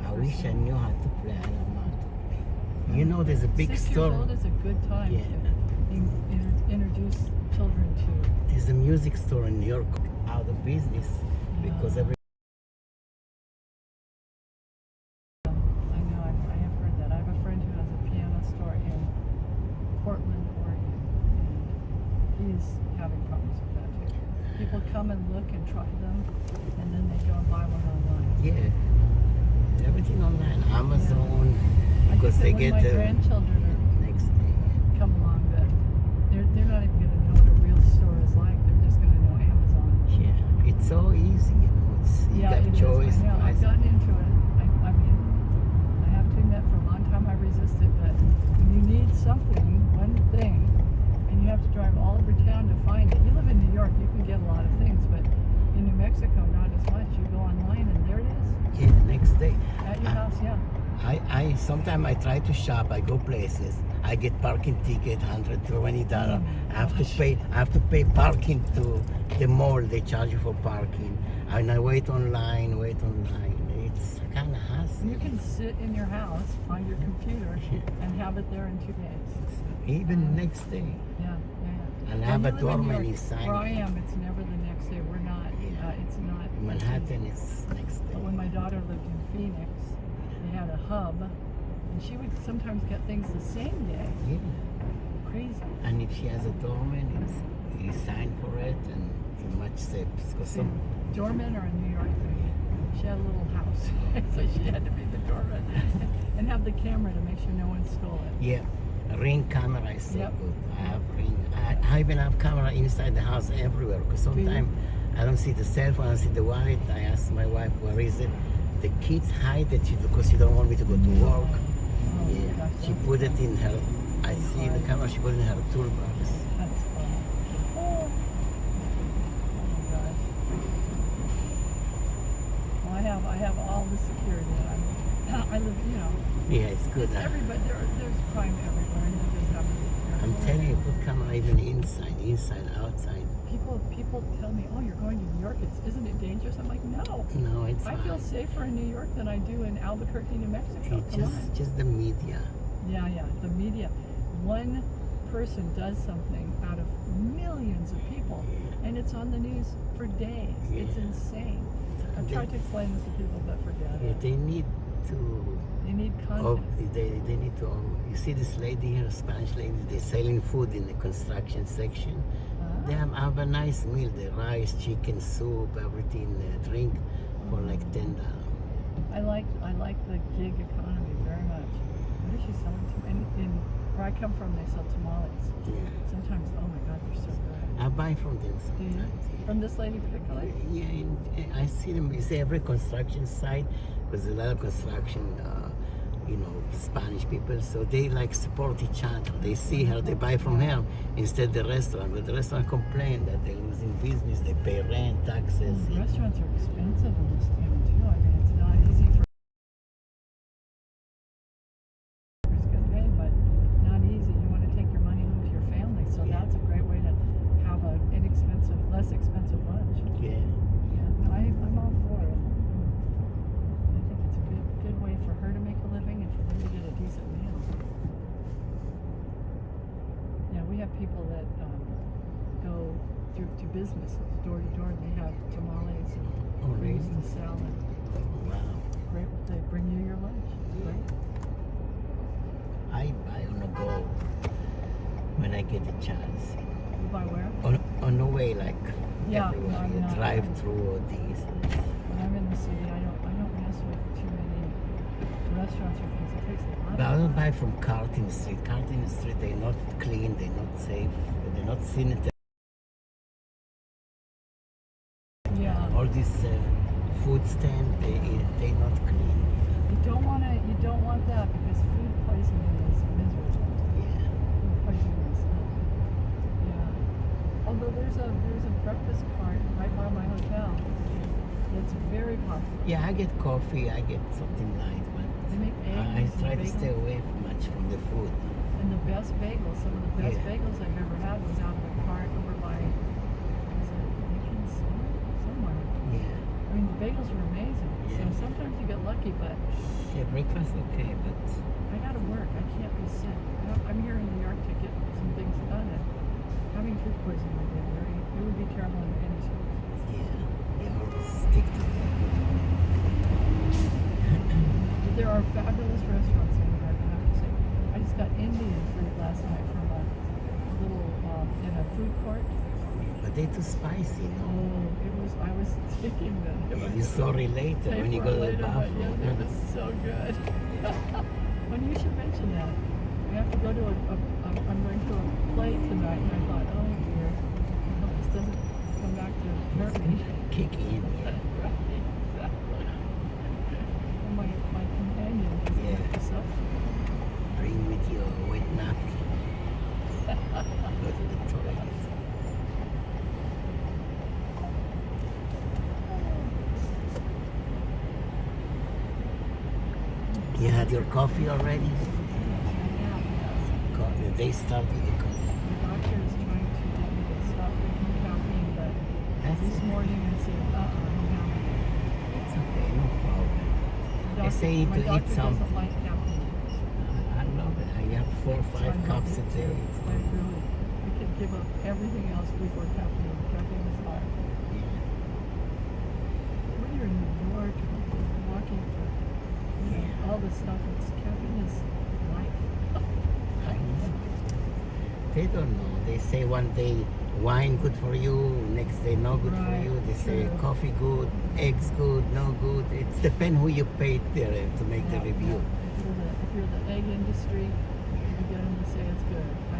I wish I knew how to play. I don't know how to play. You know, there's a big 6 store. years old is a good time to introduce children to. There's a music store in New York out of business because every. I know, I have heard that. I have a friend who has a piano store in Portland, Oregon, and he's having problems with that too. People come and look and try them, and then they go and buy one online. Yeah, everything online, Amazon, I because think they that when get my grandchildren next day. come along, that they're not even going to know what a real store is like. They're just going to know Amazon. Yeah, it's so easy, you know. You got it is. choice. I know. I've gotten into it. I mean, I have to admit, for a long time I resisted, but when you need something, one thing, and you have to drive all over town to find it. You live in New York, you can get a lot of things, but in New Mexico, not as much. You go online and there it is. Yeah, next day. At your house, yeah. I sometimes I try to shop. I go places. I get parking ticket, $120. I have to pay parking to the mall. They charge you for parking, and I wait online. It's kind of hassle. You can sit in your house on your computer and have it there in 2 days. Even next day. Yeah. And When have you a live in doorman New York, inside. where I am, it's never the next day. We're not. It's not. Manhattan is next day. But when my daughter lived in Phoenix, they had a hub, and she would sometimes get things the same day. Yeah. Crazy. And if she has a doorman, you sign for it, and you're much safe. Because some Doormen are a New York thing. She had a little house, so she had to be the doorman and have the camera to make sure no one stole it. Yeah, Ring camera is so Yep. good. I have Ring. I even have camera inside the house everywhere because sometimes I don't see the cell phone, I don't see the wallet. I ask my wife, where is it? The kids hide it because she don't want me to go to work. Yeah, she put it in her. I see the camera. She put it in her toolbox. That's funny. Oh my gosh. Well, I have all the security. I live, you know. Yeah, it's good. Everybody, there's crime everywhere, and you just have to be careful. I'm telling you, put camera even inside, outside. People tell me, oh, you're going to New York. Isn't it dangerous? I'm like, no. No, it's I feel safer in New York than I do in Albuquerque, New Mexico. It's just the media. Yeah, the media. One person does something out of millions of people, and it's on the news for days. It's insane. I've tried to explain this to people, but forget it. Yeah, they need to. They need content. Oh, they need to. You see this lady here, a Spanish lady. They're selling food in the construction section. They have a nice meal. The rice, chicken, soup, everything, drink for like $10. I like the gig economy very much. What is she selling to? And where I come from, they sell tamales. Yeah. Sometimes, oh my God, they're so good. I buy from them sometimes. Yeah. From this lady particularly? Yeah, I see them. You see every construction site, because a lot of construction, you know, the Spanish people, so they like support each other. They see her, they buy from her instead the restaurant. But the restaurant complain that they're losing business, they pay rent, taxes. Restaurants are expensive in this town too. I mean, it's not easy for get paid, but not easy. You want to take your money home to your family, so that's a great way to have an inexpensive, less expensive lunch. Yeah. Yeah, I'm all for it. I think it's a good way for her to make a living and for them to get a decent meal. Yeah, we have people that go through to businesses, door to door, and they have tamales and things to sell. And wow. Great, they bring you your lunch. It's great. I wanna go when I get a chance. You buy where? On the way, like everywhere, I'm not. drive through all these. When I'm in the city, I don't mess with too many restaurants or things. It takes a lot. But I don't buy from Carlton Street. Carlton Street, they're not clean, they're not safe, they're not sanitary. Yeah. All these food stands, they're not clean. You don't want that because food poisoning is miserable. Yeah. Food poisoning is yeah. Although there's a breakfast cart right by my hotel. It's very popular. Yeah, I get coffee, I get something light, but They make I eggs try and to stay bagels. away much from the food. And the best bagels, some of the best Yeah. bagels I've ever had was out of a cart over by, was it Lincoln somewhere? Yeah. I mean, the bagels were amazing. Yeah. So sometimes you get lucky, but Yeah, breakfast okay, but I gotta work. I can't be sick. I'm here in New York to get some things done, and having food poisoning would be it would be terrible under any circumstances. yeah, you always stick to the But there are fabulous restaurants in New York, I have to say. I just got Indian food last night from a little in a food court. But they're too spicy, no? Oh, I was thinking that. Yeah, you're sorry later when you go to the bathroom. But yeah, it was so good. When you should mention that. We have to go to I'm going to a play tonight, and I thought, oh dear, I hope this doesn't come back to hurt me. Kick in. Exactly. And my companion is Yeah. suffering. Bring with your wet napkin. Go to the toilet. You had your coffee already? They start with the coffee. The doctor is trying to get me to stop drinking caffeine, but this morning I said, I'm having it. It's okay, no problem. They say My to doctor eat something. doesn't like caffeine. I love it. I have 4 or 5 cups a day. I could give up everything else before caffeine. Caffeine is hard. When you're in New York, walking for all this stuff, caffeine is life. I know. They don't know. They say one day wine good for you, next day no good for you. They say coffee good, eggs good, no good. It depends who you paid there to make the review. If you're the egg industry, you get them to say it's good. I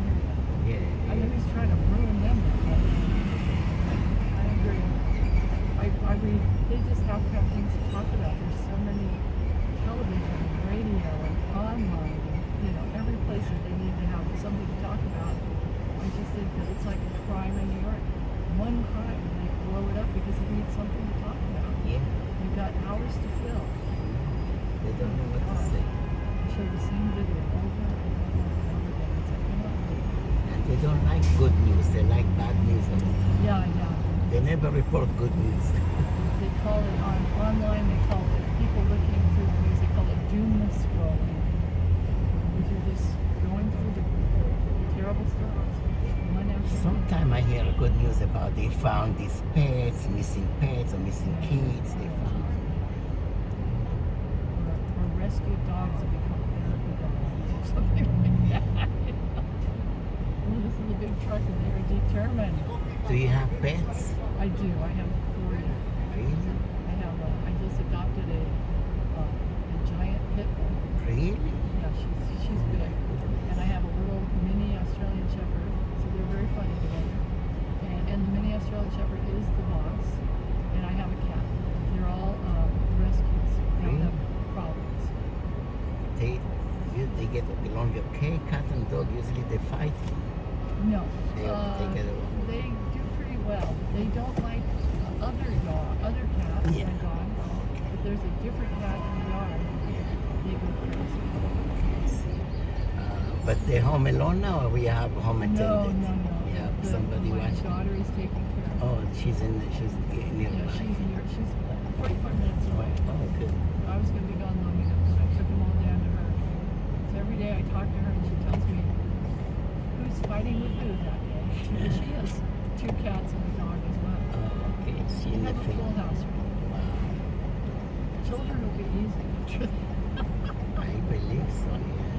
hear that. Yeah. I know he's trying to ruin them. I agree. I read, they just have to have things to talk about. There's so many television, radio, and online, and, every place that they need to have something to talk about. I just think that it's like a crime in New York. One crime, and they blow it up because they need something to talk about. Yeah. You've got hours to fill. They don't know what to say. They show the same video over and over and over again. It's like, you're not reading. And they don't like good news. They like bad news all the time. Yeah. They never report good news. They call it online. They call it people looking through the news. They call it doom scrolling. Because you're just going through the terrible stuff. One after Sometimes I hear good news about they found these missing pets or missing kids. They found. or rescued dogs that become therapy dogs or something like that. This is a big truck and they're determined. Do you have pets? I do. I have 3. Really? I just adopted a giant pit bull. Really? Yeah, she's big. And I have a little mini Australian Shepherd, so they're very funny together. And the mini Australian Shepherd is the boss. And I have a cat. They're all rescues. They all have problems. longer. Okay, cat and dog usually they fight. No. They get along. They do pretty well. They don't like other cats Yeah. and dogs. If there's a different cat in the yard, they go crazy. But they're home alone now, or we have home attendant? No. Yeah, somebody my watching. daughter is taking care of. Oh, she's nearby. Yeah, she's 45 minutes away. Oh, good. I was going to be gone long enough, so I took them all down to her. So every day I talk to her and she tells me who's fighting with who that day. Because she has 2 cats and a dog as well. Oh, okay. She We in the have a full house. Children will be easy. I believe so, yeah.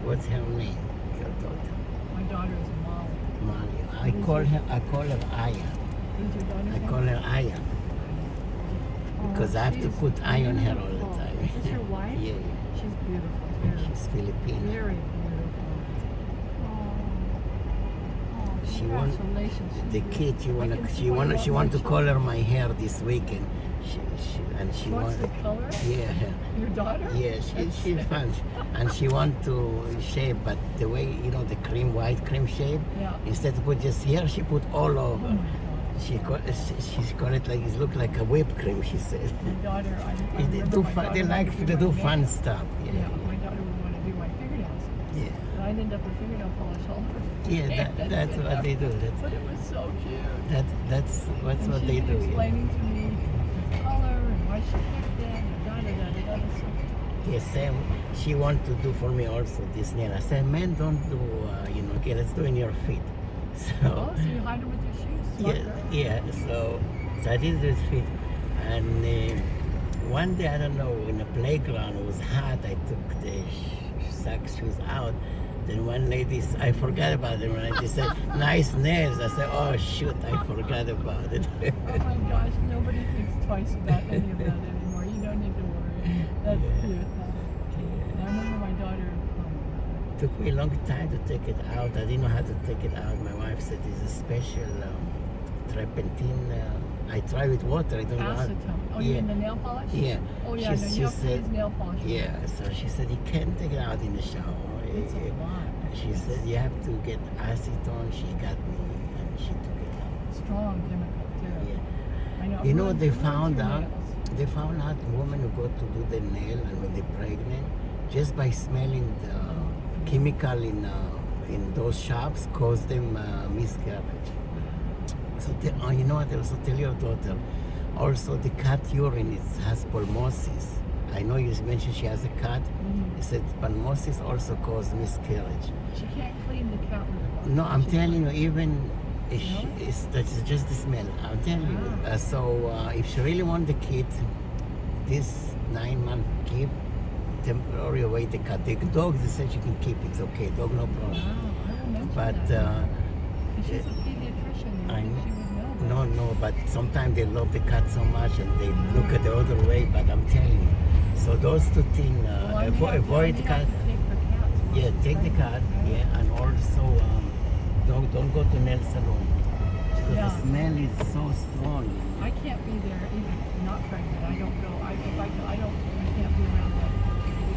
What's her name? Your daughter? My daughter is Molly. Molly. I call her Aya. Who's your daughter's I name? call her Aya. Because I have to put eye on her all the time. Is this your wife? Yeah. She's beautiful. She's Filipino. Very beautiful. She want Congratulations. the kid. She want to color my hair this weekend. She wants want to color? Yeah. Your daughter? Yeah, she's fun. And she want to shave, but the way, the white cream shave, Yeah. instead of put just here, she put all over. She's call it like it look like a whipped cream, she said. My daughter, I They remember do my fun, they daughter like wanted to do do my fun nails. stuff. Yeah, my daughter would want to do my fingernails. Yeah. And I'd end up with fingernail polish all over. Yeah, that's what they do. But it was so cute. That's what And they she'd be do. explaining to me the color and why she picked it and da-da-da-da-da. So Yeah, same. She want to do for me also this nail. I said, man, don't do, okay, let's do in your feet. Oh, so you hide them with your shoes. Smart girl. Yeah. So I did this feet, and one day I don't know, in the playground it was hot. I took the sock shoes out. Then one lady, I forgot about it. When I just said, nice nails. I said, oh shoot, I forgot about it. Oh my gosh, nobody thinks twice about any of that anymore. You don't need to worry. That's cute. And I remember my daughter. Took me a long time to take it out. I didn't know how to take it out. My wife said there's a special turpentine. I try with water. I don't know how. Acetone. Oh, you mean the nail polish? Yeah. Oh yeah, no, you have to use nail polish. Yeah. So she said you can't take it out in the shower. It's a lot. She said you have to get acetone. She got me, and she took it out. Strong chemical too. Yeah. I know. You know, they ruins found your out. nails. They found out women who go to do the nail and when they're pregnant, just by smelling the chemical in those shops, cause them miscarriage. So you know what? Also tell your daughter. Also, the cat urine has pulmosis. I know you mentioned she has a cat. He said pulmosis also causes miscarriage. She can't clean the cat litter. No, I'm telling you, even that's just the smell. I'm telling you. So if she really want the kid, this 9-month kid, temporary away the cat. The dog, they said she can keep it. It's okay. Dog, no problem. Wow, I will mention But that. She's a pediatrician. I She would know. no, but sometimes they love the cat so much and they look at the other way. But I'm telling you, so those two things, avoid cat. Yeah, take the cat. Yeah, and also don't go to nail salon because the smell is so strong. I can't be there even not pregnant. I don't go. I can't be around the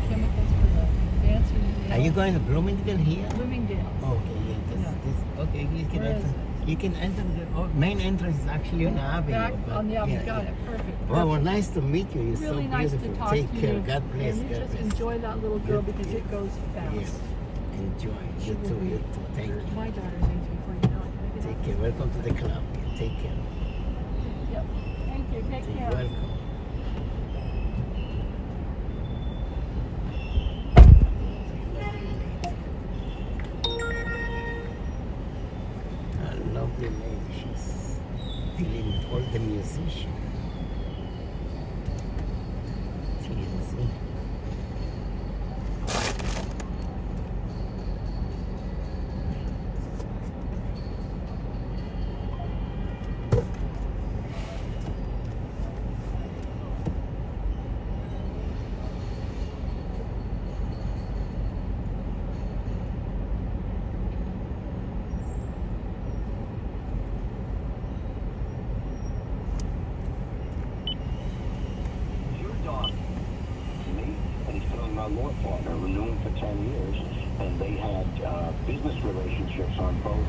chemicals for the fancy nails. Are you going to Bloomingdale here? Bloomingdale. Okay, yeah. Okay, you can enter the main entrance is actually on the avenue. Back but- on the avenue. yeah, Got yeah. it. Perfect. Well, nice to meet you. You're Really so nice beautiful. to talk Take to care. you. God bless. And you God just bless. enjoy that little girl You because too. it goes fast. Yes. Enjoy. She You will too. be- You too. Thank you. My daughter's age before you know it. Take care. Welcome to the club. Take care. Yep. Thank you. Take You're care. welcome. A lovely lady. She's dealing with all the musicians. TNC. 10 years, and they had business relationships on both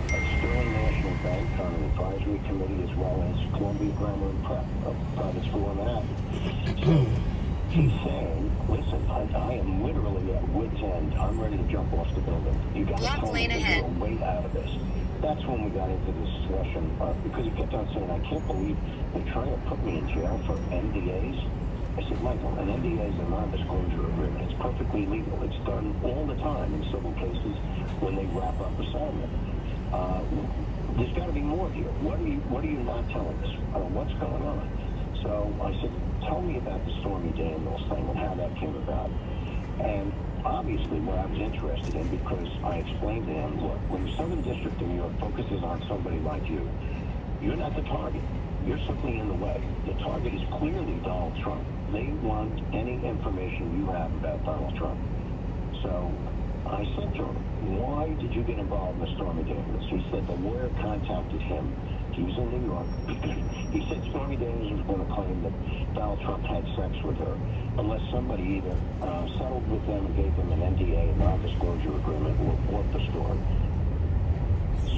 Sterling National Bank on an advisory committee as well as Columbia Grammar and Prep, a private school in Manhattan. So he's saying, listen, I am literally at wit's end. I'm ready to jump off the building. You got to tell me that you're a way out of this. That's when we got into this discussion, because he kept on saying, I can't believe they're trying to put me in jail for NDAs. I said, Michael, an NDA is a non-disclosure agreement. It's perfectly legal. It's done all the time in civil cases when they wrap up assignment. There's got to be more here. What are you not telling us? What's going on? So I said, tell me about the Stormy Daniels thing and how that came about. And obviously what I was interested in, because I explained to him, look, when the Southern District of New York focuses on somebody like you, you're not the target. You're simply in the way. The target is clearly Donald Trump. They want any information you have about Donald Trump. So I said to him, why did you get involved in the Stormy Daniels? He said the lawyer contacted him. He was in New York. He said Stormy Daniels was going to claim that Donald Trump had sex with her unless somebody either settled with them and gave them an NDA, a non-disclosure agreement, or bought the story.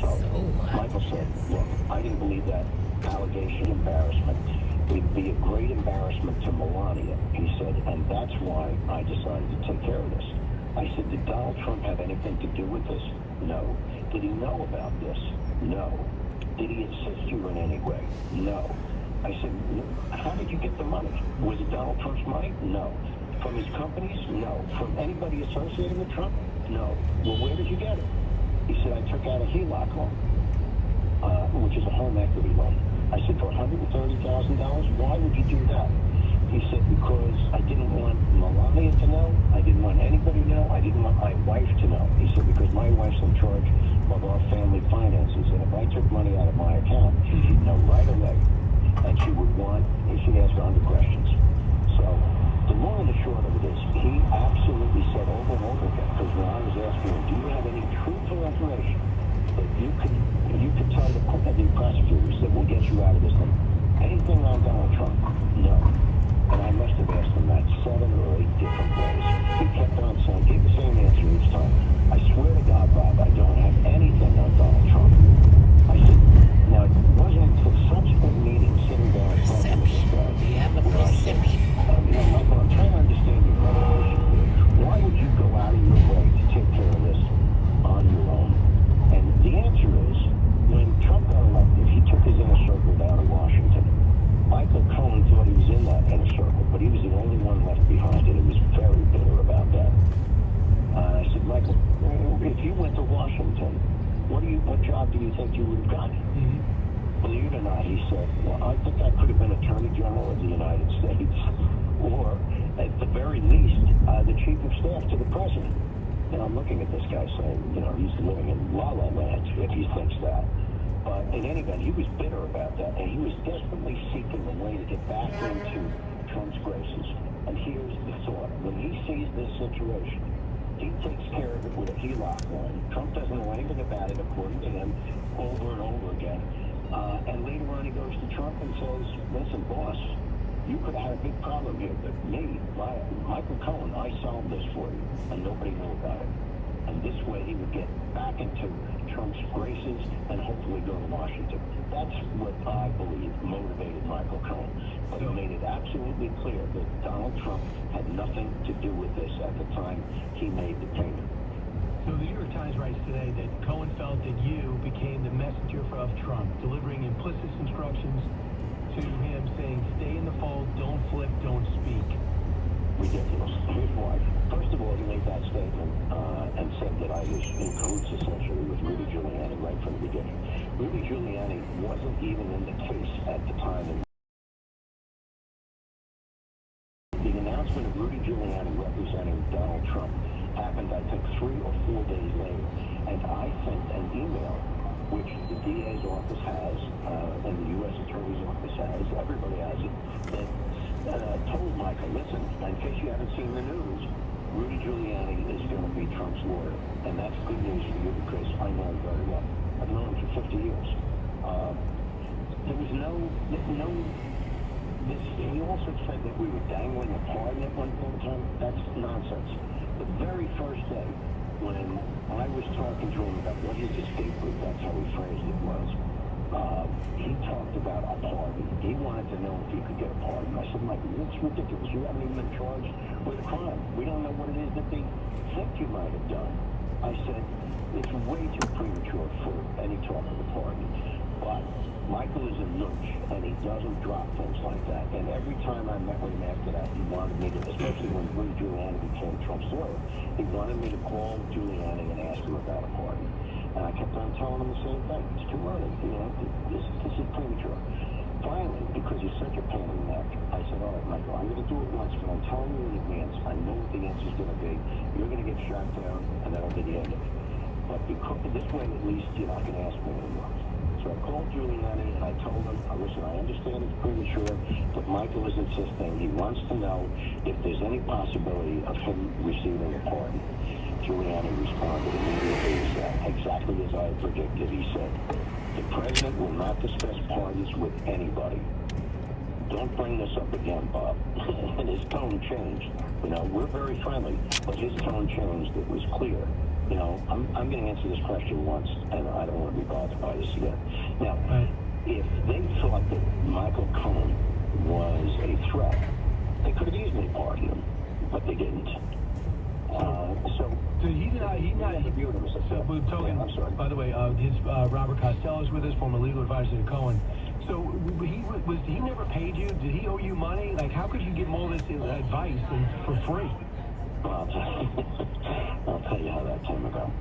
So Michael said, look, I didn't believe that allegation embarrassment. It'd be a great embarrassment to Melania. He said, and that's why I decided to take care of this. I said, did Donald Trump have anything to do with this? No. Did he know about this? No. Did he assist you in any way? No. I said, how did you get the money? Was it Donald Trump's money? No. From his companies? No. From anybody associated with Trump? No. Well, where did you get it? He said, I took out a HELOC loan, which is a home equity loan. I said, for $130,000? Why would you do that? He said, because I didn't want Melania to know. I didn't want anybody to know. I didn't want my wife to know. He said, because my wife's in charge of our family finances. And if I took money out of my account, she'd know right away. And she'd ask 100 questions. So the long and the short of it is, he absolutely said over and over again, because when I was asking him, do you have any truthful information that you could tell the prosecutors that will get you out of this thing? Anything on Donald Trump? No. And I must have asked him that 7 or 8 different ways. He kept on saying, gave the same answer each time. I swear to God, Bob, I don't have anything on Donald Trump. I said, now it wasn't until subsequent meetings sitting down and talking to this guy. You have a perception. Michael, I'm trying to understand your motivation here. Why would you go out of your way to take care of this on your own? And the answer is, when Trump got elected, he took his inner circle down to Washington. Michael Cohen thought he was in that inner circle, but he was the only one left behind, and he was very bitter about that. I said, Michael, if you went to Washington, what job do you think you would have gotten? Believe it or not, he said, well, I think I could have been Attorney General of the United States, or at the very least, the Chief of Staff to the President. And I'm looking at this guy saying, he's living in La La Land if he thinks that. But in any event, he was bitter about that, and he was desperately seeking a way to get back into Trump's graces. And here's the thought. When he sees this situation, he takes care of it with a HELOC loan. Trump doesn't know anything about it, according to him, over and over again. And later on, he goes to Trump and says, listen, boss, you could have had a big problem here, but me, Michael Cohen, I solved this for you, and nobody knew about it. And this way, he would get back into Trump's graces and hopefully go to Washington. That's what I believe motivated Michael Cohen. But he made it absolutely clear that Donald Trump had nothing to do with this at the time he made the payment. So the New York Times writes today that Cohen felt that you became the messenger of Trump, delivering implicit instructions to him saying, stay in the fold, don't flip, don't speak. Ridiculous. Here's why. First of all, he made that statement and said that I was in cahoots essentially with Rudy Giuliani right from the beginning. Rudy Giuliani wasn't even in the case at the time. The announcement of Rudy Giuliani representing Donald Trump happened, I think, 3 or 4 days later. And I sent an email, which the DA's office has, and the U.S. Attorney's office has, everybody has it, that told Michael, listen, in case you haven't seen the news, Rudy Giuliani is going to be Trump's lawyer. And that's good news for you because I know him very well. I've known him for 50 years. There was he also said that we were dangling a pardon at one point in time. That's nonsense. the very first day, when I was talking to him about what his escape route, that's how he phrased it was, he talked about a pardon. He wanted to know if he could get a pardon. I said, Michael, that's ridiculous. You haven't even been charged with a crime. We don't know what it is that they think you might have done. I said, it's way too premature for any talk of a pardon. But Michael is a nooch, and he doesn't drop things like that. And every time I met with him after that, he wanted me to, especially when Rudy Giuliani became Trump's lawyer, he wanted me to call Giuliani and ask him about a pardon. And I kept on telling him the same thing. It's too early. You know, this is premature. Finally, because he's such a pain in the neck, I said, all right, Michael, I'm going to do it once, but I'm telling you in advance. I know what the answer's going to be. You're going to get shot down, and that'll be the end of it. But because, this way, at least, you're not going to ask me anymore. So I called Giuliani, and I told him, listen, I understand it's premature, but Michael is insisting. He wants to know if there's any possibility of him receiving a pardon. Giuliani responded immediately exactly as I predicted. He said, the president will not discuss pardons with anybody. Don't bring this up again, Bob. And his tone changed. You know, we're very friendly, but his tone changed. It was clear. You know, I'm going to answer this question once, and I don't want to be bothered by this again. Now, if they thought that Michael Cohen was a threat, they could have easily pardoned him, but they didn't. So he's not. So, I'm sorry. By the way, Robert Costello is with us, former legal advisor to Cohen. So he never paid you? Did he owe you money? Like, how could you give him all this advice for free? Well, I'll tell you how that came about.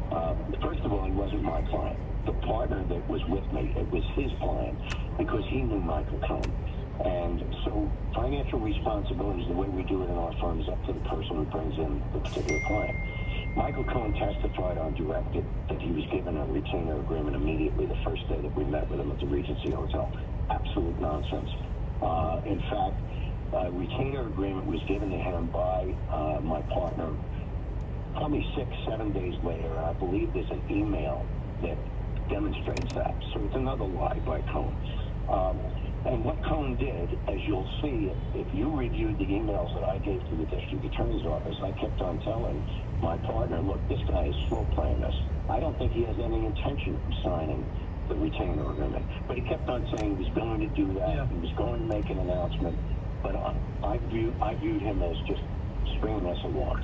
First of all, he wasn't my client. The partner that was with me, it was his client because he knew Michael Cohen. And so financial responsibilities, the way we do it in our firm, is up to the person who brings in the particular client. Michael Cohen testified on direct that he was given a retainer agreement immediately the first day that we met with him at the Regency Hotel. Absolute nonsense. In fact, a retainer agreement was given to him by my partner probably 6-7 days later. I believe there's an email that demonstrates that. So it's another lie by Cohen. And what Cohen did, as you'll see, if you reviewed the emails that I gave to the district attorney's office, I kept on telling my partner, look, this guy is slow playing us. I don't think he has any intention of signing the retainer agreement. But he kept on saying he was going to do that. Yeah. He was going to make an announcement. But I viewed him as just stringing us along.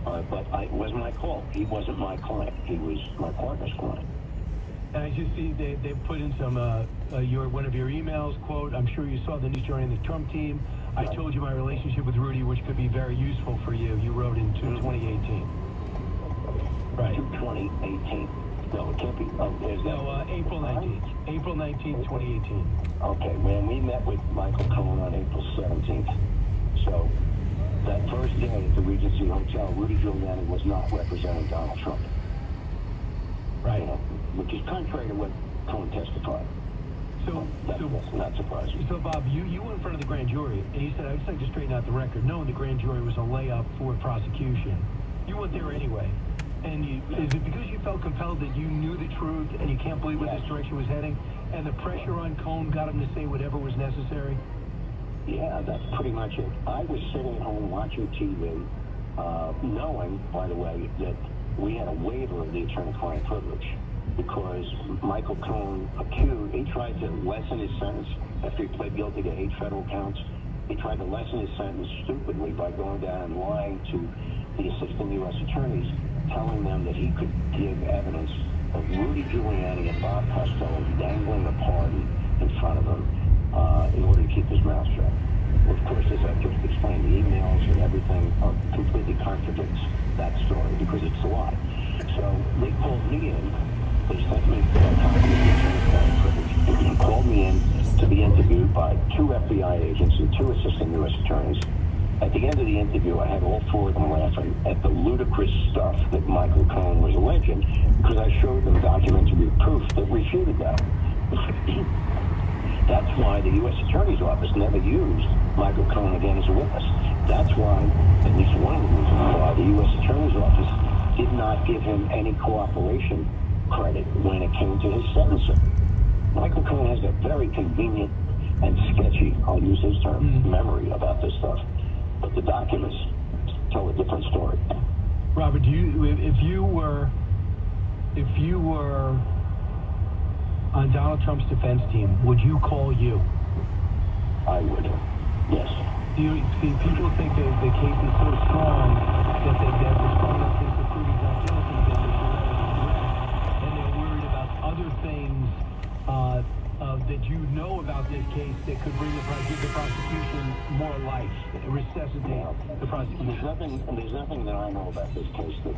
But it wasn't my call. He wasn't my client. He was my partner's client. And I just see they put in some one of your emails, quote, I'm sure you saw the news joining the Trump team. I told you my relationship with Rudy, which could be very useful for you. You wrote in 2018. Right. 2018. No, it can't be. No, April 19th. April 19th, 2018. Okay, when we met with Michael Cohen on April 17th. So that first day at the Regency Hotel, Rudy Giuliani was not representing Donald Trump. Right. You know, which is contrary to what Cohen testified. So that's not surprising. So, Bob, you went in front of the grand jury, and you said, I'd just like to straighten out the record, knowing the grand jury was a layup for prosecution. You went there anyway. And is it because you felt compelled that you knew the truth and you can't believe where this direction was heading, and the pressure on Cohen got him to say whatever was necessary? Yeah, that's pretty much it. I was sitting at home watching TV, knowing, by the way, that we had a waiver of the attorney-client privilege because Michael Cohen he tried to lessen his sentence after he pled guilty to 8 federal counts. He tried to lessen his sentence stupidly by going down and lying to the assistant U.S. attorneys, telling them that he could give evidence of Rudy Giuliani and Bob Costello dangling a pardon in front of him in order to keep his mouth shut. Well, of course, as I just explained, the emails and everything completely contradicts that story because it's a lie. So they called me in. They sent me a copy of the attorney-client privilege. They called me in to be interviewed by 2 FBI agents and 2 assistant U.S. attorneys. At the end of the interview, I had all 4 of them laughing at the ludicrous stuff that Michael Cohen was alleging because I showed them documentary proof that refuted that. That's why the U.S. Attorney's Office never used Michael Cohen again as a witness. That's why, at least one of the reasons why, the U.S. Attorney's Office did not give him any cooperation credit when it came to his sentencing. Michael Cohen has a very convenient and sketchy, I'll use his term, memory about this stuff. But the documents tell a different story. Robert, if you were on Donald Trump's defense team, would you call you? I would. Yes. Do you see people think that the case is so strong that they get respondents think the prove he's not guilty, that they should let it rest, and they're worried about other things that you know about this case that could give the prosecution more life, resuscitate the prosecution? There's nothing that I know about this case that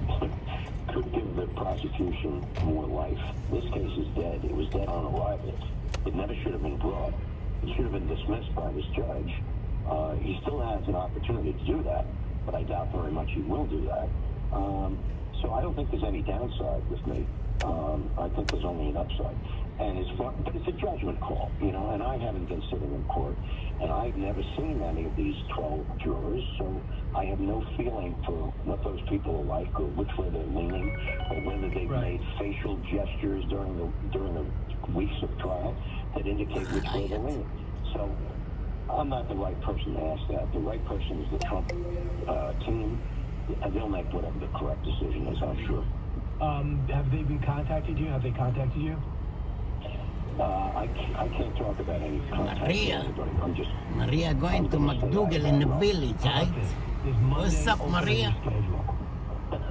could give the prosecution more life. This case is dead. It was dead on arrival. It never should have been brought. It should have been dismissed by this judge. He still has an opportunity to do that, but I doubt very much he will do that. So I don't think there's any downside with me. I think there's only an upside. But it's a judgment call, and I haven't been sitting in court, and I've never seen any of these 12 jurors, so I have no feeling for what those people are like, or which way they're leaning, or whether they've made facial gestures during the weeks of trial that indicate which way they're leaning. So I'm not the right person to ask that. The right person is the Trump team, and they'll make whatever the correct decision is, I'm sure. Have they contacted you? Have they contacted you? I can't talk about any contact with anybody. I'm just... Maria going to McDougal in the village, right? What's up, Maria?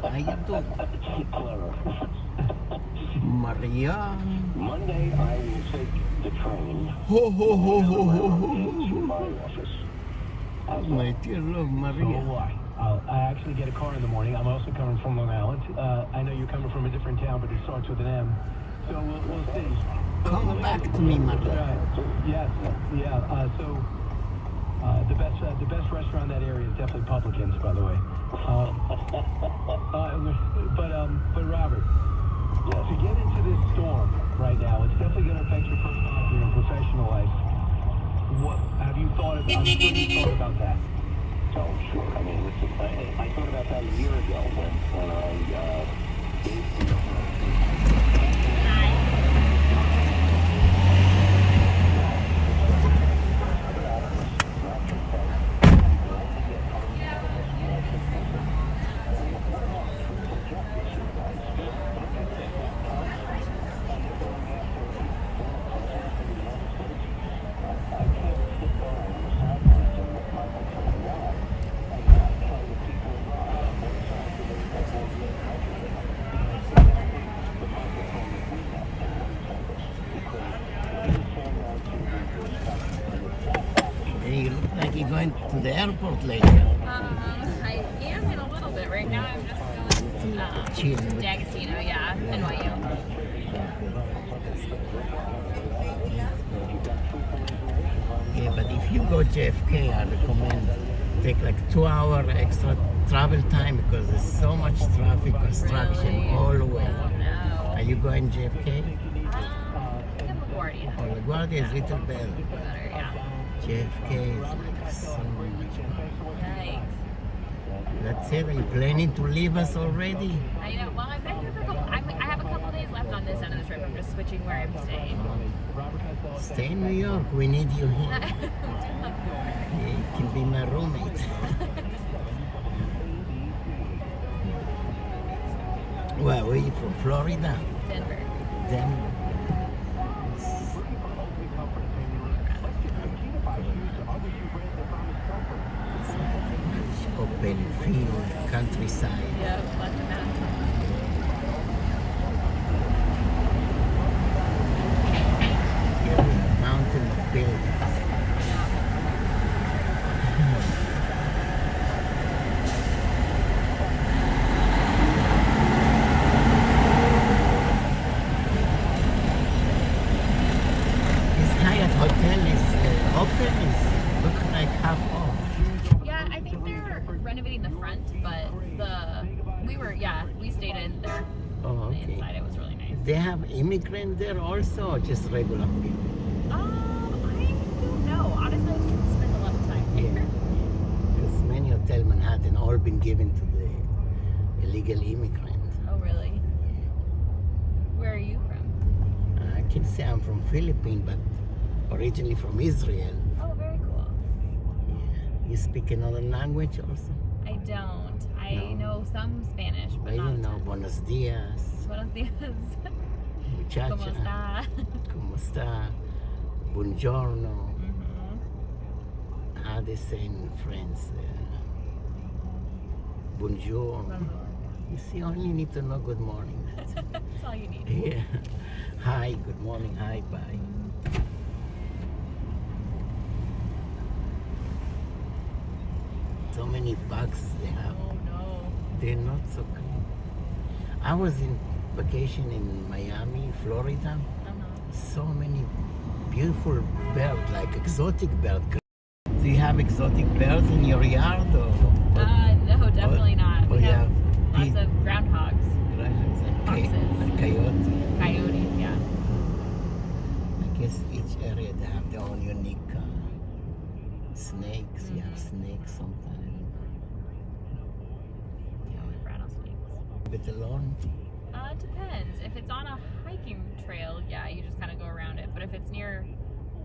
How you doing? Clever. Maria. Monday, I will take the train Ho, ho, ho, ho, ho, ho. into my office. My dear love, Maria. So will I. I actually get a car in the morning. I'm also coming from Long Island. I know you're coming from a different town, but it starts with an M. So we'll see. Come back to me, Maria. Yes, yeah. The best restaurant in that area is definitely Publicans, by the way. But Robert, to get into this storm right now, it's definitely going to affect your personal life and your professional life. What have you thought about? I'm sure you thought about that. Oh, sure. I mean, listen, I thought about that a year ago when I You look like you're going to the airport later. I am in a little bit. Right now I'm just going to D'Agostino, yeah, NYU. Yeah, but if you go JFK, I recommend take like 2 hour extra travel time because there's so much traffic construction all the way. Are you going JFK? LaGuardia. Oh, LaGuardia is a little better. Yeah. JFK is like so much fun. Nice. That's it. Are you planning to leave us already? I know. Well, I've been here for a couple. I have a couple days left on this end of the trip. I'm just switching where I'm staying. Stay in New York. We need you here. You can be my roommate. Where are you from? Florida? Denver. Denver. Open field, countryside. Yeah, lots of mountains. Yeah, mountain of buildings. This Hyatt hotel is open, is looks like half off. Yeah, I think they're renovating the front, but we stayed in there. Oh, On the okay. inside, it was really nice. They have immigrants there also, or just regular people? I don't know. Honestly, I didn't spend a lot of time there. Because many hotel Manhattan all been given to the illegal immigrant. Oh, really? Where are you from? I can say I'm from Philippines, but originally from Israel. Oh, very cool. You speak another language also? I don't. I know some Spanish, but I not don't a know. ton. Buenos dias. Buenos dias. Muchacha. ¿Cómo está? ¿Cómo está? Buongiorno. Mm-hmm. How they say in French? Bonjour. You see, only need to know good morning. That's all you need. Yeah. Hi, good morning. Hi, bye. So many bugs they have. Oh no. They're not so clean. I was in vacation in Miami, Florida. So many beautiful birds, like exotic birds. Do you have exotic birds in your yard? Or No, definitely not. We have have lots of groundhogs. foxes, and coyotes. Coyotes, yeah. I guess each area they have their own unique snakes. You have snakes sometimes. Rattlesnakes. Leave it alone. It depends. If it's on a hiking trail, yeah, you just kind of go around it. But if it's near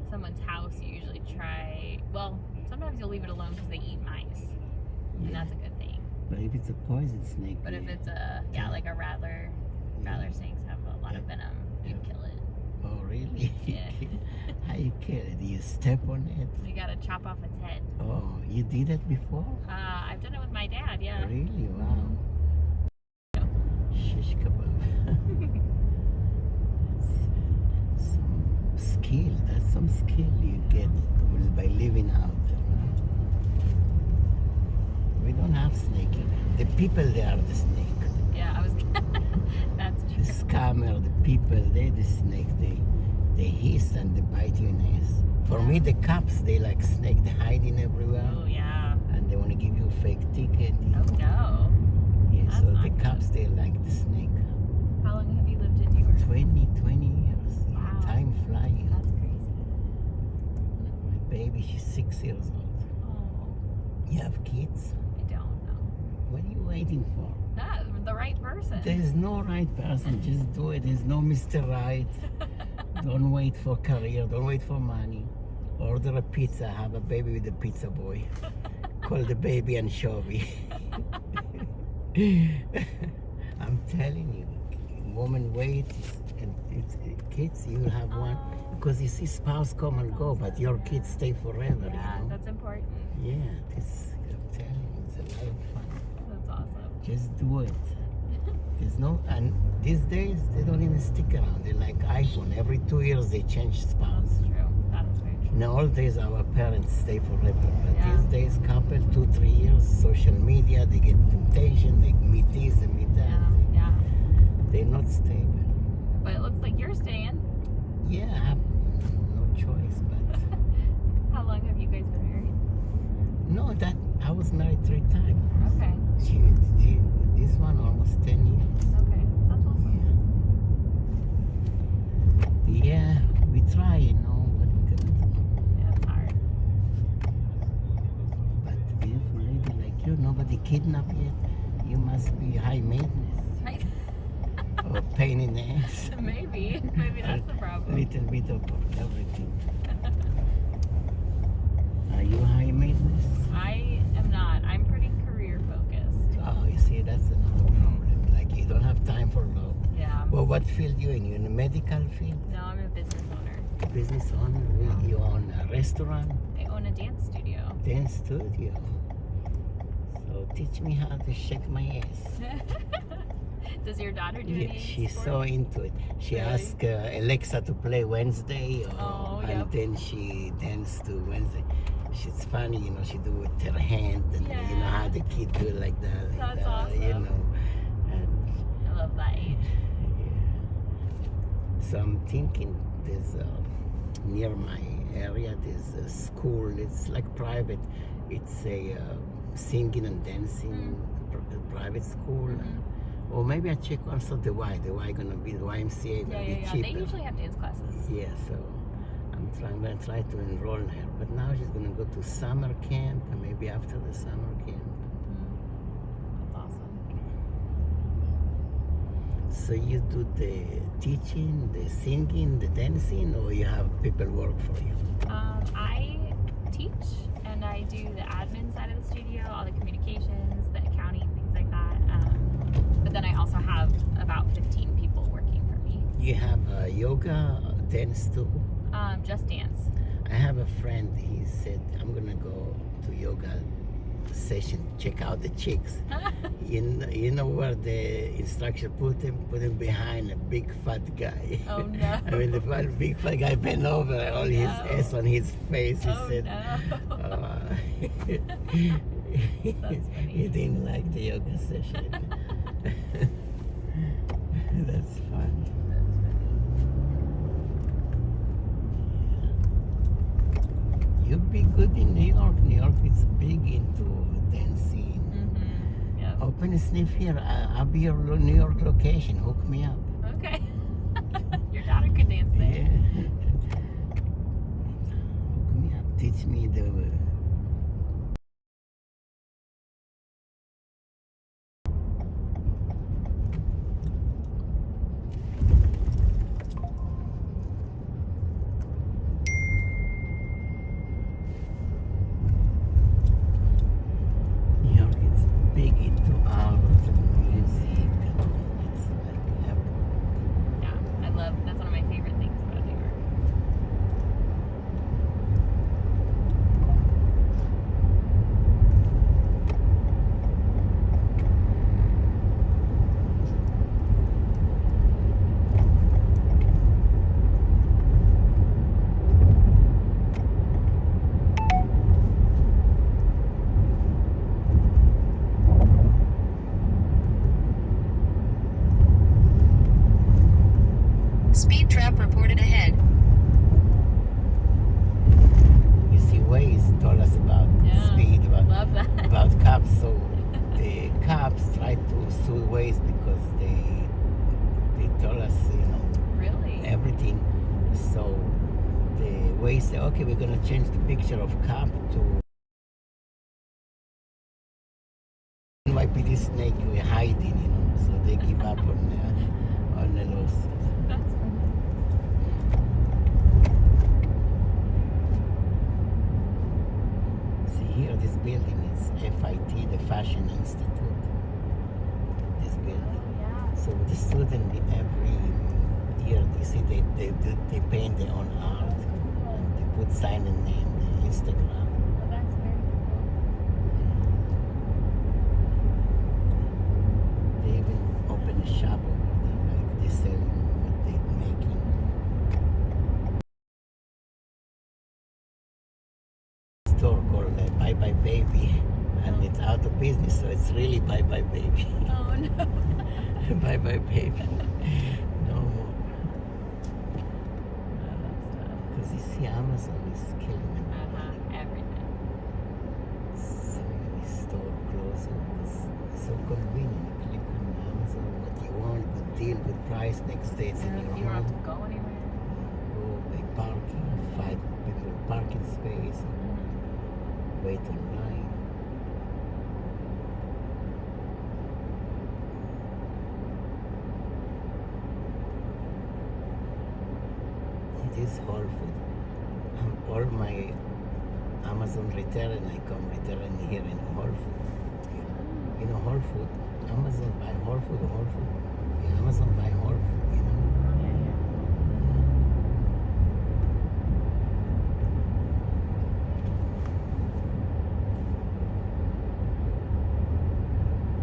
someone's house, you usually try. Well, sometimes you'll leave it alone because they eat mice, and that's a good thing. But if it's a poison snake. But if it's like a rattler snakes have a lot of venom. You kill it. Oh, really? Yeah. How you kill it? Do you step on it? You gotta chop off its head. Oh, you did it before? I've done it with my dad. Yeah. Really? Wow. Shish kebab. That's some skill. That's some skill you get by living out there. We don't have snake here. The people, they are the snake. Yeah, I was. That's true. The scammer, the people, they're the snake. They hiss and they bite you in the ass. For me, the cops, they like snake. They're hiding everywhere. Oh yeah. And they want to give you a fake ticket. Oh no. Yeah, That's so not the good. cops, they like the snake. How long have you lived in New York? 20 years. Wow. Yeah, time flying. That's crazy. My baby, she's 6 years old. Oh. You have kids? I don't know. What are you waiting for? The right person. There's no right person. Just do it. There's no Mr. Right. Don't wait for career. Don't wait for money. Order a pizza. Have a baby with a pizza boy. Call the baby anchovy. I'm telling you, woman wait, and kids you have one because you see spouse come and go, but your kids stay forever. Yeah, you know? that's important. Yeah, I'm telling you, it's a lot of fun. That's awesome. Just do it. There's no, and these days they don't even stick around. They're like iPhone. Every 2 years they change spouse. True. That is very true. In the old days, our parents stay forever. But these days, couple, 2-3 years, social media, they get temptation, they meet this, they meet that. Yeah. They're not stable. But it looks like you're staying. Yeah, I have no choice. But How long have you guys been married? no, that I was married 3 times. Okay. This one almost 10 years. Okay. That's awesome. Yeah, we try, you know, what we gonna do. Yeah, it's hard. But beautiful lady like you, nobody kidnapped yet. You must be high maintenance. Right? Or pain in the ass. Maybe that's the problem. Little bit of everything. Are you high maintenance? I am not. I'm pretty career focused. Oh, you see, that's another problem. Like you don't have time for love. Yeah. Well, what field you in? You in the medical field? No, I'm a business owner. Business owner? You own a restaurant? I own a dance studio. Dance studio. So teach me how to shake my ass. Does your daughter do Yeah, any she's sports? so into it. She Really? asked Alexa to play Wednesday, and yep. then she danced to Wednesday. She's funny, you know. She do it with her hand, and you know how the kid do it like that. Like That's that, awesome. You know. And, I love that age. so I'm thinking there's near my area there's a school. It's like private. It's a singing and dancing private school. Or maybe I check also the Y. The Y gonna be the YMCA gonna be cheaper. They usually have dance classes. Yeah, so I'm gonna try to enroll her. But now she's gonna go to summer camp, and maybe after the summer camp. That's awesome. So you do the teaching, the singing, the dancing, or you have people work for you? I teach and I do the admin side of the studio, all the communications, the accounting, things But then I also have about 15 people working for me. You have yoga, dance too? Just dance. I have a friend, he said, I'm gonna go to yoga session, check out the chicks. You know where the instructor put him? Put him behind a big fat guy. Oh no. I mean, the big fat guy bent over, all his ass on his face. He said, he didn't like the yoga session. That's funny. You'd be good in New York. New York is big into dancing. Mm-hmm. Yep. Open a sniff here. I'll be your New York location. Hook me up. Okay. Your daughter could dance there. Yeah. Hook me up. Teach me the. New York is big into art and music. It's like Yeah, I love. That's one of my favorite things about New York. Speed trap reported ahead. you see Waze told us about speed, Love that. about cops. So the cops try to sue Waze because they told us, Really? everything. So the Waze said, okay, we're gonna change the picture of cop to NYPD snake we're hiding, So they give up on the lawsuit. That's funny. See here, this building is FIT, the Fashion Institute. This building. Yeah. So the student every year, you see, they paint their own art and they put sign and name, the Instagram. Well, that's very cool. They even open a shop over there, like they sell what they're making. Store called Bye Bye Baby, and it's out of business, so it's really Bye Bye Baby. Oh no. Bye Bye Baby. No more. Because you see, Amazon is killing them. Everything. So many stores closing. It's so convenient. Click on Amazon what you want, good deal, good price. Next day it's in your You don't have home. to go anywhere. Go, they parking, find people parking space, wait online. It is Whole Food. All my Amazon return, I come return here in Whole Food. Whole Food, Amazon buy Whole Food, Amazon buy Whole Food,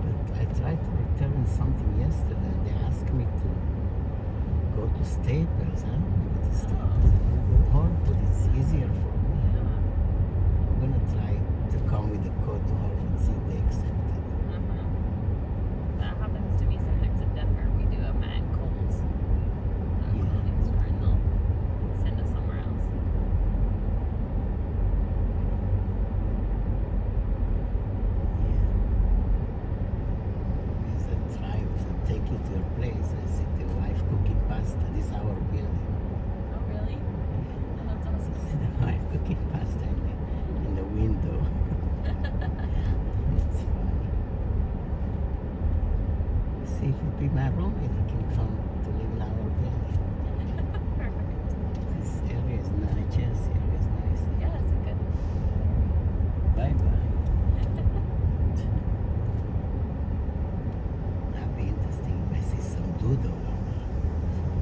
But I tried to return something yesterday and they asked me to go to Staples, Go to Staples. Whole Food, it's easier for me. I'm gonna try to come with the code to Whole Food, see if they accept it. That happens to me sometimes in Denver. We do a Matt Coles clothing store, and they'll send us somewhere else. As I try to take you to your place, I see the wife cooking pasta. This is our building. Oh really? Oh, that's awesome. See the wife cooking pasta in the window. It's funny. See if you be my roommate, you can come to live in our building. This area is nice. Chelsea area is nice. Yeah, it's a good. Bye bye. I've been good over there.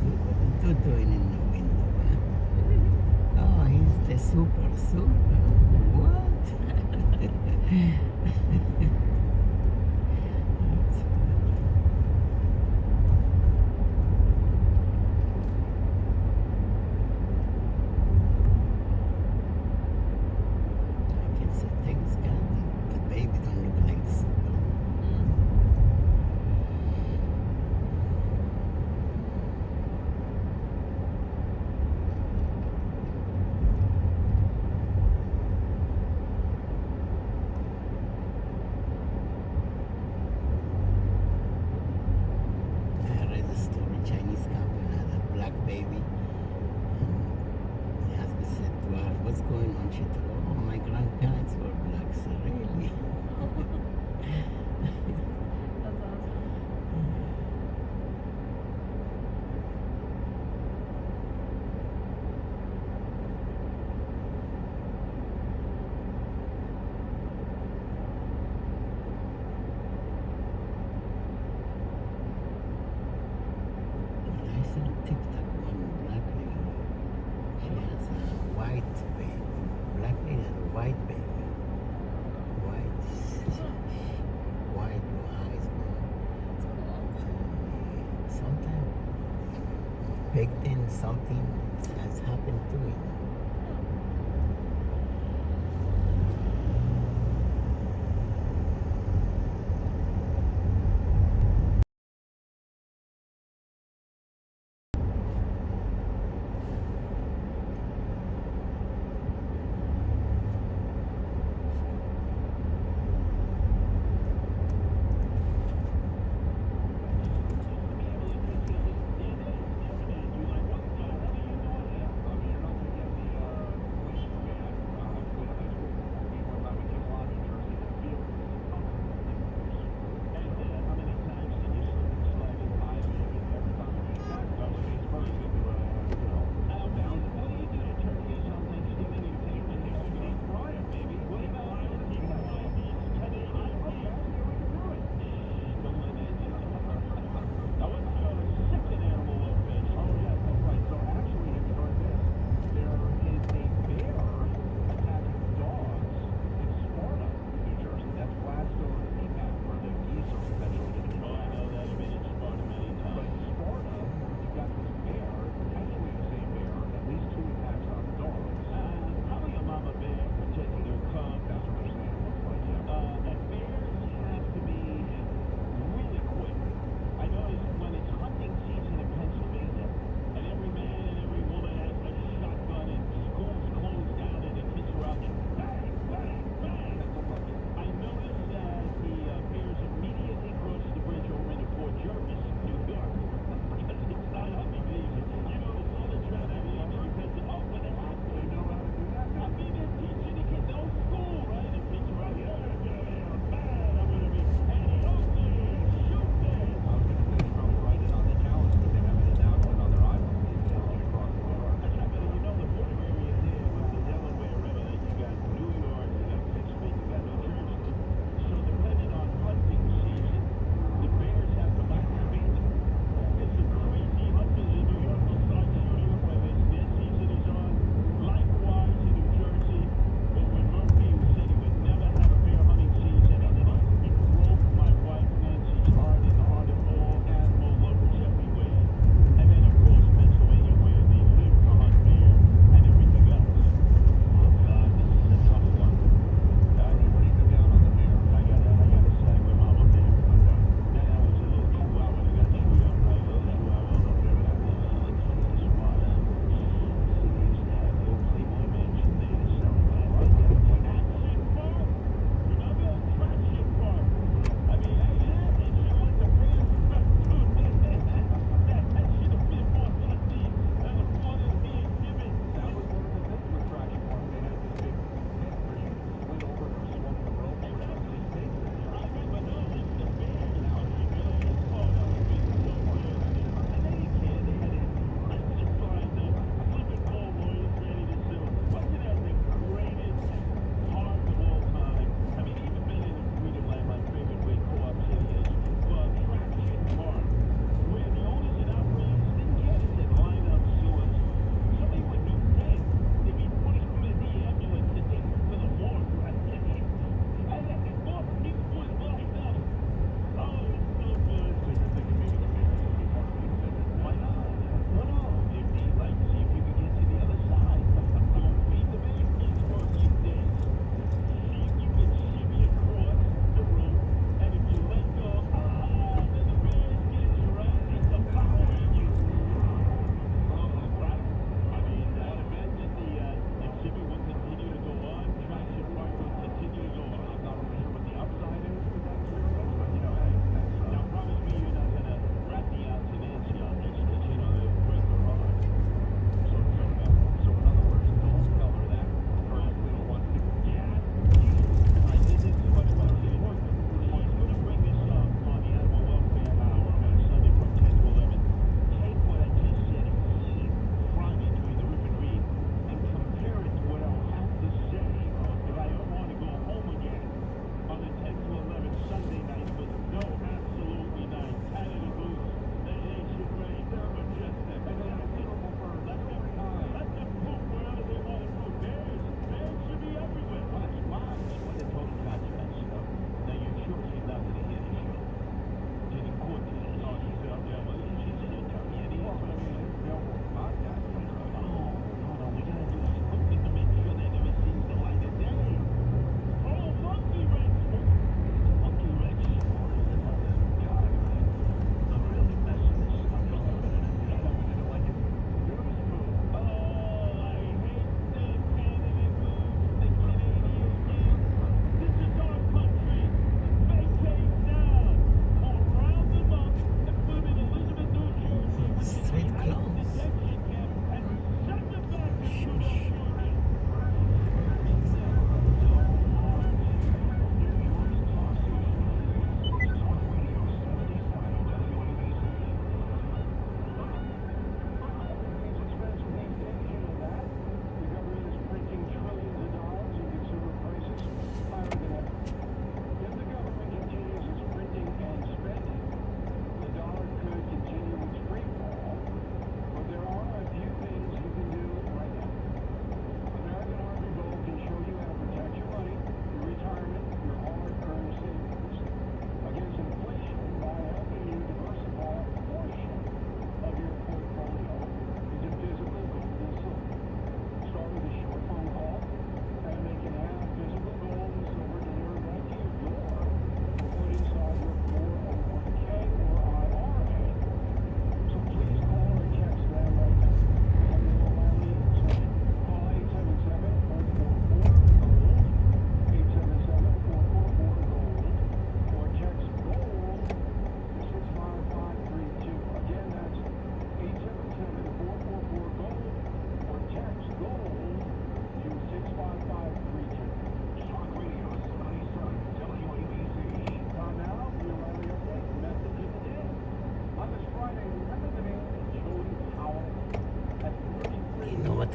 Good. What is good doing in the window? Eh? Oh, he's the super. What? Things got the baby don't look like the super. I read the story. Chinese couple had a black baby. The husband said to her, "What's going on?" She told, "Oh, my grandparents were black." So really? That's awesome. I saw on TikTok one black lady. She has a white baby. Black lady has a white baby. White blue eyes. Sometimes back then something has happened to it.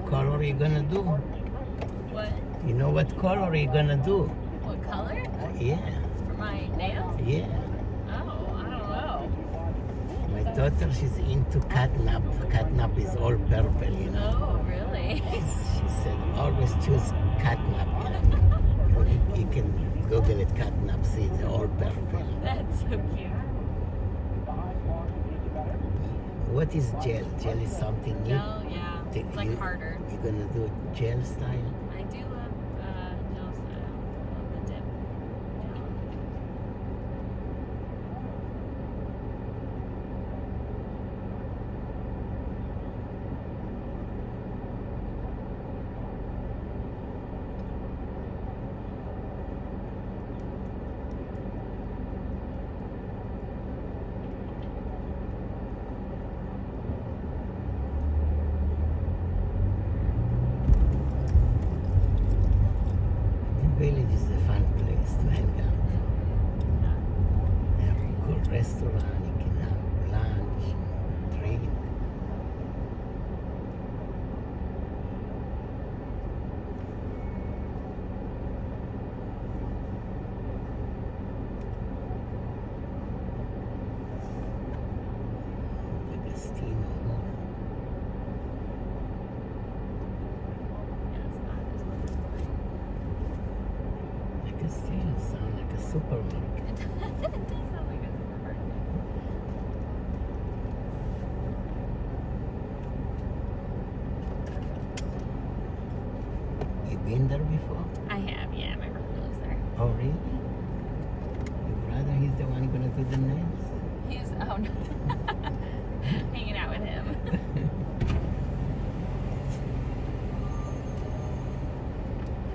color you gonna do? What? You know what color you gonna do? What color? Yeah, For my nails? yeah. Oh, I don't know. My daughter, she's into catnap. Catnap is all purple, you know. Oh, really? She said, always choose catnap. You can Google it, catnap, see it's all purple. That's so cute. What is gel? Gel is something new? No, yeah. It's like harder. You're gonna do it gel style? I do love gel style. Love the dip. Gel. The village is a fun place to hang out. They have a good restaurant, you can have lunch, drink. The Casino Hall. The Casino sounds like a supermarket. It does sound like a supermarket. You been there before? I have, yeah. My brother lives there. Oh, really? Your brother, he's the one gonna do the nails? He's, oh no. Hanging out with him.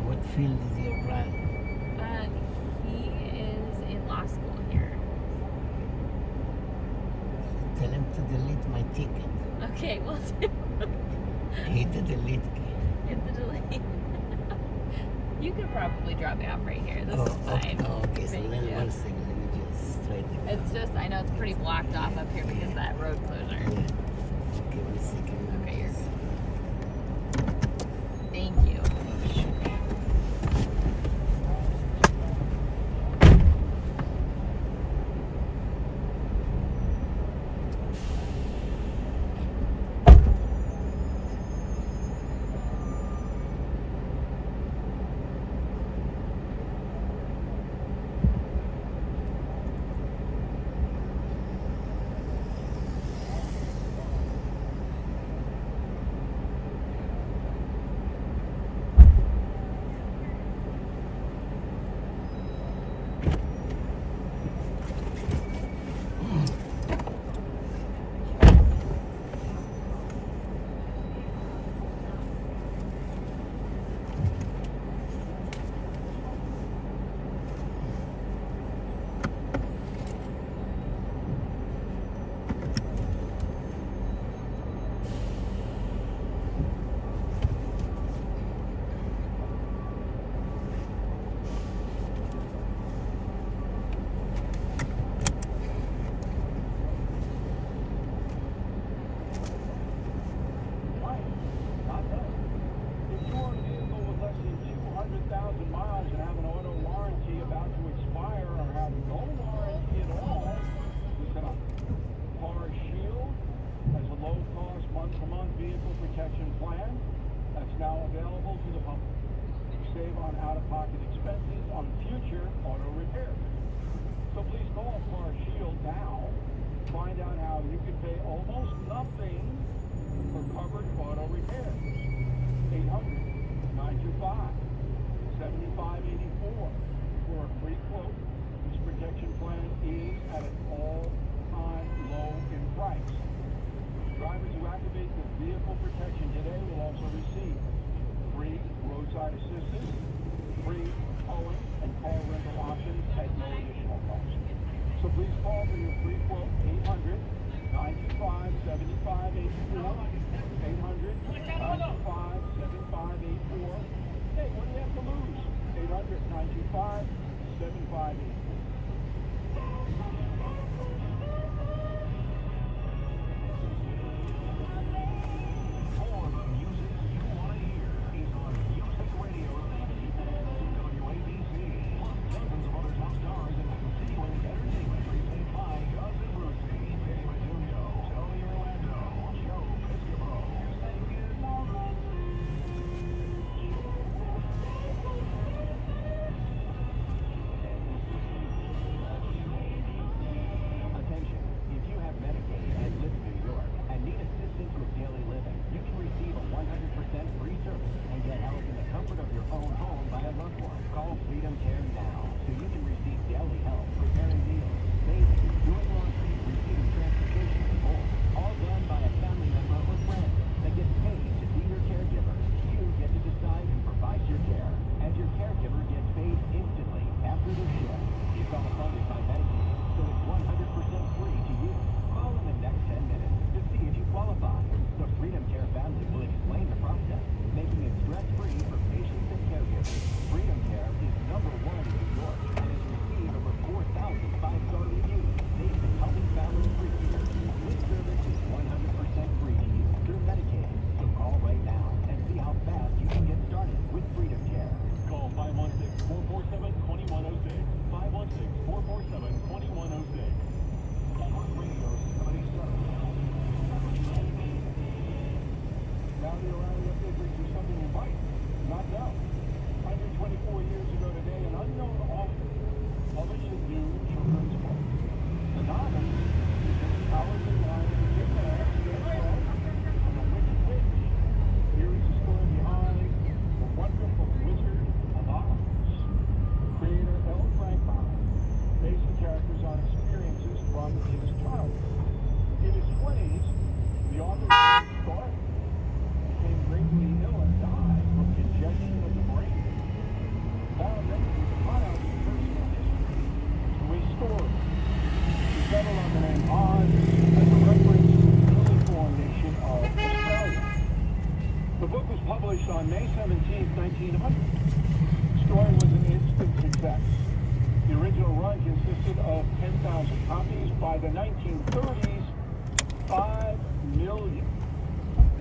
What field is your brother? He is in law school here. Tell him to delete my ticket. Okay, we'll do. Hit the delete key. Hit the delete. You could probably drop me off right here. This Oh, is fine. okay, so Thank then you. one second, let me just straighten it out. It's just, I know it's pretty blocked off up here because of that road closure. Okay, 1 second. Okay, you're good. Thank you.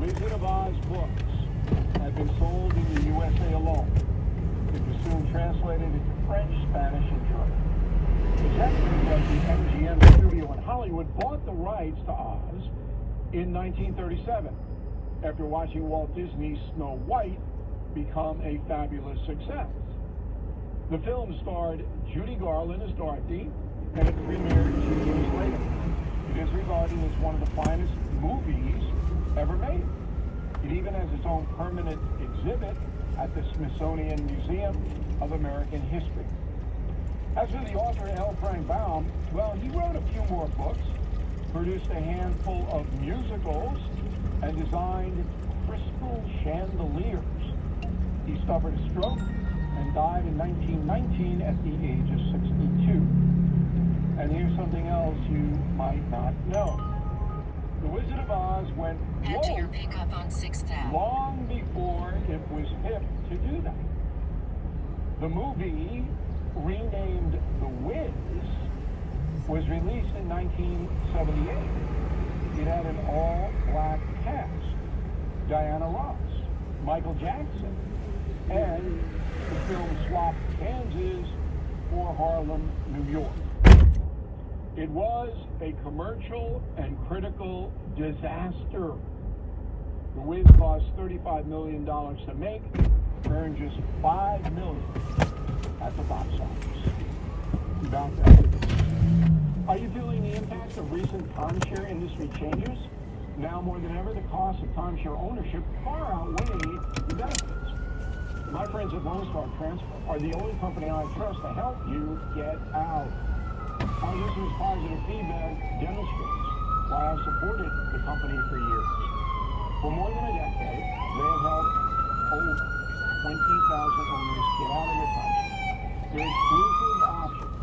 Wizard of Oz books had been sold in the USA alone. It was soon translated into French, Spanish, and German. Executives of the MGM studio in Hollywood bought the rights to Oz in 1937 after watching Walt Disney's Snow White become a fabulous success. The film starred Judy Garland as Dorothy, and it premiered 2 years later. It is regarded as one of the finest movies ever made. It even has its own permanent exhibit at the Smithsonian Museum of American History. As for the author L. Frank Baum, well, he wrote a few more books, produced a handful of musicals, and designed crystal chandeliers. He suffered a stroke and died in 1919 at the age of 62. And here's something else you might not know. The Wizard of Oz went Head to your pickup on 6th Ave. long before it was hip to do that. The movie, renamed The Wiz, was released in 1978. It had an all-black cast: Diana Ross, Michael Jackson, and the film swapped Kansas for Harlem, New York. It was a commercial and critical disaster. The Wiz cost $35 million to make, earned just $5 million at the box office. About that. Are you feeling the impact of recent timeshare industry changes? Now more than ever, the cost of timeshare ownership far outweigh the benefits. My friends at Lone Star Transfer are the only company I trust to help you get out. Our listeners' positive feedback demonstrates why I've supported the company for years. For more than a decade, they have helped over 20,000 owners get out of their timeshare. Their exclusive options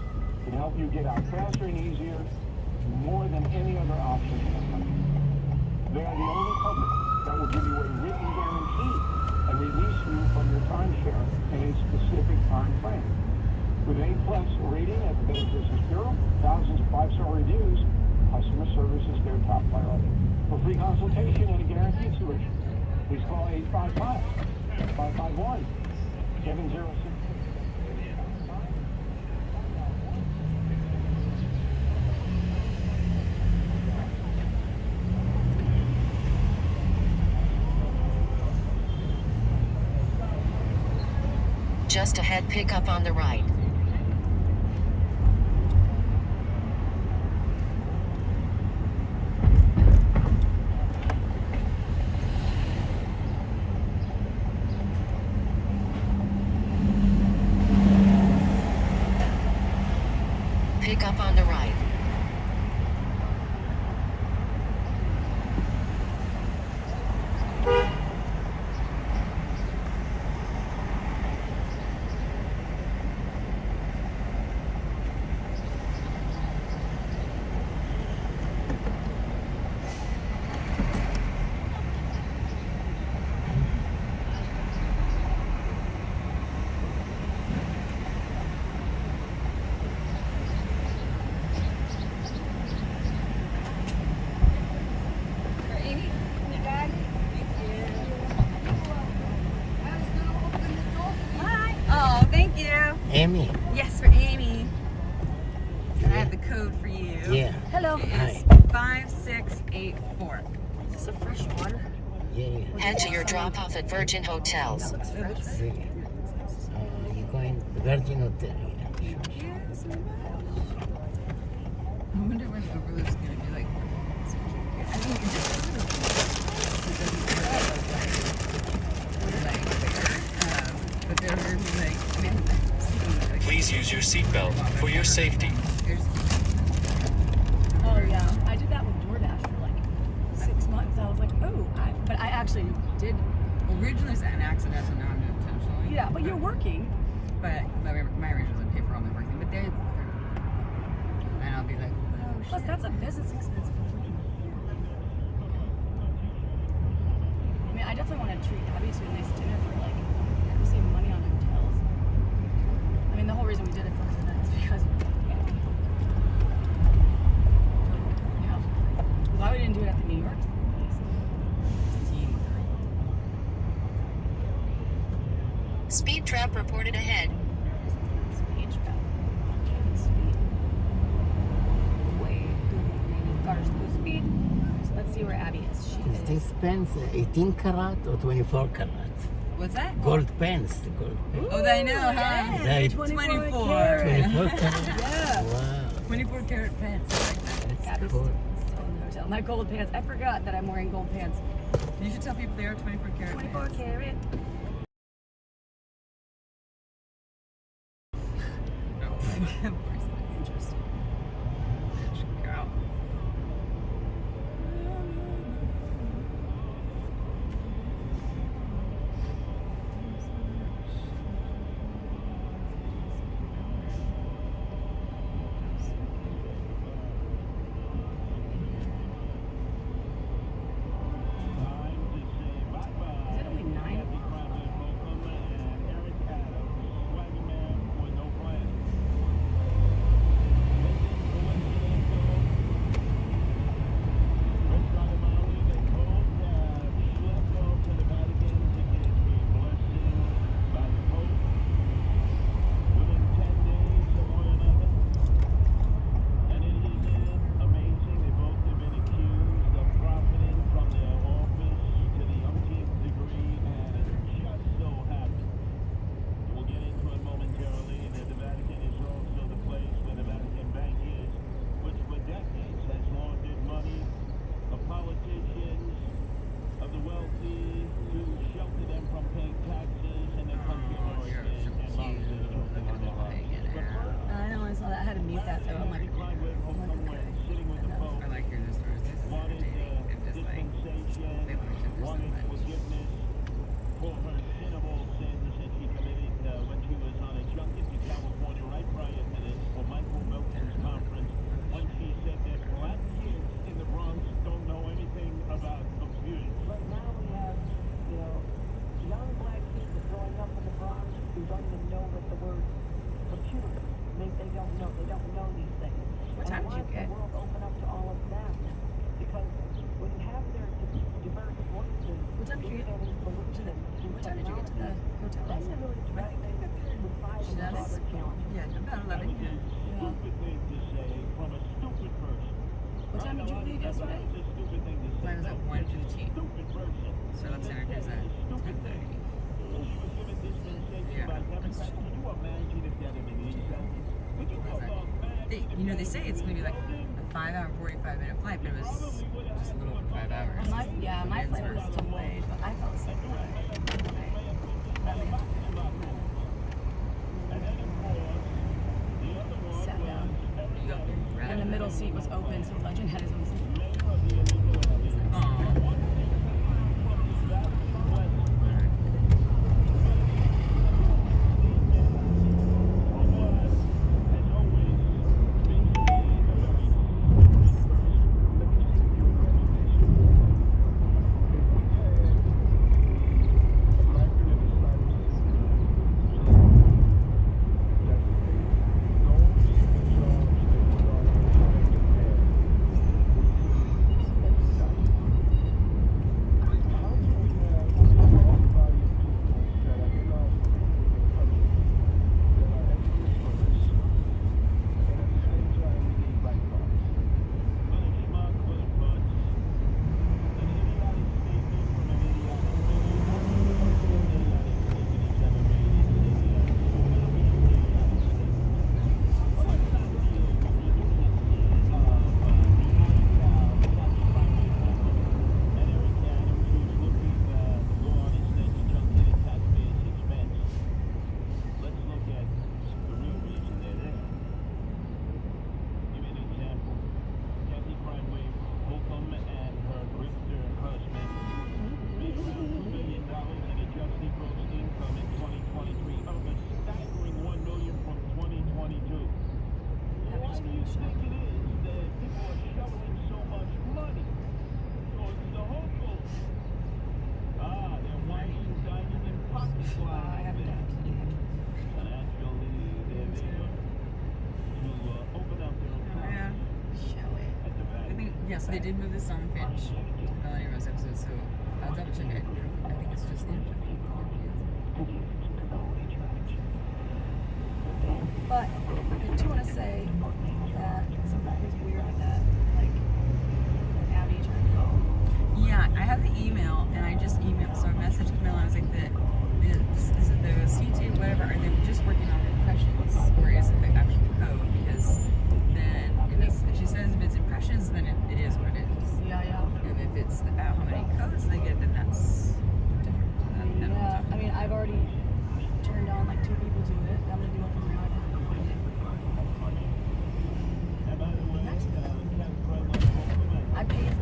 can help you get out faster and easier, more than any other option in the country. They are the only company that will give you a written guarantee and release you from your timeshare in a specific time frame. With an A+ rating at the Better Business Bureau, thousands of 5-star reviews, customer service is their top priority. For free consultation and a guaranteed solution, please call 855-551-706. Just ahead, pick up on the right. Pick up on the right. Amy. Yes, for Amy. And I have the code for you. Yeah. Hello. It Hi. is 5684. Is this a fresh water? Yeah. Head to your drop-off at Virgin Hotels. You're going to Virgin Hotel. Yes, I wonder when Overlook's going to be like. I mean, you just but they're like, Please use your seatbelt for your safety. Oh yeah, I did that with DoorDash for like 6 months. I was like, but I actually did. Originally it's an accidental, now I'm intentionally. Yeah, but you're working. But my arrangement doesn't pay for all my working, but they're and I'll be like, oh shit. Plus, that's a business expense for me. I mean, I definitely want to treat Abby to a nice dinner for like, we save money on hotels. I mean, the whole reason we did it for her is because, why we didn't do it at the New York place? trap reported ahead. Speech go. Speed. Way too many cars to speed. So let's see where Abby is. She Is this pants 18 karat or 24 karat? What's that? Gold pants. Gold pants. Oh, I know, huh? They- 24. 24 karat. Yeah. Wow. 24 karat pants. I like that. Abby's cool. still in the hotel. My gold pants. I forgot that I'm wearing gold pants. You should tell people they are 24 karat 24 pants. karat. Of course, that's interesting. Girl. Is it only 9? I know, I saw that. I had to mute that though. I'm like, okay. I like hearing the stories. This is entertaining. And just like, they learn so much. For her sin of all sins that she committed when she was on a junket to California right prior to this for Michael Milton's conference, when she said that black kids in the Bronx don't know anything about computers. But now we have, young black kids growing up in the Bronx who don't even know what the word computer means. They don't know these things. What time did you get? The world open up to all of them? Because when you have their diverse voices, What time did you get to the hotel last night? She does? Yeah, about 11. Stupid thing to say from a stupid person. What time did you leave yesterday? It's a stupid thing to say. Mine was at 1:15. Stupid person. So let's say here's at 10:30. She was given dispensation Yeah, by Democrats. Can you imagine if that had been Israel? Could you imagine? They say it's going to be like a 5-hour, 45-minute flight, but it was just a little over 5 hours. My flight was delayed, but I fell asleep. Sat down. And the middle seat was open, so Legend had his own seat. So they did move the Sunfinch Melanie Rose episode, so I'll double check it. I think it's just the I have the email, and I just emailed. So I messaged Camilla. I was like, the C2 whatever. Are they just working on impressions, or is it the actual code? Because then if she says if it's impressions, then it is what it is. Yeah, yeah. And if it's about how many codes they get, then that's different. Yeah, I mean, I've already turned on like 2 people to it. I'm gonna do it from now on. I paid for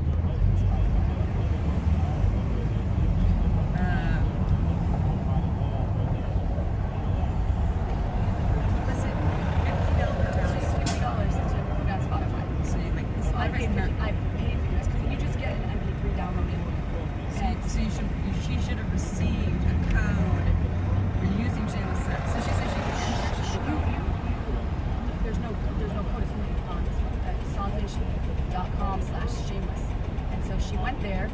she should have received a code for using Shameless Sex. So she said she could enter the code. There's no code. It's only on songnation.com/shameless. And so she went there.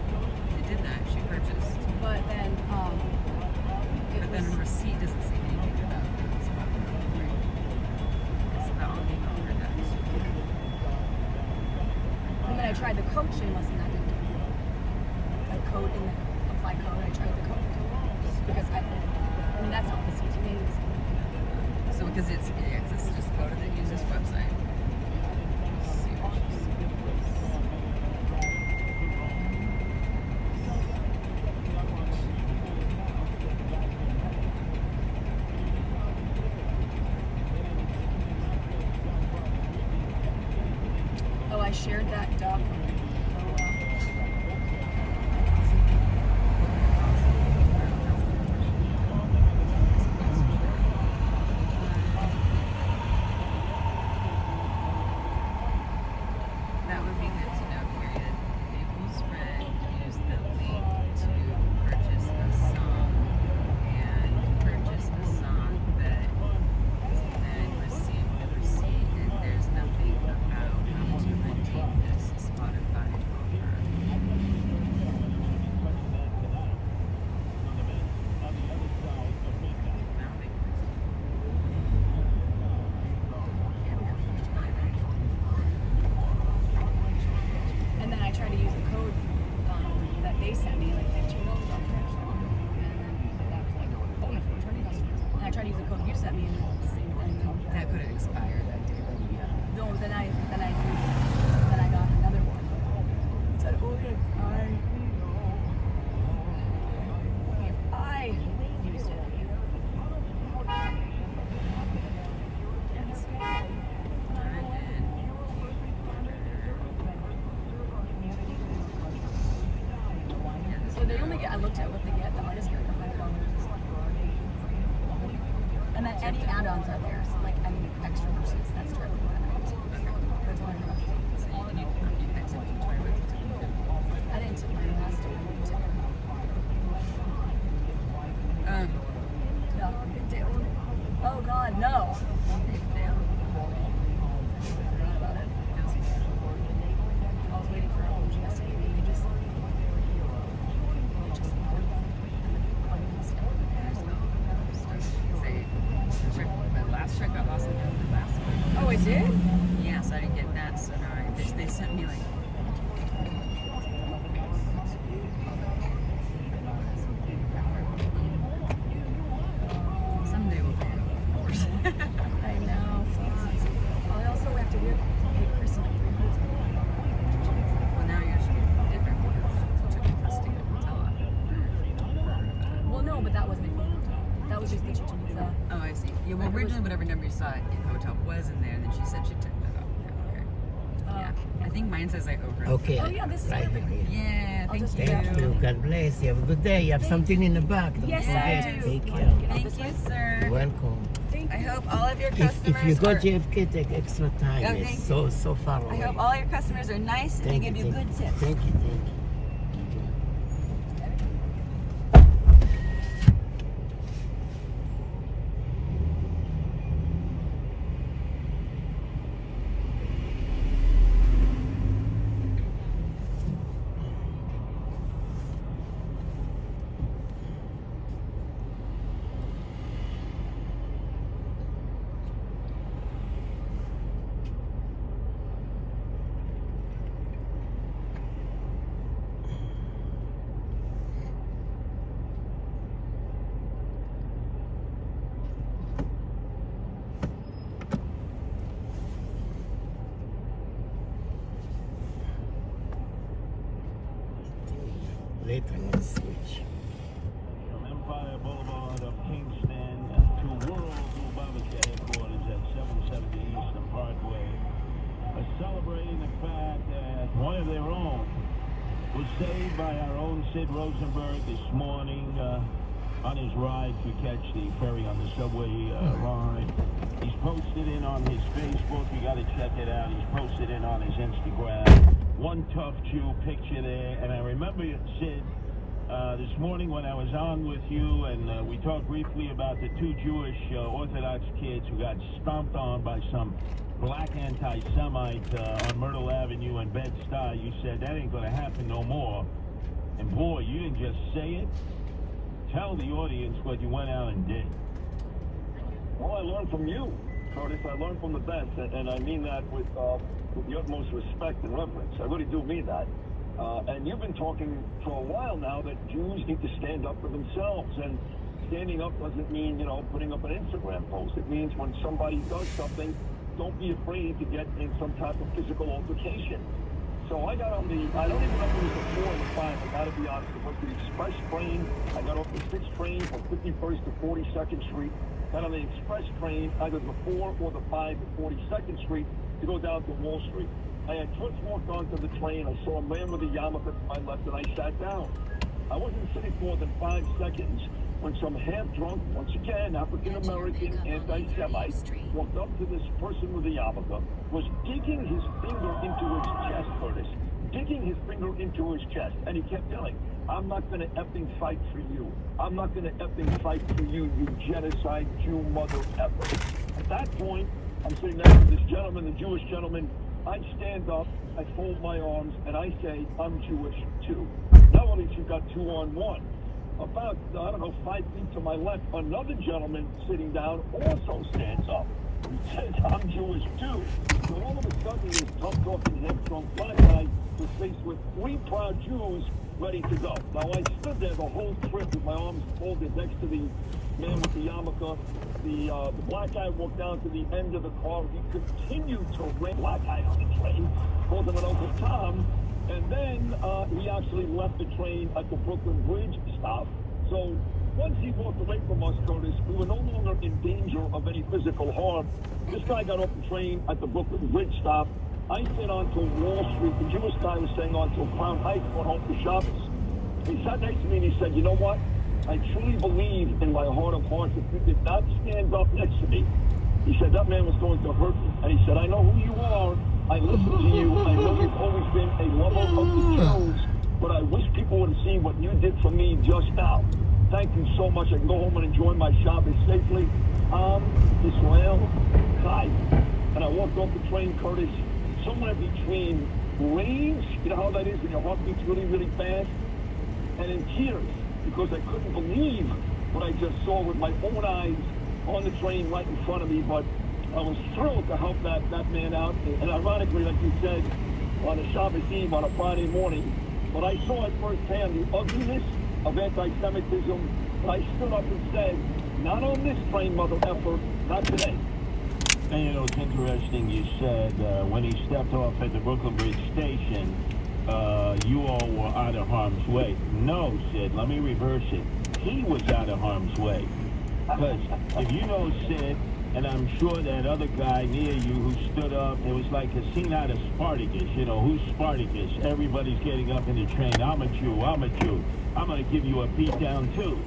She did that. She purchased. But then, the receipt doesn't say anything about it. It's about all the owner does. And then I tried the code Shameless, and that didn't do it. A code in the apply code. I tried the code because I mean that's not the CTA is. So because it's just go to the user's website. Let's see what she says. Oh, I shared that doc. That would be good to know, period. Naples Red used the link to purchase a song and purchase a song that then received the receipt, and there's nothing about how to redeem this Spotify offer. And then I tried to use a code that they sent me, like $15 off cash. And then that was like, oh, no, for returning customers. And I tried to use the code you sent me, and it was the same thing. That could have expired that day. No, then I got another one. It said, oh, if I used it. So they only get, I looked at what they get, the artists get $100. And then any add-ons are theirs, like any extra verses, that's directly what I got. That's what I got. So you tipped him 20 bucks. I didn't tip my last time. No, big deal. Oh God, no. Big deal. I forgot about it. I was waiting for OGS to give me just. My last check got lost in the last one. Oh, it did? Yeah, so I didn't get that. So now they sent me like. Someday we'll pay it, of course. I know. I also have to pay Chris like $300. Well, now yours should be different because you took the custody of the hotel. Well, no, but that wasn't included. That was just the Chichen Itza. Oh, I see. Yeah, well, originally whatever number you saw in hotel was in there, and then she said she took that off. Okay. Yeah. I think mine says I over. Okay. Oh yeah, this is right perfect. here. Yeah, thank you. Thank you. God bless you. Have a good day. You have something in the back. Don't Yes, forget. I do. Take care. Thank you, sir. You're welcome. I hope all of your customers If you go are, JFK, take extra time. Okay. It's so far away. I hope all your customers are nice and they give you good tips. Thank you. Later on switch. From Empire Boulevard of Kingston to World Obamacare headquarters at 770 Eastern Parkway, celebrating the fact that one of their own was saved by our own Sid Rosenberg this morning on his ride to catch the ferry on the subway line. He's posted in on his Facebook. You got to check it out. He's posted in on his Instagram. One tough Jew picture there. And I remember, Sid, this morning when I was on with you and we talked briefly about the two Jewish Orthodox kids who got stomped on by some black anti-Semite on Myrtle Avenue in Bed-Stuy. You said that ain't going to happen no more. And boy, you didn't just say it. Tell the audience what you went out and did. Well, I learned from you, Curtis. I learned from the best, and I mean that with the utmost respect and reverence. I really do mean that. And you've been talking for a while now that Jews need to stand up for themselves. And standing up doesn't mean, putting up an Instagram post. It means when somebody does something, don't be afraid to get in some type of physical altercation. So I got on I don't even know if it was the 4 or the 5, I gotta be honest. It was the express train. I got off the 6th train from 51st to 42nd Street. Got on the express train, either the 4 or the 5 to 42nd Street to go down to Wall Street. I had just walked onto the train. I saw a man with a yarmulke to my left, and I sat down. I wasn't sitting for more than 5 seconds when some half-drunk, once again, African-American anti-Semite walked up to this person with a yarmulke, was digging his finger into his chest, Curtis, digging his finger into his chest, and he kept yelling, "I'm not going to effing fight for you. I'm not going to effing fight for you, you genocide Jew mother effer." At that point, I'm sitting next to this gentleman, the Jewish gentleman. I stand up, I fold my arms, and I say, "I'm Jewish too." Now at least you've got 2-on-1. About, 5 feet to my left, another gentleman sitting down also stands up. He says, "I'm Jewish too." So all of a sudden, this tough-talking, head-drunk black guy was faced with 3 proud Jews ready to go. Now, I stood there the whole trip with my arms folded next to the man with the yarmulke. The black guy walked down to the end of the car. He continued to rant. Black guy on the train, called him an Uncle Tom. And then he actually left the train at the Brooklyn Bridge stop. So once he walked away from us, Curtis, we were no longer in danger of any physical harm. This guy got off the train at the Brooklyn Bridge stop. I stayed on to Wall Street. The Jewish guy was staying on to Crown Heights, going home for Shabbos. He sat next to me and he said, "You know what? I truly believe in my heart of hearts if you did not stand up next to me." He said, "That man was going to hurt me." And he said, "I know who you are. I listen to you. I know you've always been a lover of the Jews, but I wish people would have seen what you did for me just now. Thank you so much. I can go home and enjoy my Shabbos safely. Israel, Chai." And I walked off the train, Curtis, somewhere between rage, you know how that is when your heart beats really, really fast, and in tears, because I couldn't believe what I just saw with my own eyes on the train right in front of me. But I was thrilled to help that man out. And ironically, like you said, on a Shabbos Eve, on a Friday morning, but I saw it firsthand, the ugliness of anti-Semitism. But I stood up and said, "Not on this train, mother effer, not today." And it's interesting you said when he stepped off at the Brooklyn Bridge station, you all were out of harm's way. No, Sid, let me reverse it. He was out of harm's way. Because if you know Sid, and I'm sure that other guy near you who stood up, it was like a scene out of Spartacus. Who's Spartacus? Everybody's getting up in the train. I'm a Jew. I'm going to give you a beat down too.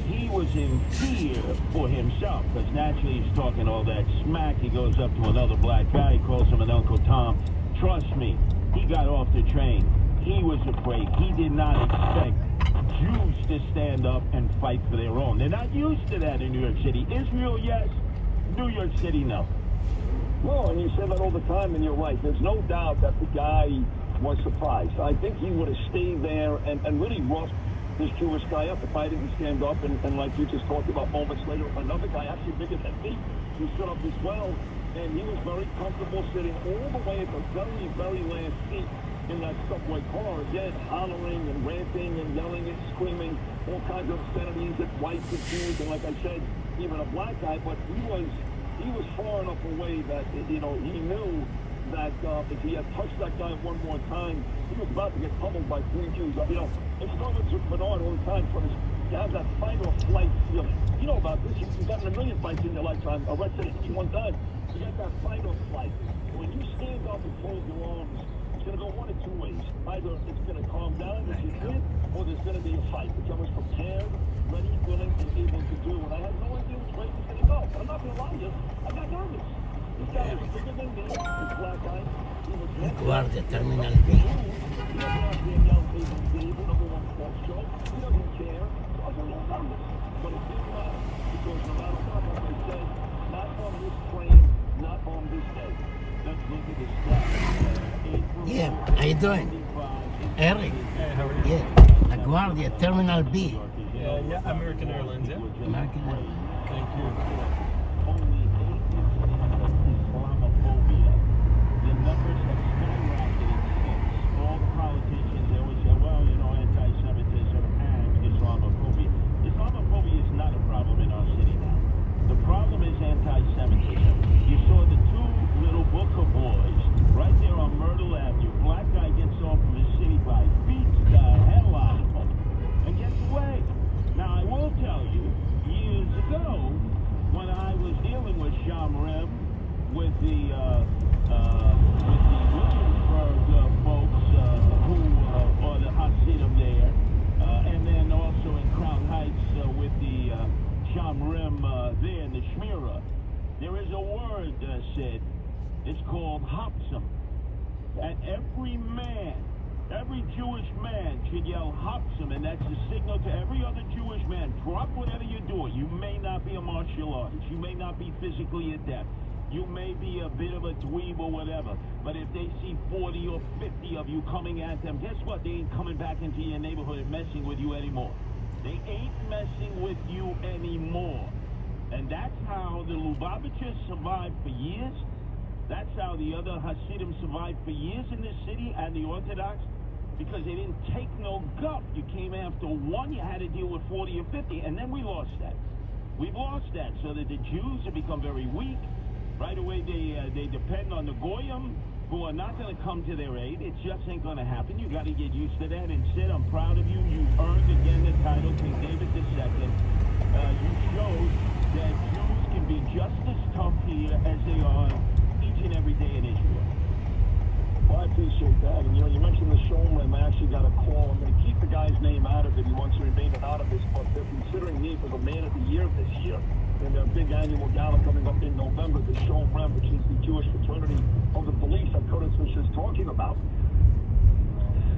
He was in fear for himself, because naturally he's talking all that smack. He goes up to another black guy, he calls him an Uncle Tom. Trust me, he got off the train. He was afraid. He did not expect Jews to stand up and fight for their own. They're not used to that in New York City. Israel, yes. New York City, no. Well, and you say that all the time, and you're right. There's no doubt that the guy was surprised. I think he would have stayed there and really roughed this Jewish guy up if I didn't stand up. And like you just talked about moments later, another guy actually bigger than me, who stood up as well. And he was very comfortable sitting all the way at the very, very last seat in that subway car, again, hollering and ranting and yelling and screaming, all kinds of obscenities at whites and Jews, and like I said, even a black guy. But he was far enough away that, he knew that if he had touched that guy one more time, he was about to get pummeled by 3 Jews. You know, it's common to Bernard all the time for his, to have that fight or flight feeling. You know about this. You've gotten a million fights in your lifetime. Arrested 81 times. You got that fight or flight. When you stand up and fold your arms, it's going to go one of 2 ways. Either it's going to calm down, which it did, or there's going to be a fight, which I was prepared, ready, willing, and able to do. And I had no idea which way it was going to go. But I'm not going to lie to you. I got nervous. This guy was bigger than me. This black guy. He was Guardia Terminal B. He doesn't have to yell Cable Dave, number 1 sports show. He doesn't care. So I was a little nervous. But it didn't matter. Because no matter what, like I said, not on this train, not on this day. Let's look at the stats. Yeah, how you doing? Eric? Hey, how are you? Yeah, LaGuardia, Terminal B. Yeah, American Airlines, yeah. American Airlines. Thank you. Only 8 Islamophobia. The numbers have skyrocketed since. All politicians, they always say, well, you know, anti-Semitism and Islamophobia. Islamophobia is not a problem in our city now. The problem is anti-Semitism. You saw the 2 little Booker boys right there on Myrtle Avenue. Black guy gets off of his city bike, beats the hell out of him, and gets away. Now, I will tell you, years ago, when I was dealing with Shamrim, with the Williamsburg folks who are the Hasidim there, and then also in Crown Heights with the Shamrim there in the Shmira, there is a word, Sid. It's called Hopsum. And every man, every Jewish man should yell Hopsum, and that's a signal to every other Jewish man. Drop whatever you're doing. You may not be a martial artist. You may not be physically adept. You may be a bit of a dweeb or whatever. But if they see 40 or 50 of you coming at them, guess what? They ain't coming back into your neighborhood and messing with you anymore. They ain't messing with you anymore. And that's how the Lubavitchers survived for years. That's how the other Hasidim survived for years in this city, and the Orthodox, because they didn't take no guff. You came after one, you had to deal with 40 or 50, and then we lost that. We've lost that, so that the Jews have become very weak. Right away, they depend on the Goyim, who are not going to come to their aid. It just ain't going to happen. You got to get used to that. Instead, I'm proud of you. You earned again the title, King David II. You showed that Jews can be just as tough here as they are each and every day in Israel. Well, I appreciate that. And, you know, you mentioned the showroom. I actually got a call. I'm going to keep the guy's name out of it. He wants to remain anonymous, but they're considering me for the Man of the Year this year. And their big annual gala coming up in November, the showroom, which is the Jewish fraternity of the police that Curtis was just talking about.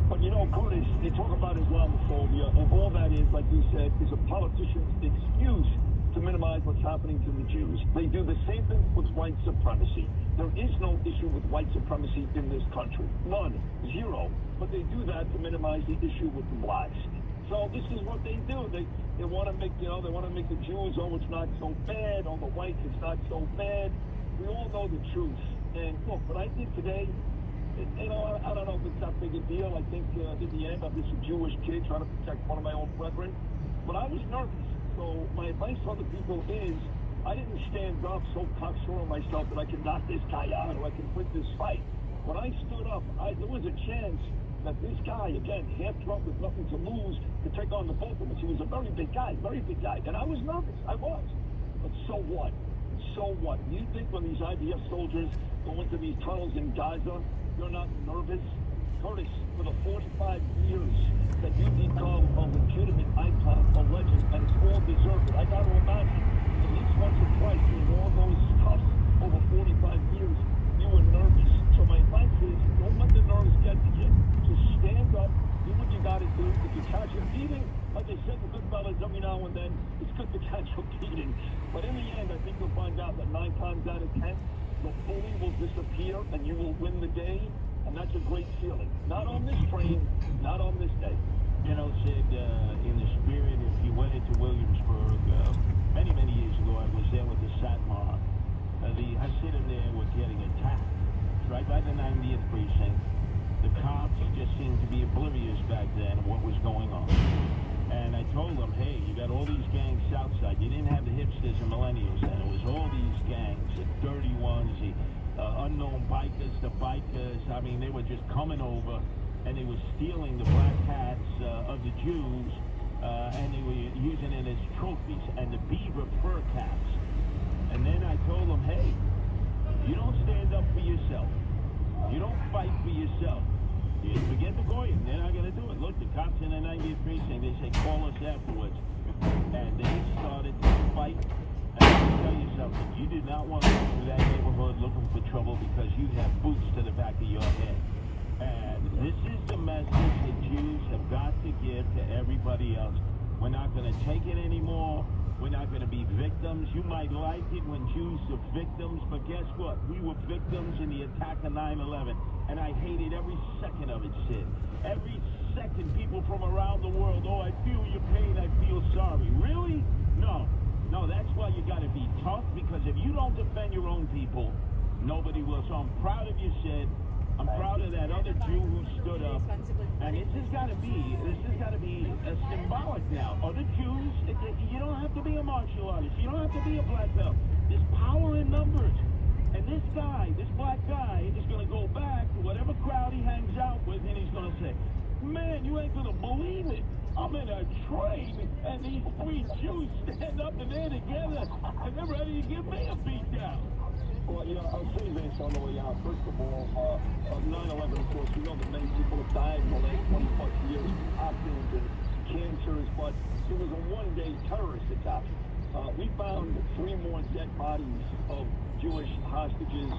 But, you know, Curtis, they talk about Islamophobia, and all that is, like you said, is a politician's excuse to minimize what's happening to the Jews. They do the same thing with white supremacy. There is no issue with white supremacy in this country. None. Zero. But they do that to minimize the issue with the blacks. So this is what they do. They want to make, you know, they want to make the Jews, oh, it's not so bad. Oh, the whites, it's not so bad. We all know the truth. And look, what I did today, you know, I don't know if it's that big a deal. I think in the end, I'm just a Jewish kid trying to protect one of my own brethren. But I was nervous. So my advice to other people is, I didn't stand up so cocksure on myself that I can knock this guy out or I can win this fight. When I stood up, there was a chance that this guy, again, half drunk with nothing to lose, could take on the both of us. He was a very big guy. And I was nervous. I was. But so what? So what? You think when these IDF soldiers go into these tunnels in Gaza, you're not nervous? Curtis, for the 45 years that you become a legitimate icon, a legend, and it's all deserved. I got to imagine, at least once or twice during all those cuffs over 45 years, you were nervous. So my advice is, don't let the nerves get to you. Just stand up, do what you got to do. If you catch a beating, like I said, the good fellas, every now and then, it's good to catch a beating. But in the end, I think you'll find out that 9 times out of 10, the bully will disappear and you will win the day. And that's a great feeling. Not on this train, not on this day. You know, Sid, in the spirit, if you went into Williamsburg many, many years ago, I was there with the Satmar. The Hasidim there were getting attacked. It's right by the 90th precinct. The cops just seemed to be oblivious back then of what was going on. And I told them, hey, you got all these gangs south side. You didn't have the hipsters and millennials then. It was all these gangs, the dirty ones, the unknown bikers, the bikers. I mean, they were just coming over, and they were stealing the black hats of the Jews, and they were using it as trophies, and the beaver fur caps. And then I told them, hey, you don't stand up for yourself. You don't fight for yourself. You forget the Goyim. They're not going to do it. Look, the cops in the 90th precinct, they say, call us afterwards. And they started to fight. And let me tell you something. You did not want to go through that neighborhood looking for trouble because you have boots to the back of your head. And this is the message that Jews have got to give to everybody else. We're not going to take it anymore. We're not going to be victims. You might like it when Jews are victims, but guess what? We were victims in the attack of 9/11, and I hated every second of it, Sid. Every second, people from around the world, oh, I feel your pain, I feel sorry. Really? No. No, that's why you got to be tough, because if you don't defend your own people, nobody will. So I'm proud of you, Sid. I'm proud of that other Jew who stood up, and this has got to be a symbolic now. Other Jews, you don't have to be a martial artist, you don't have to be a black belt. There's power in numbers, and this guy, this black guy, is going to go back to whatever crowd he hangs out with, and he's going to say, man, you ain't going to believe it. I'm in a train, and these three Jews stand up and they're together, and they're ready to give me a beat down. Well, you know, I'll say this on the way out. First of all, 9/11, of course, we know that many people have died in the last 20-plus years, toxins and cancers, but it was a one-day terrorist attack. We found 3 more dead bodies of Jewish hostages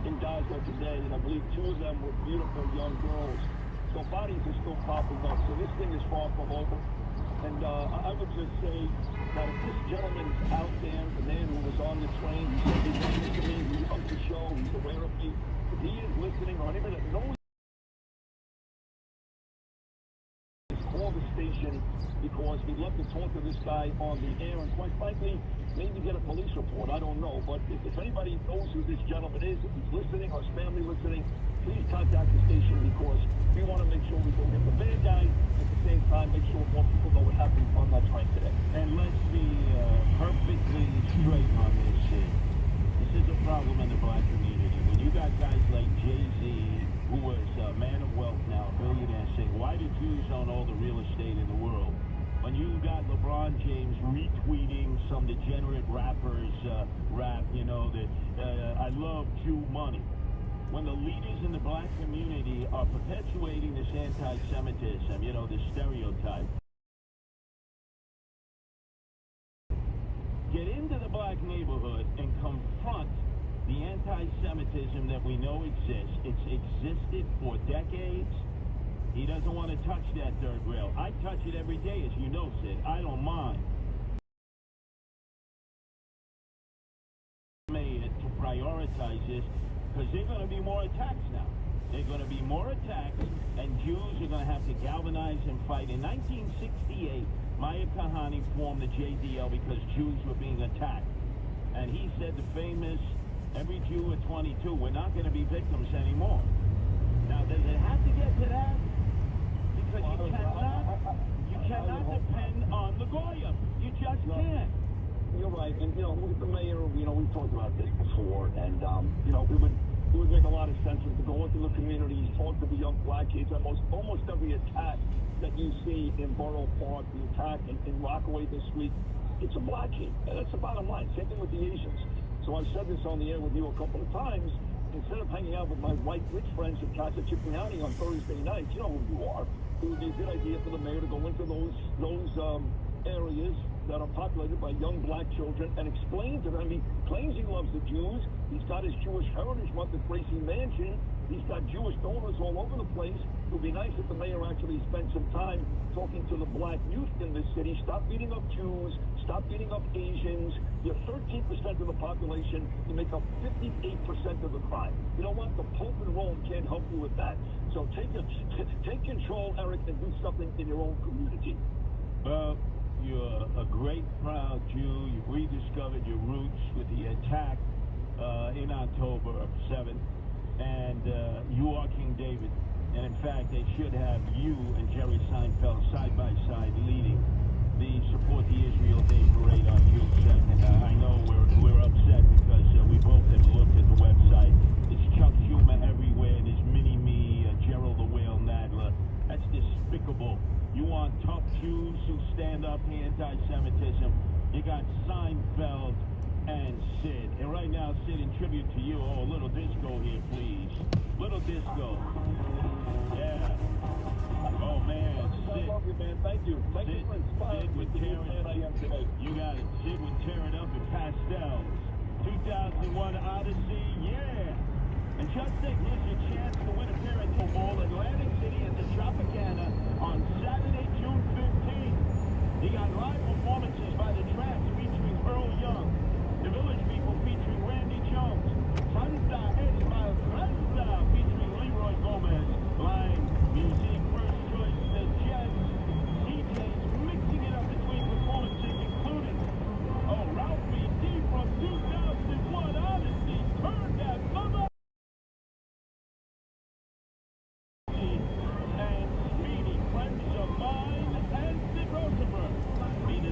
in Gaza today, and I believe 2 of them were beautiful young girls. So bodies are still popping up, so this thing is far from over. And I would just say that if this gentleman's out there, the man who was on the train, he said he's listening to me, he loves the show, he's aware of me. If he is listening, or anybody that knows, call the station, because we'd love to talk to this guy on the air, and quite frankly, maybe get a police report. I don't know. But if anybody knows who this gentleman is, if he's listening, or his family listening, please contact the station, because we want to make sure we go get the bad guy. At the same time, make sure more people know what happened on that train today. And let's be perfectly straight on this shit. This is a problem in the black community. When you got guys like Jay-Z, who was a man of wealth now, a billionaire, saying, why do Jews own all the real estate in the world? When you got LeBron James retweeting some degenerate rappers rap, you know, that I love Jew money. When the leaders in the black community are perpetuating this anti-Semitism, you know, this stereotype. Get into the black neighborhood and confront the anti-Semitism that we know exists. It's existed for decades. He doesn't want to touch that third rail. I touch it every day, as you know, Sid. I don't mind. To prioritize this, because they're going to be more attacks now. They're going to be more attacks, and Jews are going to have to galvanize and fight. In 1968, Meir Kahane formed the JDL because Jews were being attacked. And he said the famous, every Jew at 22, we're not going to be victims anymore. Now, does it have to get to that? Because you cannot depend on the Goyim. You just can't. You're right, and you know, with the mayor, you know, we've talked about this before, and you know, it would make a lot of sense to go into the communities, talk to the young black kids. Almost every attack that you see in Borough Park, the attack in Rockaway this week, it's a black kid, and that's the bottom line. Same thing with the Asians. So I've said this on the air with you a couple of times. Instead of hanging out with my white rich friends in Casa Cipriani on Thursday nights, you know who you are, it would be a good idea for the mayor to go into those areas that are populated by young black children and explain to them. He claims he loves the Jews. He's got his Jewish Heritage Month at Gracie Mansion. He's got Jewish donors all over the place. It would be nice if the mayor actually spent some time talking to the black youth in this city. Stop beating up Jews. Stop beating up Asians. You're 13% of the population. You make up 58% of the crime. You know what? The Pope in Rome can't help you with that. So take control, Eric, and do something in your own community. You're a great, proud Jew. You've rediscovered your roots with the attack in October 7th. And you are King David. And in fact, they should have you and Jerry Seinfeld side by side leading the Support the Israel Day Parade on June 2nd. I know we're upset because we both have looked at the website. It's want tough Jews who stand up to anti-Semitism. You got Seinfeld and Sid. And right now, Sid, in tribute to you, a little disco here, please. Little disco. Yeah. Oh, man. Sid. I love you, man. Thank you. Sid would tear it up. You got it. Sid would tear it up in pastels. 2001 Odyssey, yeah. And just think, here's your chance to win a pair of Super Bowl Atlantic City at the Tropicana on Saturday, June 15th. You got live performances by the Traps featuring Earl Young, the Village People featuring Randy Jones, Santa Esma Fresca featuring Leroy Gomez, live music, first choice, the Jets, DJs mixing it up between performances, including Ralphie D from 2001 Odyssey, turn that mother. And Speedy, friends of mine, and Sid Rosenberg. Meet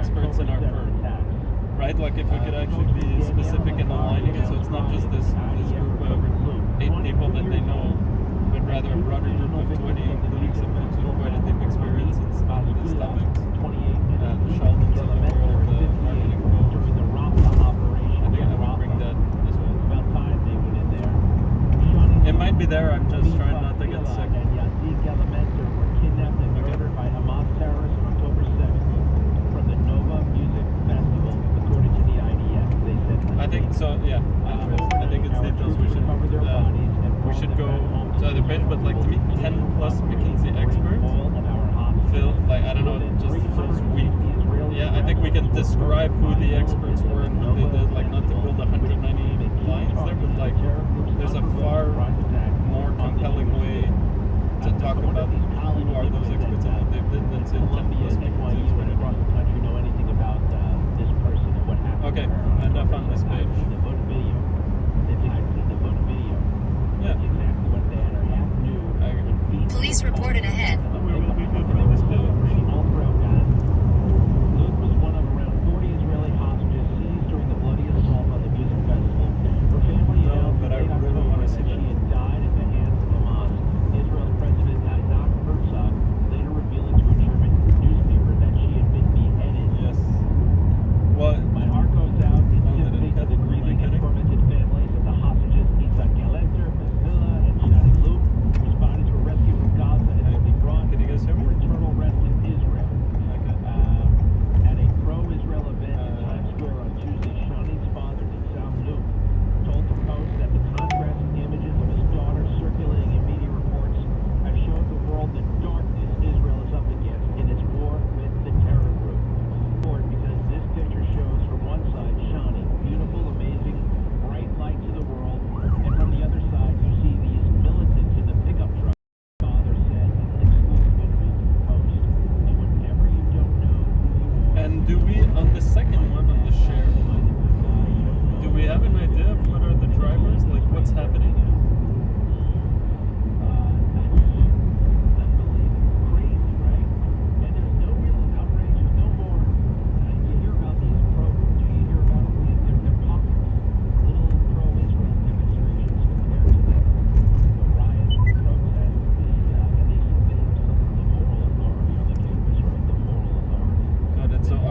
experts in our firm, right? Like if we could actually be specific in aligning it, so it's not just this group of 8 people that they know, but rather a broader group of 20, including some folks with quite a deep experience in some of these topics. The Sheldons of the world, the marketing folks. I think I would bring that as well. It might be there, I'm just trying not to get sick. I think so, yeah. I think it's details we should go to other page, but like to me, 10 plus McKinsey experts feel like, I don't know, it just feels weak. Yeah, I think we can describe who the experts were and what they did, like not to build 190 lines there, but like there's a far more compelling way to talk about who are those experts and what they've did than say 10 plus McKinsey experts. Okay, enough on this page. Yeah. Police reported ahead. We will be good for this page. Luke was one of around 40 Israeli hostages seized during the bloody assault on the music festival. Her family announced but I really want to see that she had died at the hands of Hamas. Israel's President Isaac Herzog later revealing to a German newspaper that she had been beheaded. Yes. Well, my heart goes out in sympathy to the grieving and tormented families of the hostages Itzhak Galenter, Bezilla, and Shadi Luke, whose bodies were rescued from Gaza and will be brought can you guys hear me? for eternal rest in Israel. At a pro-Israel event in Times Square on Tuesday, Shani's father, Nitzam Luke, told the Post that the contrasting images of his daughter circulating in media reports have showed the world the darkness Israel is up against in its war with the terror group. Because this picture shows from one side Shani, beautiful, amazing, bright light to the world, and from the other side you see these militants in the pickup truck. Father said in an exclusive interview with the Post. And whenever you don't know who you are, and do we, on the second one, on the share, do we have an idea of what are the drivers? Like what's happening?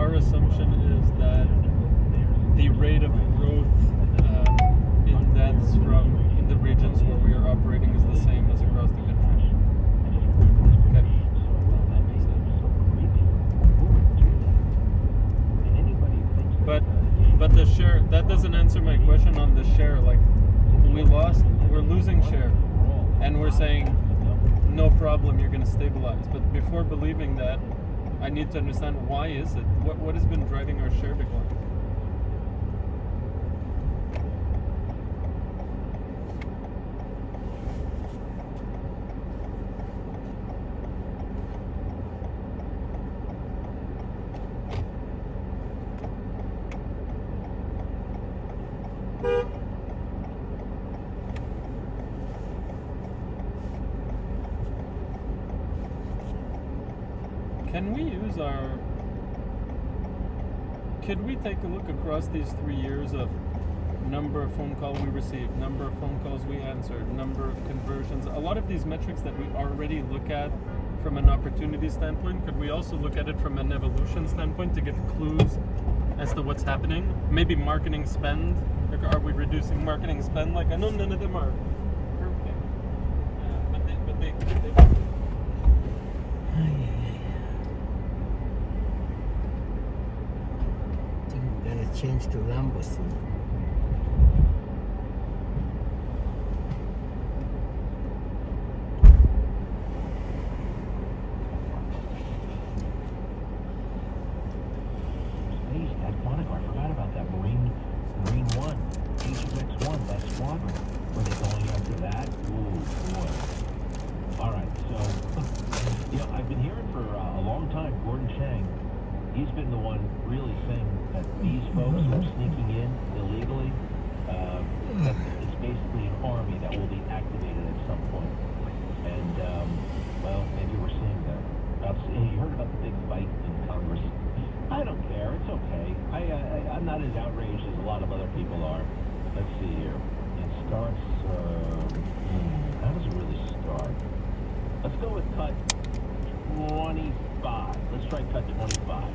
Assumption is that the rate of growth in deaths in the regions where we are operating is the same as across the country. Okay. But the share, that doesn't answer my question on the share. Like we're losing share, and we're saying no problem, you're going to stabilize. But before believing that, I need to understand why is it? What has been driving our share decline? Can we use could we take a look across these 3 years of number of phone calls we received, number of phone calls we answered, number of conversions, a lot of these metrics that we already look at from an opportunity standpoint, could we also look at it from an evolution standpoint to get clues as to what's happening? Maybe marketing spend, like are we reducing marketing spend? Like I know none of them are perfect, but they change to Lambo soon. At Quantico, I forgot about that Marine 1, HX1, that squadron. Were they going after that? Ooh, boy. All right, so, I've been hearing for a long time, Gordon Chang, he's been the one really saying that these folks are sneaking in illegally. That it's basically an army that will be activated at some point. And, maybe we're seeing that. You heard about the big fight in Congress. I don't care. lot of other people are. Let's see here. It starts, how does it really start? Let's go with cut 25. Let's try cut 25.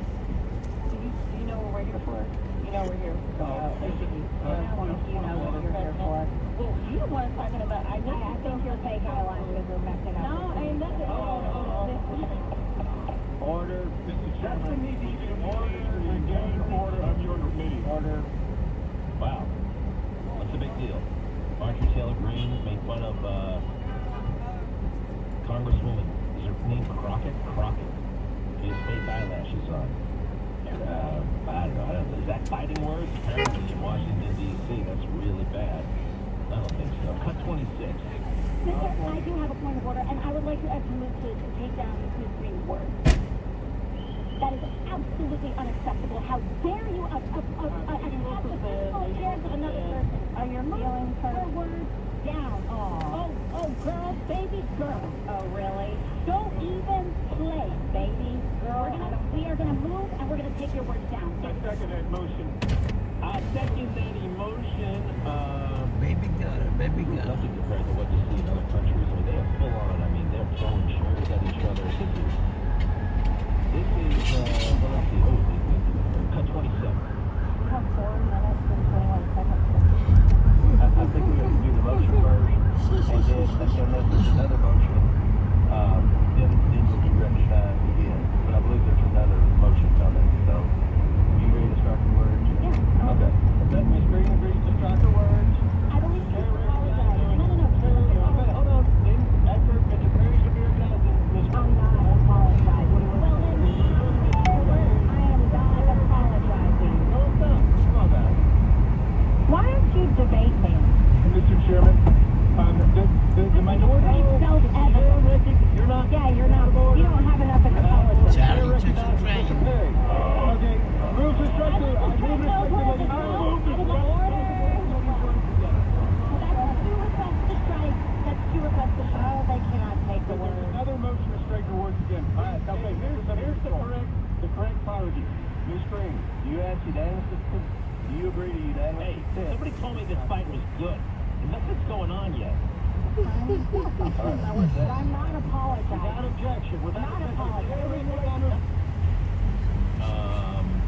Do you know what we're here for? You know we're here for, basically. You know what you're here for. Well, you the one talking about, I think you're fake eyelashes are messing up. No, ain't nothing. Order. Mr. Chairman, order. Again, order of your committee. Order. Wow. What's the big deal? Marjorie Taylor Greene made fun of, Congresswoman, is her name Crockett? Crockett. She has fake eyelashes on. I don't know. Is that fighting words? Apparently in Washington, D.C., that's really bad. I don't think so. Cut 26. Mister, I do have a point of order, and I would like to move to take down Ms. Green's words. That is absolutely unacceptable. How dare you attempt to physical appearance of another person? Are your feelings her words down? Oh, girl, baby girl. Oh, really? Don't even play, baby girl. We are gonna move, and we're gonna take your words down. I second that motion. I second that emotion. Baby girl. Nothing compared to what you see in other countries. I mean, they are full on. I mean, they're throwing chairs at each other. This is, well, let's see. Cut 27. We have 4 minutes and 21 seconds. I think we have to do the motion first, and then there's another motion. Then will be recognized again. But I believe there's another motion coming. So, you ready to start the words? Yeah. Okay. Let Ms. Green agree to start the words. I believe you apologize. No. Okay, hold on. Then, after Mr. Perry should be recognized, Ms. I'm not apologizing. Well, then, I am not apologizing. Come on, guys. Why don't you debate me? Mr. Chairman, the minority... You're not... Yeah, you're not... You don't have enough of an apology. Charlie to the train. Okay, rules of structure. I move Out of order. That's two requests to strike. They cannot take the word. Another motion to strike the words again. All right, okay, here's the correct apology. Ms. Green, do you ask unanimous? Do you agree to unanimous? Hey, somebody told me this fight was good. And nothing's going on yet. But I'm not apologizing. Without objection. Not apologizing.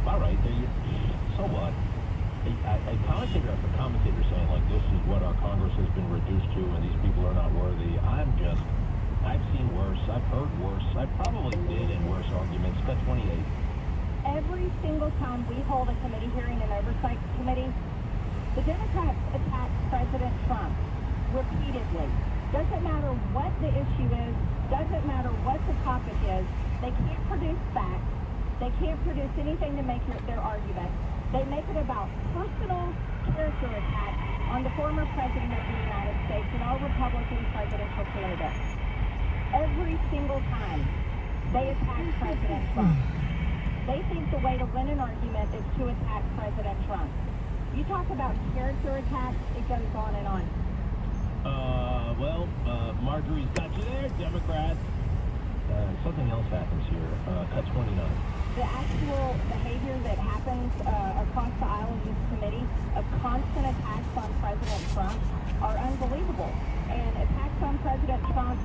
All right, there you. So what? A commentator after commentator saying like this is what our Congress has been reduced to, and these people are not worthy. I've seen worse. I've heard worse. I probably did in worse arguments. Cut 28. Every single time we hold a committee hearing and oversight committee, the Democrats attack President Trump repeatedly. Doesn't matter what the issue is, doesn't matter what the topic is, they can't produce facts, they can't produce anything to make their argument. They make it about personal character attacks on the former President of the United States and our Republican presidential candidate. Every single time they attack President Trump. They think the way to win an argument is to attack President Trump. You talk about character attacks, it goes on and on. Marjorie's got you there, Democrats. Something else happens here. Cut 29. The actual behavior that happens across the aisle in this committee of constant attacks on President Trump are unbelievable. And attacks on President Trump,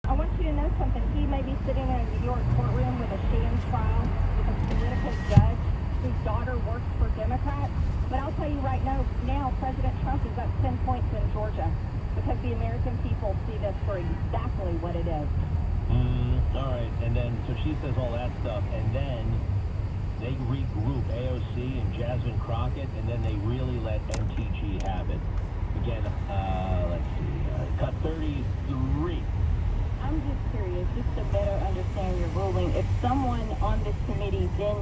I want you to know something. He may be sitting in a New York courtroom with a sham trial with a political judge whose daughter works for Democrats. But I'll tell you right now, President Trump is up 10 points in Georgia because the American people see this for exactly what it is. All right, and then, so she says all that stuff, and then they regroup AOC and Jasmine Crockett, and then they really let MTG have it. Again, let's see, cut 33. I'm just curious, just to better understand your ruling, if someone on this committee then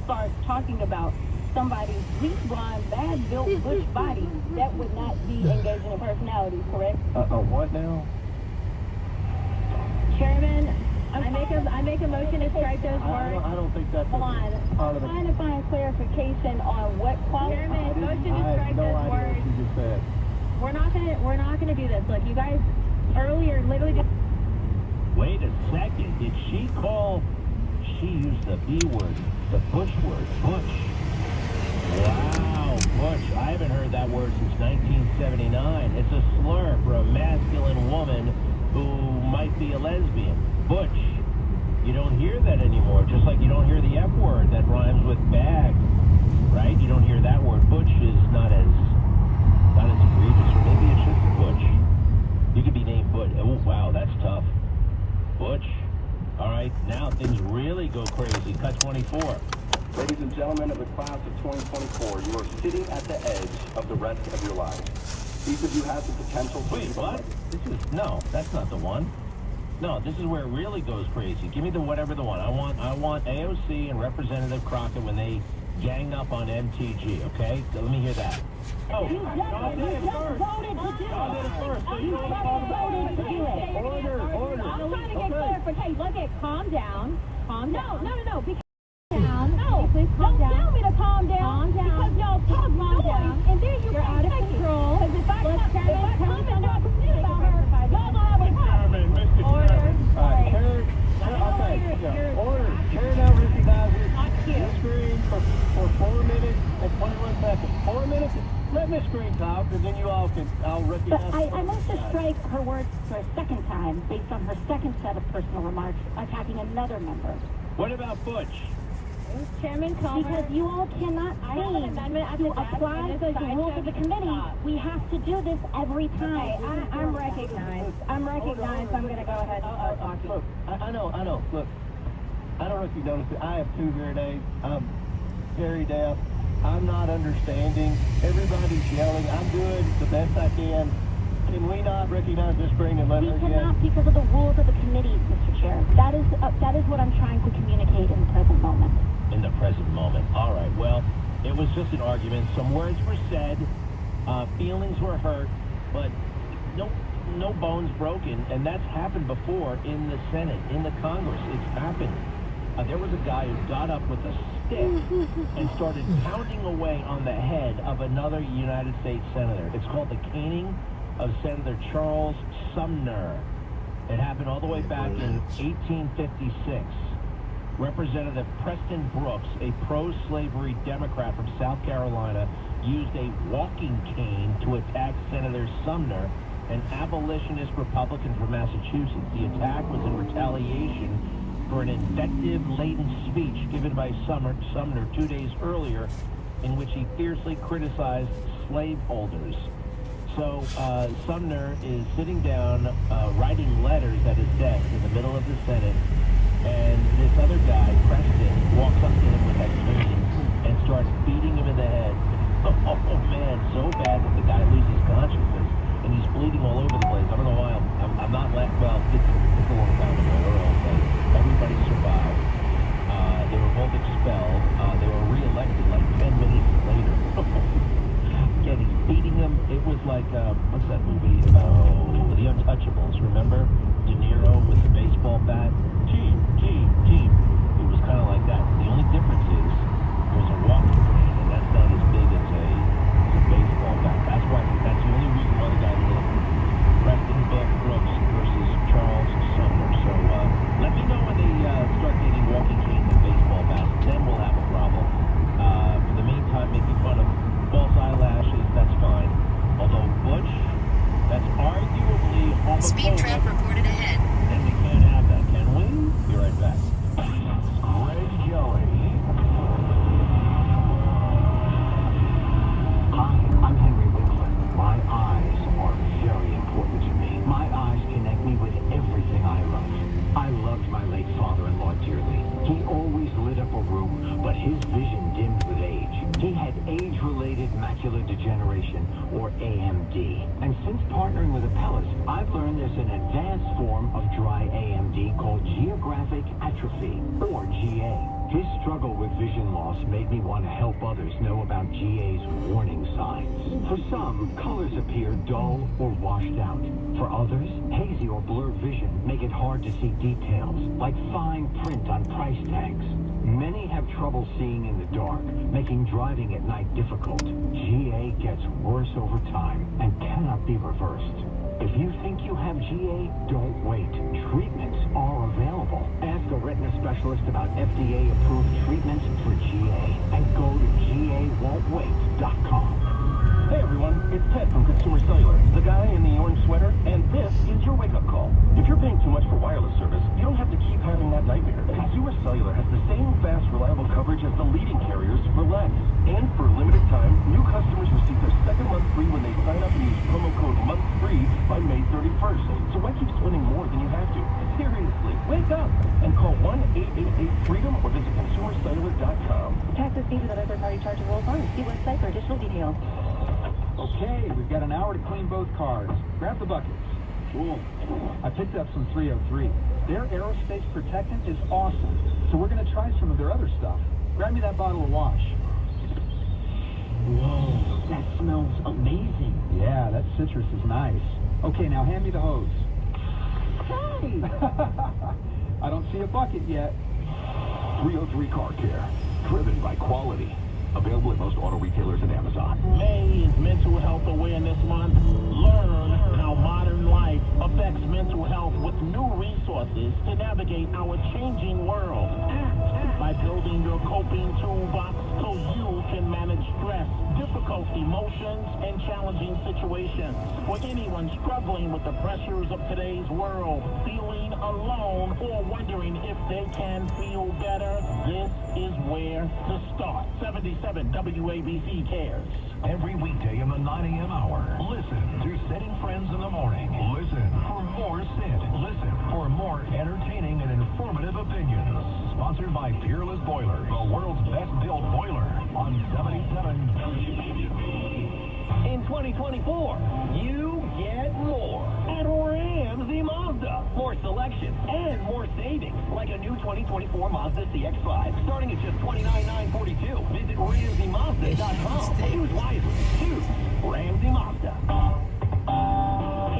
starts talking about somebody's weak, blonde, bad-built, bush body, that would not be engaging in personality, correct? What now? Chairman, I make a motion to strike those words. I don't think that's Hold on. I'm trying to find clarification on what quality. Chairman, motion to strike those words. What you just said. We're not gonna do this. Look, you guys earlier literally just. Wait a second. Did she call she used the B word, the butch word, butch. Wow, butch. I haven't heard that word since 1979. It's a slur for a masculine woman who might be a lesbian. Butch. You don't hear that anymore, just like you don't hear the F word that rhymes with bag, right? You don't hear that word. Butch is not as egregious, or maybe it's just butch. You could be named Butch. Oh, wow, that's tough. Butch. All right, now things really go crazy. Cut 24. Ladies and gentlemen of the class of 2024, you are sitting at the edge of the rest of your lives. Each of you has the potential to... Wait, what? No, that's not the one. No, this is where it really goes crazy. Give me the whatever the one. I want AOC and Representative Crockett when they gang up on MTG, okay? So let me hear that. Oh, You just voted to do it. Order. I'm trying to get clarification. Look at, calm down. Calm down. No. Because no, please calm down. Don't tell me to calm down. Calm down. Because y'all talk noise, and then you're out of control. Because if I come and talk shit about her, y'all gonna have a problem. Order. Order. Karen now recognizes Miss Green for 4 minutes and 21 seconds. 4 minutes. Let Miss Green talk, and then I'll recognize. But I move to strike her words for a second time based on her second set of personal remarks attacking another member. What about Butch? Chairman Comer. Because you all cannot to apply the rules of the committee. We have to do this every time. I'm recognized. I'm going to go ahead and talk. Look, I know. Look, I don't know if you noticed it. I have 2 hearing aids. I'm very deaf. I'm not understanding. Everybody's yelling. I'm doing the best I can. Can we not recognize Miss Green and let her get? We cannot because of the rules of the committee, Mr. Chair. That is what I'm trying to communicate in the present moment. In the present moment. All right. Well, it was just an argument. Some words were said. Feelings were hurt, but no bones broken. And that's happened before in the Senate, in the Congress. It's happened. There was a guy who got up with a stick and started pounding away on the head of another United States senator. It's called the caning of Senator Charles Sumner. It happened all the way back in 1856. Representative Preston Brooks, a pro-slavery Democrat from South Carolina, used a walking cane to attack Senator Sumner, an abolitionist Republican from Massachusetts. The attack was in retaliation for an invective-laden speech given by Sumner 2 days earlier, in which he fiercely criticized slaveholders. So Sumner is sitting down, writing letters at his desk in the middle of the Senate, and this other guy, Preston, walks up to him with that cane and starts beating him in the head. Oh man, so bad that the guy loses consciousness, and he's bleeding all over the place. I don't know why I'm not laughing. Well, it's a long time ago, or else everybody survived. They were both expelled. They were re-elected like 10 minutes later. Again, he's beating him. It was like, what's that movie? Oh, The Untouchables, remember? De Niro with the baseball bat. Team. It was kind of like that. The only difference is it was a walking cane, and that's not as big as a baseball bat. That's the only reason why the guy lived. Preston Brooks versus Charles Sumner. So let me know when they start getting walking canes and baseball bats. Then we'll have a problem. For the meantime, making fun of false eyelashes, that's fine. Although Butch, that's arguably homophobic. Speed trap reported ahead. And we can't have that, can we? Be right back. Greg Kelly. Hi, I'm Henry Winkler. My eyes are very important to me. My eyes connect me with everything I love. I loved my late father-in-law dearly. He always lit up a room, but his vision dimmed with age. He had age-related macular degeneration, or AMD. And since partnering with Apellis, I've learned there's an advanced form of dry AMD called geographic atrophy, or GA. His struggle with vision loss made me want to help others know about GA's warning signs. For some, colors appear dull or washed out. For others, hazy or blurred vision make it hard to see details, like fine print on price tags. Many have trouble seeing in the dark, making driving at night difficult. GA gets worse over time and cannot be reversed. If you think you have GA, don't wait. Treatments are available. Ask a retina specialist about FDA-approved treatments for GA and go to GAWon'tWait.com. Hey everyone, it's Ted from Consumer Cellular, the guy in the orange sweater, and this is your wake-up call. If you're paying too much for wireless service, you don't have to keep having that nightmare. Consumer Cellular has the same fast, reliable coverage as the leading carriers for less. And for a limited time, new customers receive their second month free when they sign up and use promo code MONTHFREE by May 31st. So why keep spending more than you have to? Seriously, wake up and call 1-888-FREEDOM or visit ConsumerCellular.com. Taxes, fees, and other third-party charges will apply. See website for additional details. Okay, we've got an hour to clean both cars. Grab the buckets. Cool. I picked up some 303. Their aerospace protectant is awesome, so we're going to try some of their other stuff. Grab me that bottle of wash. Whoa, that smells amazing. Yeah, that citrus is nice. Okay, now hand me the hose. Hey! I don't see a bucket yet. 303 Car Care, driven by quality. Available at most auto retailers and Amazon. May is Mental Health Awareness Month. Learn how modern life affects mental health with new resources to navigate our changing world. Act by building your coping toolbox so you can manage stress, difficult emotions, and challenging situations. For anyone struggling with the pressures of today's world, feeling alone, or wondering if they can feel better, this is where to start. 77 WABC cares. Every weekday in the 9 a.m. hour, listen to Setting Friends in the Morning. Listen for more Sid. Listen for more entertaining and informative opinions. Sponsored by Peerless Boiler, the world's best built boiler on 77 In 2024, you get more at Ramsey Mazda. More selection and more savings, like a new 2024 Mazda CX-5, starting at just $29,942. Visit RamseyMazda.com. Choose wisely. Choose Ramsey Mazda.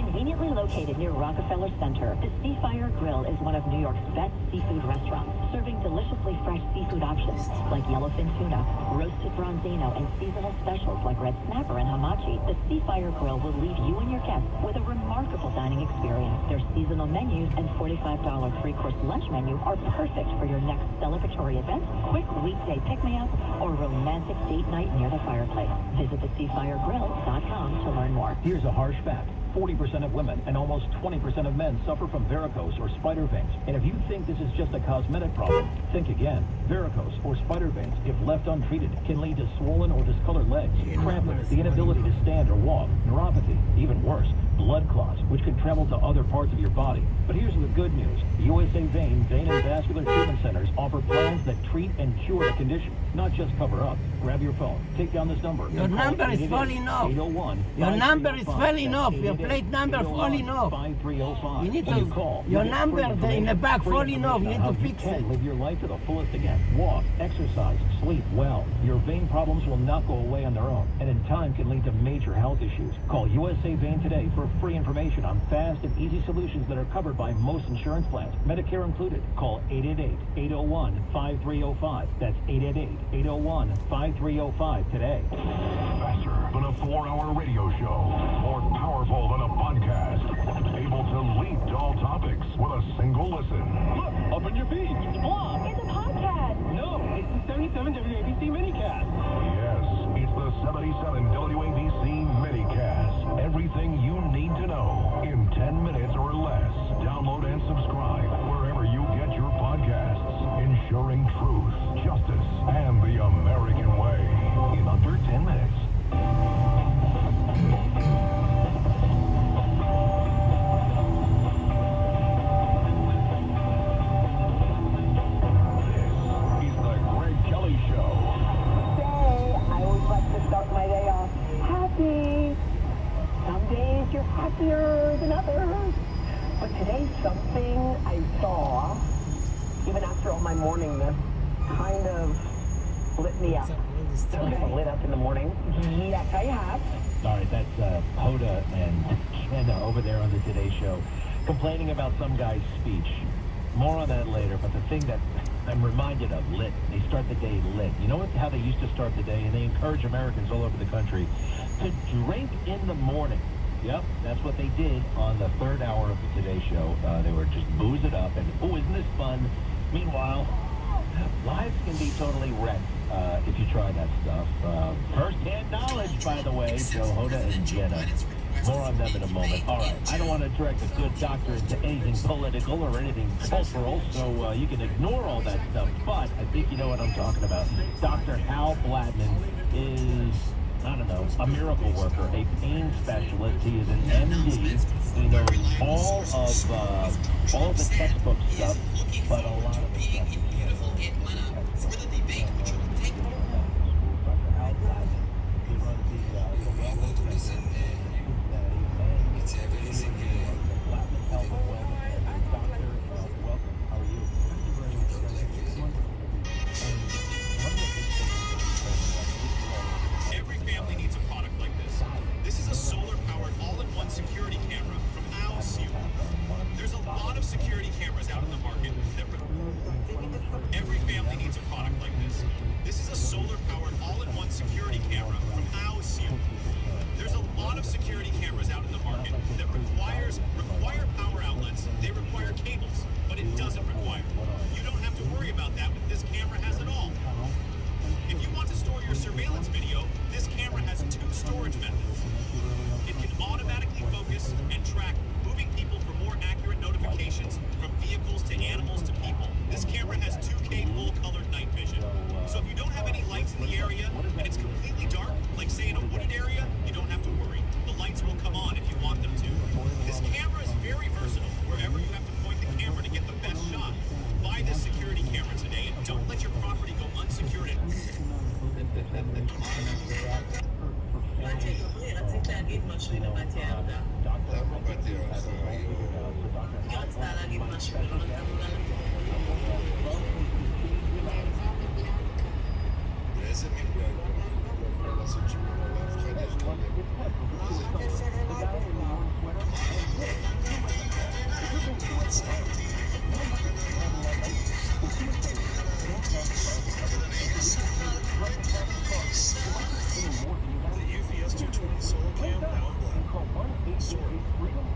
Conveniently located near Rockefeller Center, the Seafire Grill is one of New York's best seafood restaurants, serving deliciously fresh seafood options like yellowfin tuna, roasted bronzino, and seasonal specials like red snapper and hamachi. The Seafire Grill will leave you and your guests with a remarkable dining experience. Their seasonal menus and $45 three-course lunch menu are perfect for your next celebratory event, quick weekday pick-me-up, or romantic date night near the fireplace. Visit theseafiregrill.com to learn more. Here's a harsh fact. 40% of women and almost 20% of men suffer from varicose or spider veins. And if you think this is just a cosmetic problem, think again. Varicose or spider veins, if left untreated, can lead to swollen or discolored legs, cramping, the inability to stand or walk, neuropathy, even worse, blood clots, which can travel to other parts of your body. But here's the good news. USA Vein and Vascular Treatment Centers offer plans that treat and cure the condition, not just cover up. Grab your phone, take down this number. Your number is falling off. 801 Your number is falling off. Your plate number falling off. 5305. You need When to call, your you get number free in the back free falling off. You need how to fix can it. live your life to the fullest again. Walk, exercise, sleep well. Your vein problems will not go away on their own, and in time can lead to major health issues. Call USA Vein today for free information on fast and easy solutions that are covered by most insurance plans, Medicare included. Call 888-801-5305. That's 888-801-5305 today. Faster than a 4-hour radio show. More powerful than a podcast. Able to leap to all topics with a single listen. Look, up in your feed. It's a blog. It's a podcast. No, it's the 77 WABC minicast. Yes, it's the 77 WABC minicast. Everything you need to know in 10 minutes or less. Download and subscribe wherever you get your podcasts. Ensuring truth, justice, and the American way in under 10 minutes. This is the Greg Kelly Show. Today, I always like to start my day off happy. Some days you're happier than others. But today's something I saw, even after all my morningness, kind of lit me up. Lit up in the morning. Yes, I have. All right, that's Hoda and Kenna over there on the Today Show complaining about some guy's speech. More on that later, but the thing that I'm reminded of, lit. They start the day lit. You know how they used to start the day, and they encourage Americans all over the country to drink in the morning. Yep, that's what they did on the third hour of the Today Show. They were just booze it up, and oh, isn't this fun? Meanwhile, lives can be totally wrecked if you try that stuff. First-hand knowledge, by the way, Joe Hoda and Jenna. More on them in a moment. All right, I don't want to direct a good doctor into anything political or anything cultural, so you can ignore all that stuff, but I think you know what I'm talking about. Dr. Hal Bladman is, I don't know, a miracle worker, a pain specialist. He is an MD. He knows all of the textbook stuff, but a lot of the stuff you can't Dr. Hal Bladman, he runs the Wellness Center. Bladman Health and Wellness Center. Doctor, welcome. How are you? Thank you very much. Every family needs a product like this. This is a solar-powered, all-in-one security camera from AOC. There's a lot of security cameras out in the market. Every family needs a product like this. This is a solar-powered, all-in-one security camera from AOC. There's a lot of security cameras out in the market that require power outlets. They require cables, but it doesn't require. You don't have to worry about that. This camera has it all. If you want to store your surveillance video, this camera has 2 storage methods. It can automatically focus and track moving people for more accurate notifications from vehicles to animals to people. This camera has 2K full-colored night vision. So if you don't have any lights in the area and it's completely dark, like say in a wooded area, you don't have to worry. The lights will come on if you want them to. This camera is very versatile. Wherever you have to point the camera to get the best shot, buy this security camera today and don't let your property go unsecured.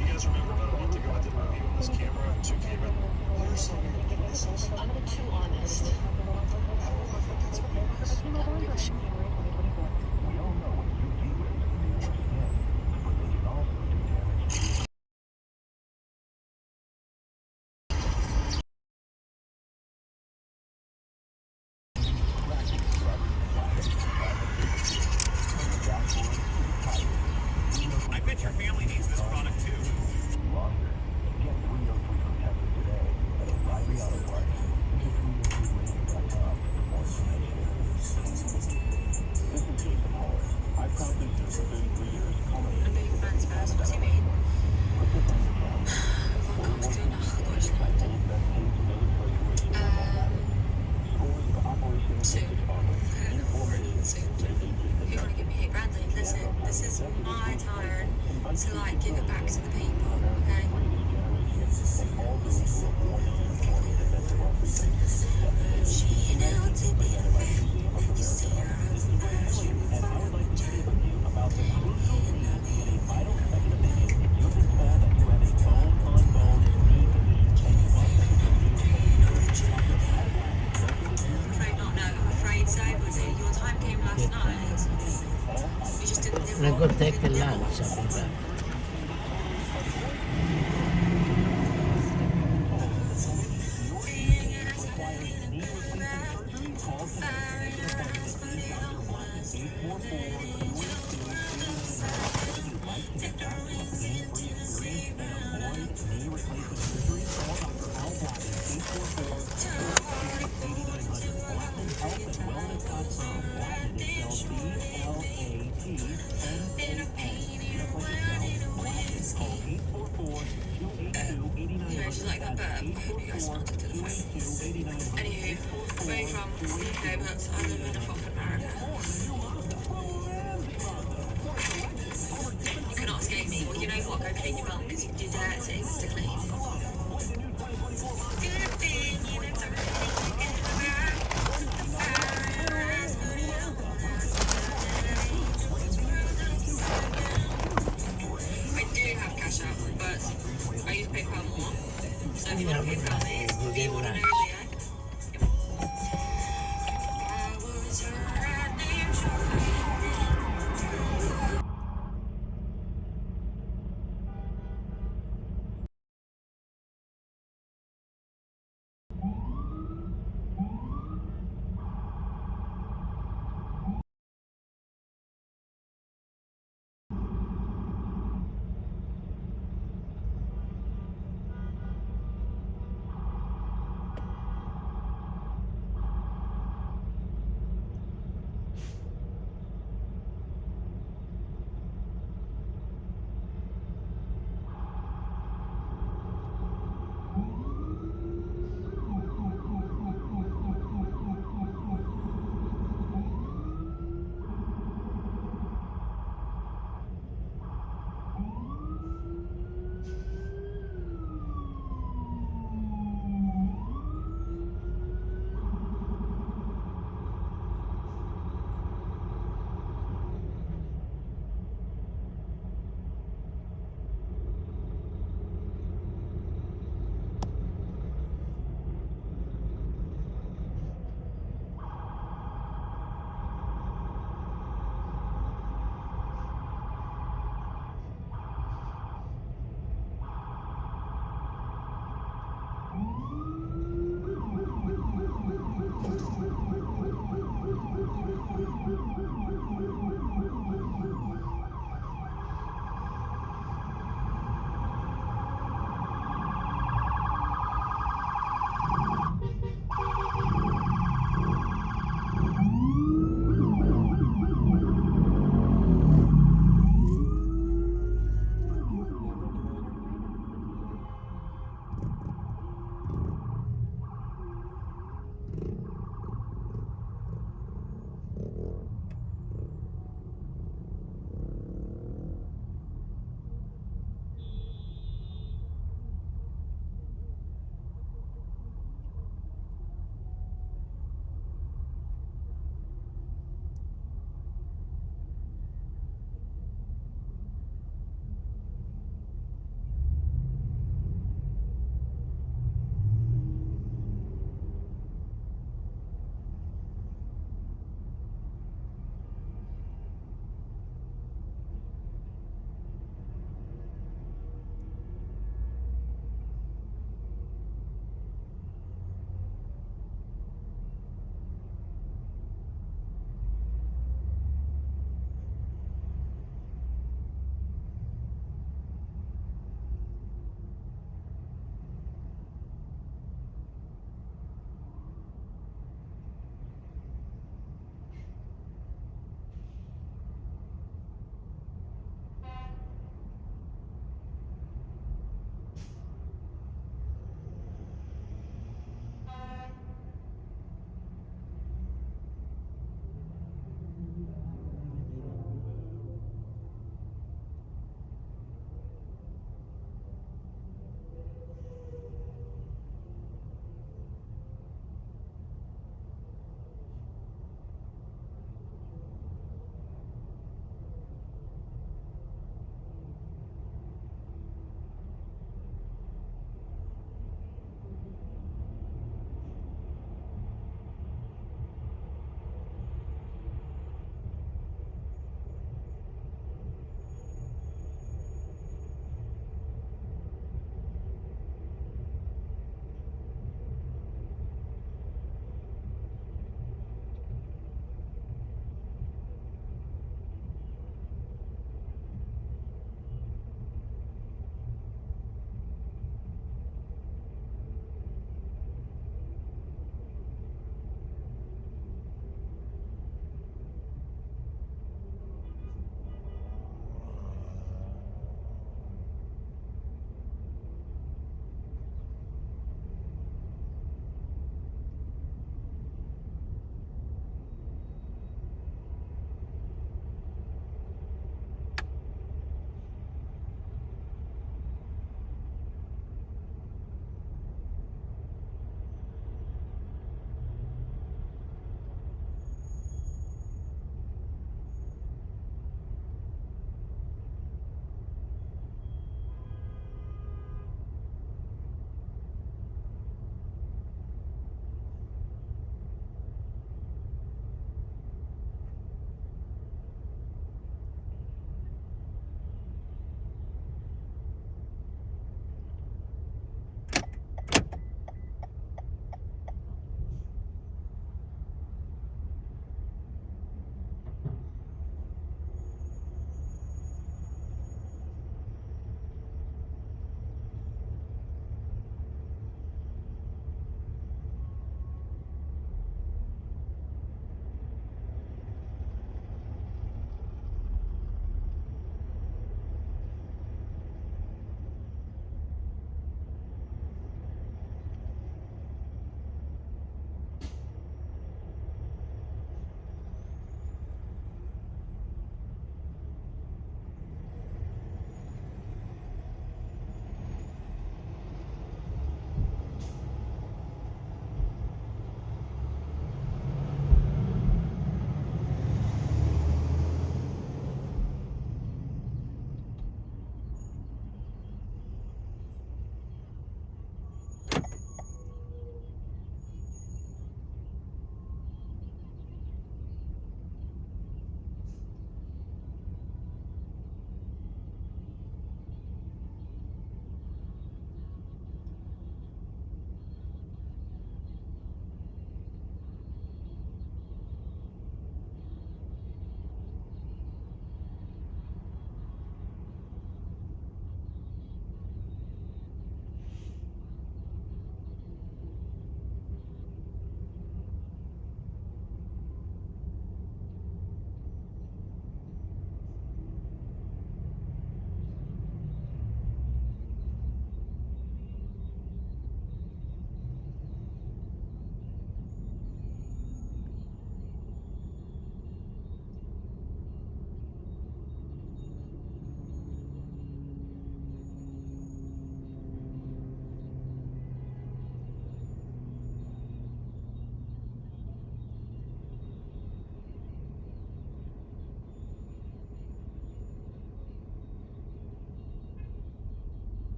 You guys remember about a month ago I did a review on this camera? 2K red. I'm too honest. I bet your family needs this product too. To like give it back to the people, okay? She now to be a man. You see her on the verge. And I would like to share with you about the crucial reason in a vital second opinion if you've been told that you have a bone-on-bone knee condition and you must have a I'm afraid not, no. I'm afraid so, but your time came last night. You just didn't I'm gonna go take a lunch. I'll be back. She's like that better. You guys wanted to the phone. Anywho, where are you from? UK, but I live in a fucking America. You cannot escape me. Well, you know what? Go clean your bum because you do dirty things to clean.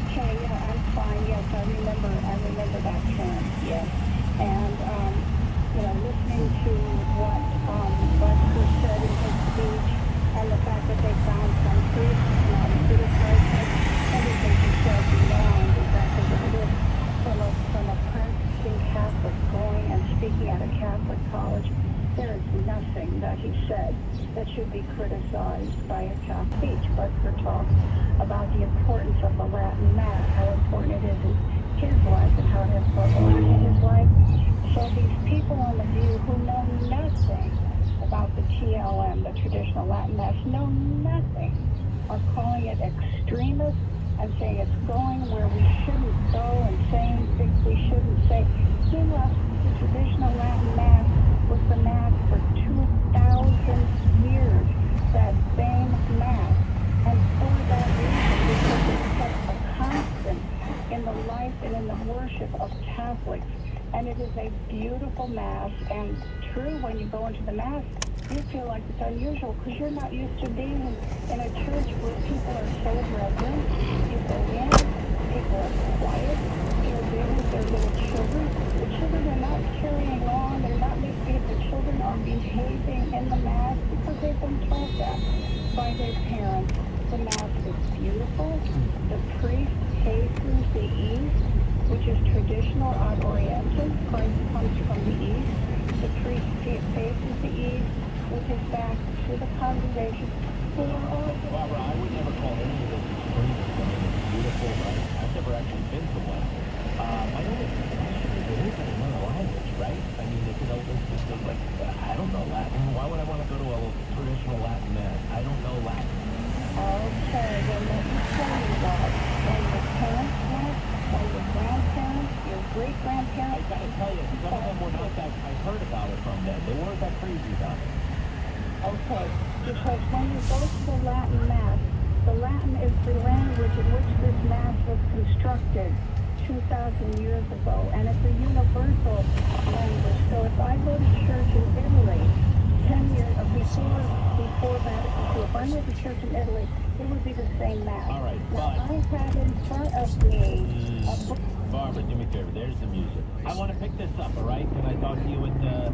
Okay, yeah, I'm fine. Yes, I remember that term. Yes. And, listening to what Butker said in his speech and the fact that they found some priests criticizing everything he said beyond exactly what it is. From a practicing Catholic going and speaking at a Catholic college, there is nothing that he said that should be criticized by a Catholic speech. Butker talks about the importance of the Latin Mass, how important it is in his life and how it has brought order to his life. So these people on The View who know nothing about the TLM, the traditional Latin Mass, know nothing, are calling it extremist and saying it's going where we shouldn't go and saying things we shouldn't say. Meanwhile, the traditional Latin Mass was the Mass for 2,000 years, that same Mass. And for that reason, because it's such a constant in the life and in the worship of Catholics, and it is a beautiful Mass, and true, when you go into the Mass, you feel like it's unusual because you're not used to being in a church where people are so reverent. You go in, people are quiet, they're there with their little children. The children are not carrying on, they're not misbehaving. The children are behaving in the Mass because they've been told that by their parents. The Mass is beautiful. The priest faces the east, which is traditional ad orientem. Christ comes from the east. The priest faces the east with his back to the congregation. Barbara, I would never call any of this extremist. I mean, it's beautiful, but I've never actually been to one. My only question is, it is in another language, right? I mean, it's like, I don't know Latin. Why would I want to go to a traditional Latin Mass? I don't know Latin. Okay, then let me tell you that when your parents went, or your grandparents, your great-grandparents... I gotta tell you, some of them were not that... I heard about it from them. They weren't that crazy about it. Okay, because when you go to the Latin Mass, the Latin is the language in which this Mass was constructed 2,000 years ago, and it's a universal language. So if I go to church in Italy 10 years before Vatican II, if I went to church in Italy, it would be the same Mass. All right, now, I have in front of me a book. Barbara, do me a favor. There's the music. I want to pick this up, all right? Can I talk to you a little bit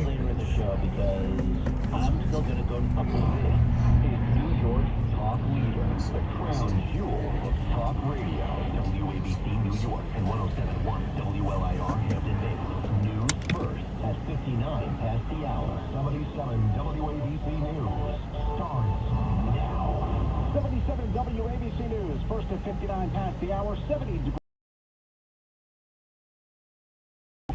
later in the show, because I'm still going to go to this is New York's talk leader, the crown jewel of talk radio, WABC New York and 107.1 WLIR Hampton Bays. News first at 59 past the hour. 77 WABC News starts now. 77 WABC News, first at 59 past the hour, 70 degrees.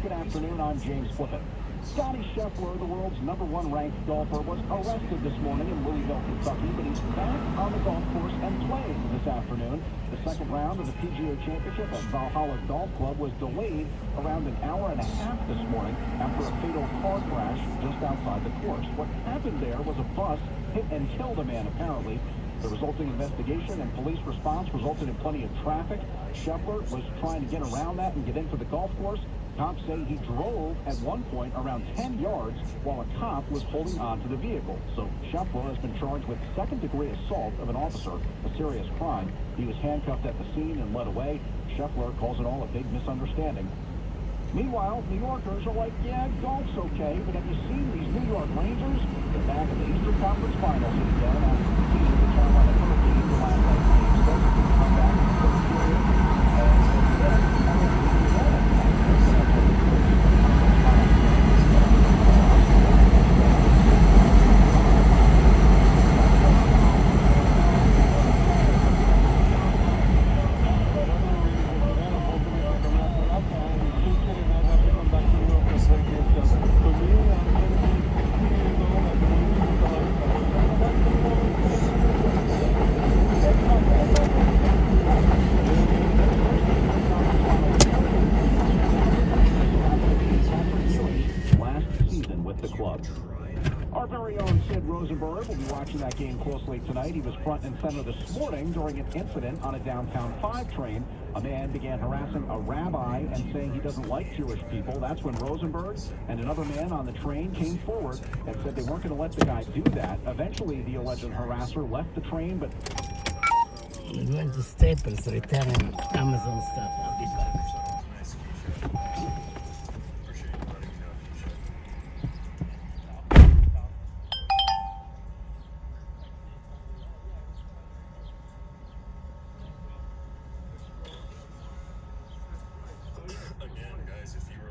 Good afternoon, I'm James Flippin. Scotty Scheffler, the world's #1 ranked golfer, was arrested this morning in Louisville, Kentucky, but he's back on the golf course and playing this afternoon. The second round of the PGA Championship at Valhalla Golf Club was delayed around an hour and a half this morning after a fatal car crash just outside the course. What happened there was a bus hit and killed a man, apparently. The resulting investigation and police response resulted in plenty of traffic. Scheffler was trying to get around that and get into the golf course. Cops say he drove at one point around 10 yards while a cop was holding on to the vehicle. So Scheffler has been charged with second-degree assault of an officer, a serious crime. He was handcuffed at the scene and led away. Scheffler calls it all a big misunderstanding. Meanwhile, New Yorkers are like, yeah, golf's okay, but have you seen these New York Rangers? They're back in the Eastern Conference Finals again after defeating the Carolina Hurricanes the last night. Teams supposed to come back in the third period. Rosenberg will be watching that game closely tonight. He was front and center this morning during an incident on a downtown 5 train. A man began harassing a rabbi and saying he doesn't like Jewish people. That's when Rosenberg and another man on the train came forward and said they weren't going to let the guy do that. Eventually, the alleged harasser left the train, but I'm going to Staples, returning Amazon stuff. I'll be back. Again, guys, if you were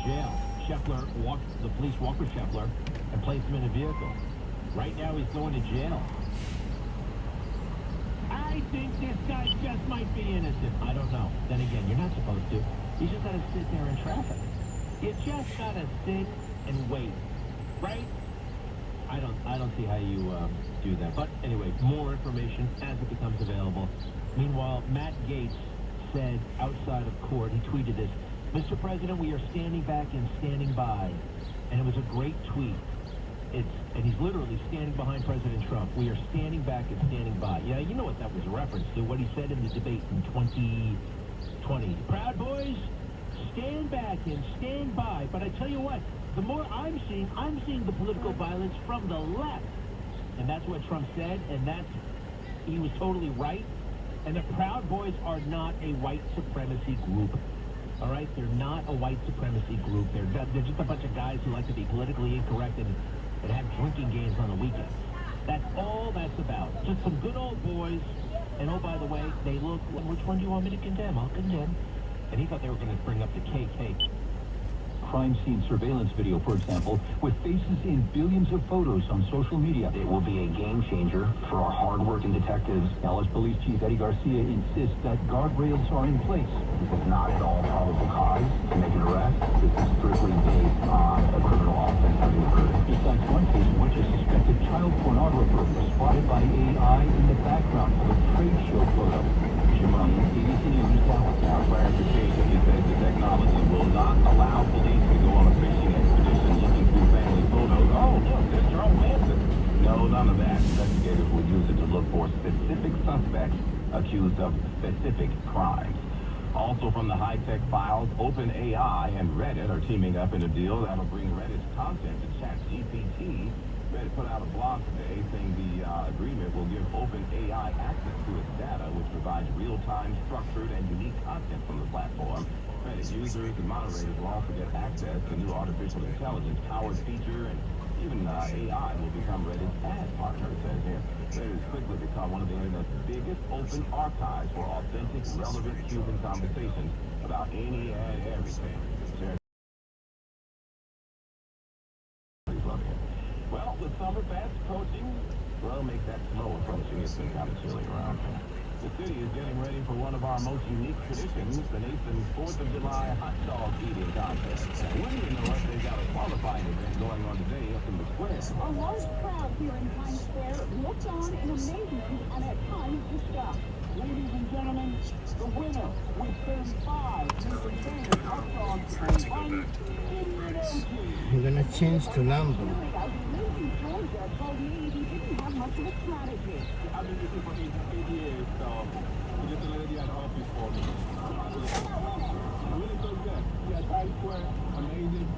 jail. The police walked with Scheffler and placed him in a vehicle. Right now he's going to jail. I think this guy just might be innocent. I don't know. Then again, you're not supposed to. You just gotta sit there in traffic. You just gotta sit and wait, right? I don't see how you do that. But anyway, more information as it becomes available. Meanwhile, Matt Gaetz said outside of court, he tweeted this: "Mr. President, we are standing back and standing by." And it was a great tweet. And he's literally standing behind President Trump. We are standing back and standing by. Yeah, you know what that was a reference to, what he said in the debate in 2020. Proud Boys, stand back and stand by. But I tell you what, the more I'm seeing the political violence from the left. And that's what Trump said, and he was totally right. And the Proud Boys are not a white supremacy group. All right? They're not a white supremacy group. They're just a bunch of guys who like to be politically incorrect and have drinking games on the weekends. That's all that's about. Just some good old boys. And oh, by the way, they look, which one do you want me to condemn? I'll condemn. And he thought they were going to bring up the KK. Crime scene surveillance video, for example, with faces in billions of photos on social media. It will be a game changer for our hard-working detectives. Dallas Police Chief Eddie Garcia insists that guardrails are in place. This is not at all probable cause to make an arrest. This is strictly based on a criminal offense having occurred. Besides one case in which a suspected child pornographer was spotted by AI in the background of a trade show photo. Jim Ryan, ABC News, Dallas. Now, clarification, he says the technology will not allow police to go on a fishing expedition looking through family photos. Oh, look, there's Charles Manson. No, none of that. Investigators will use it to look for specific suspects accused of specific crimes. Also from the high-tech files, OpenAI and Reddit are teaming up in a deal that'll bring Reddit's content to ChatGPT. Reddit put out a blog today saying the agreement will give OpenAI access to its data, which provides real-time, structured, and unique content from the platform. Reddit users and moderators will also get access to new artificial intelligence-powered feature, and even AI will become Reddit's ad partner, it says here. Reddit has quickly become one of the internet's biggest open archives for authentic, relevant human conversations about any and everything. Well, with summer fast approaching, well, make that snow approaching. It's been kind of chilly around here. The city is getting ready for one of our most unique traditions, the nation's 4th of July hot dog eating contest. Wouldn't you know it, they've got a qualifying event going on today up in the square. A large crowd here in Times Square looked on in amazement and at times disgust. Ladies and gentlemen, the winner with 35 famous hot dogs and one I'm gonna change to number. Georgia told me he didn't have much of a strategy. I've been looking for 8 years, so just to let you at office for me. Really so good. Yeah, Times Square, amazing.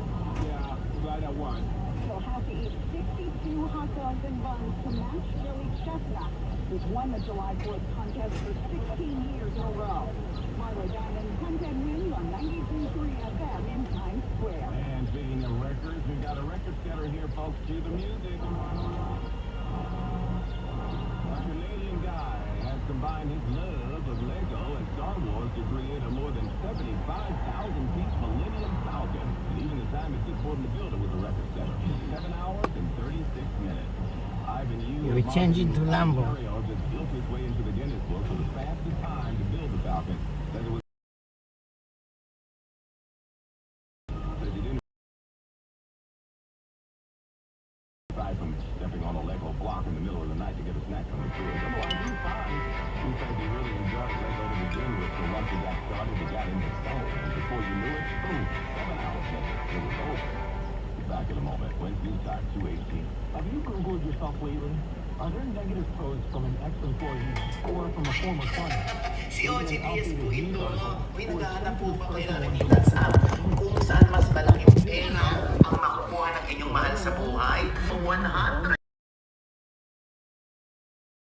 Yeah, glad I won. He'll have to eat 62 hot dogs and buns to match Joey Chestnut, who's won the July 4th contest for 16 years in a row. Marla Diamond, 1010 News on 92.3 FM in Times Square. And speaking of records, we've got a record setter here, folks. Cue the music. A Canadian guy has combined his love of Lego and Star Wars to create a more than 75,000-piece Millennium Falcon. And even the time it took for him to build it was a record setter. 7 hours and 36 minutes. Ivan Yu We're changing to Lambo. just built his way into the Guinness Book for the fastest time to build the Falcon. Says it was from stepping on a Lego block in the middle of the night to get a snack from the fridge. Otherwise, he was fine. He said he really enjoyed Lego to begin with, so once he got started, he got into stone. And before you knew it, boom, 7 hours later, it was over. Back in a moment. Wednesday time, 2:18. Have you Googled yourself lately? Are there negative posts from an ex-employee or from a former client? Si OGPS po ito, no? May naghahanap po ba kayo ng nakikita sa kung saan mas malaking pera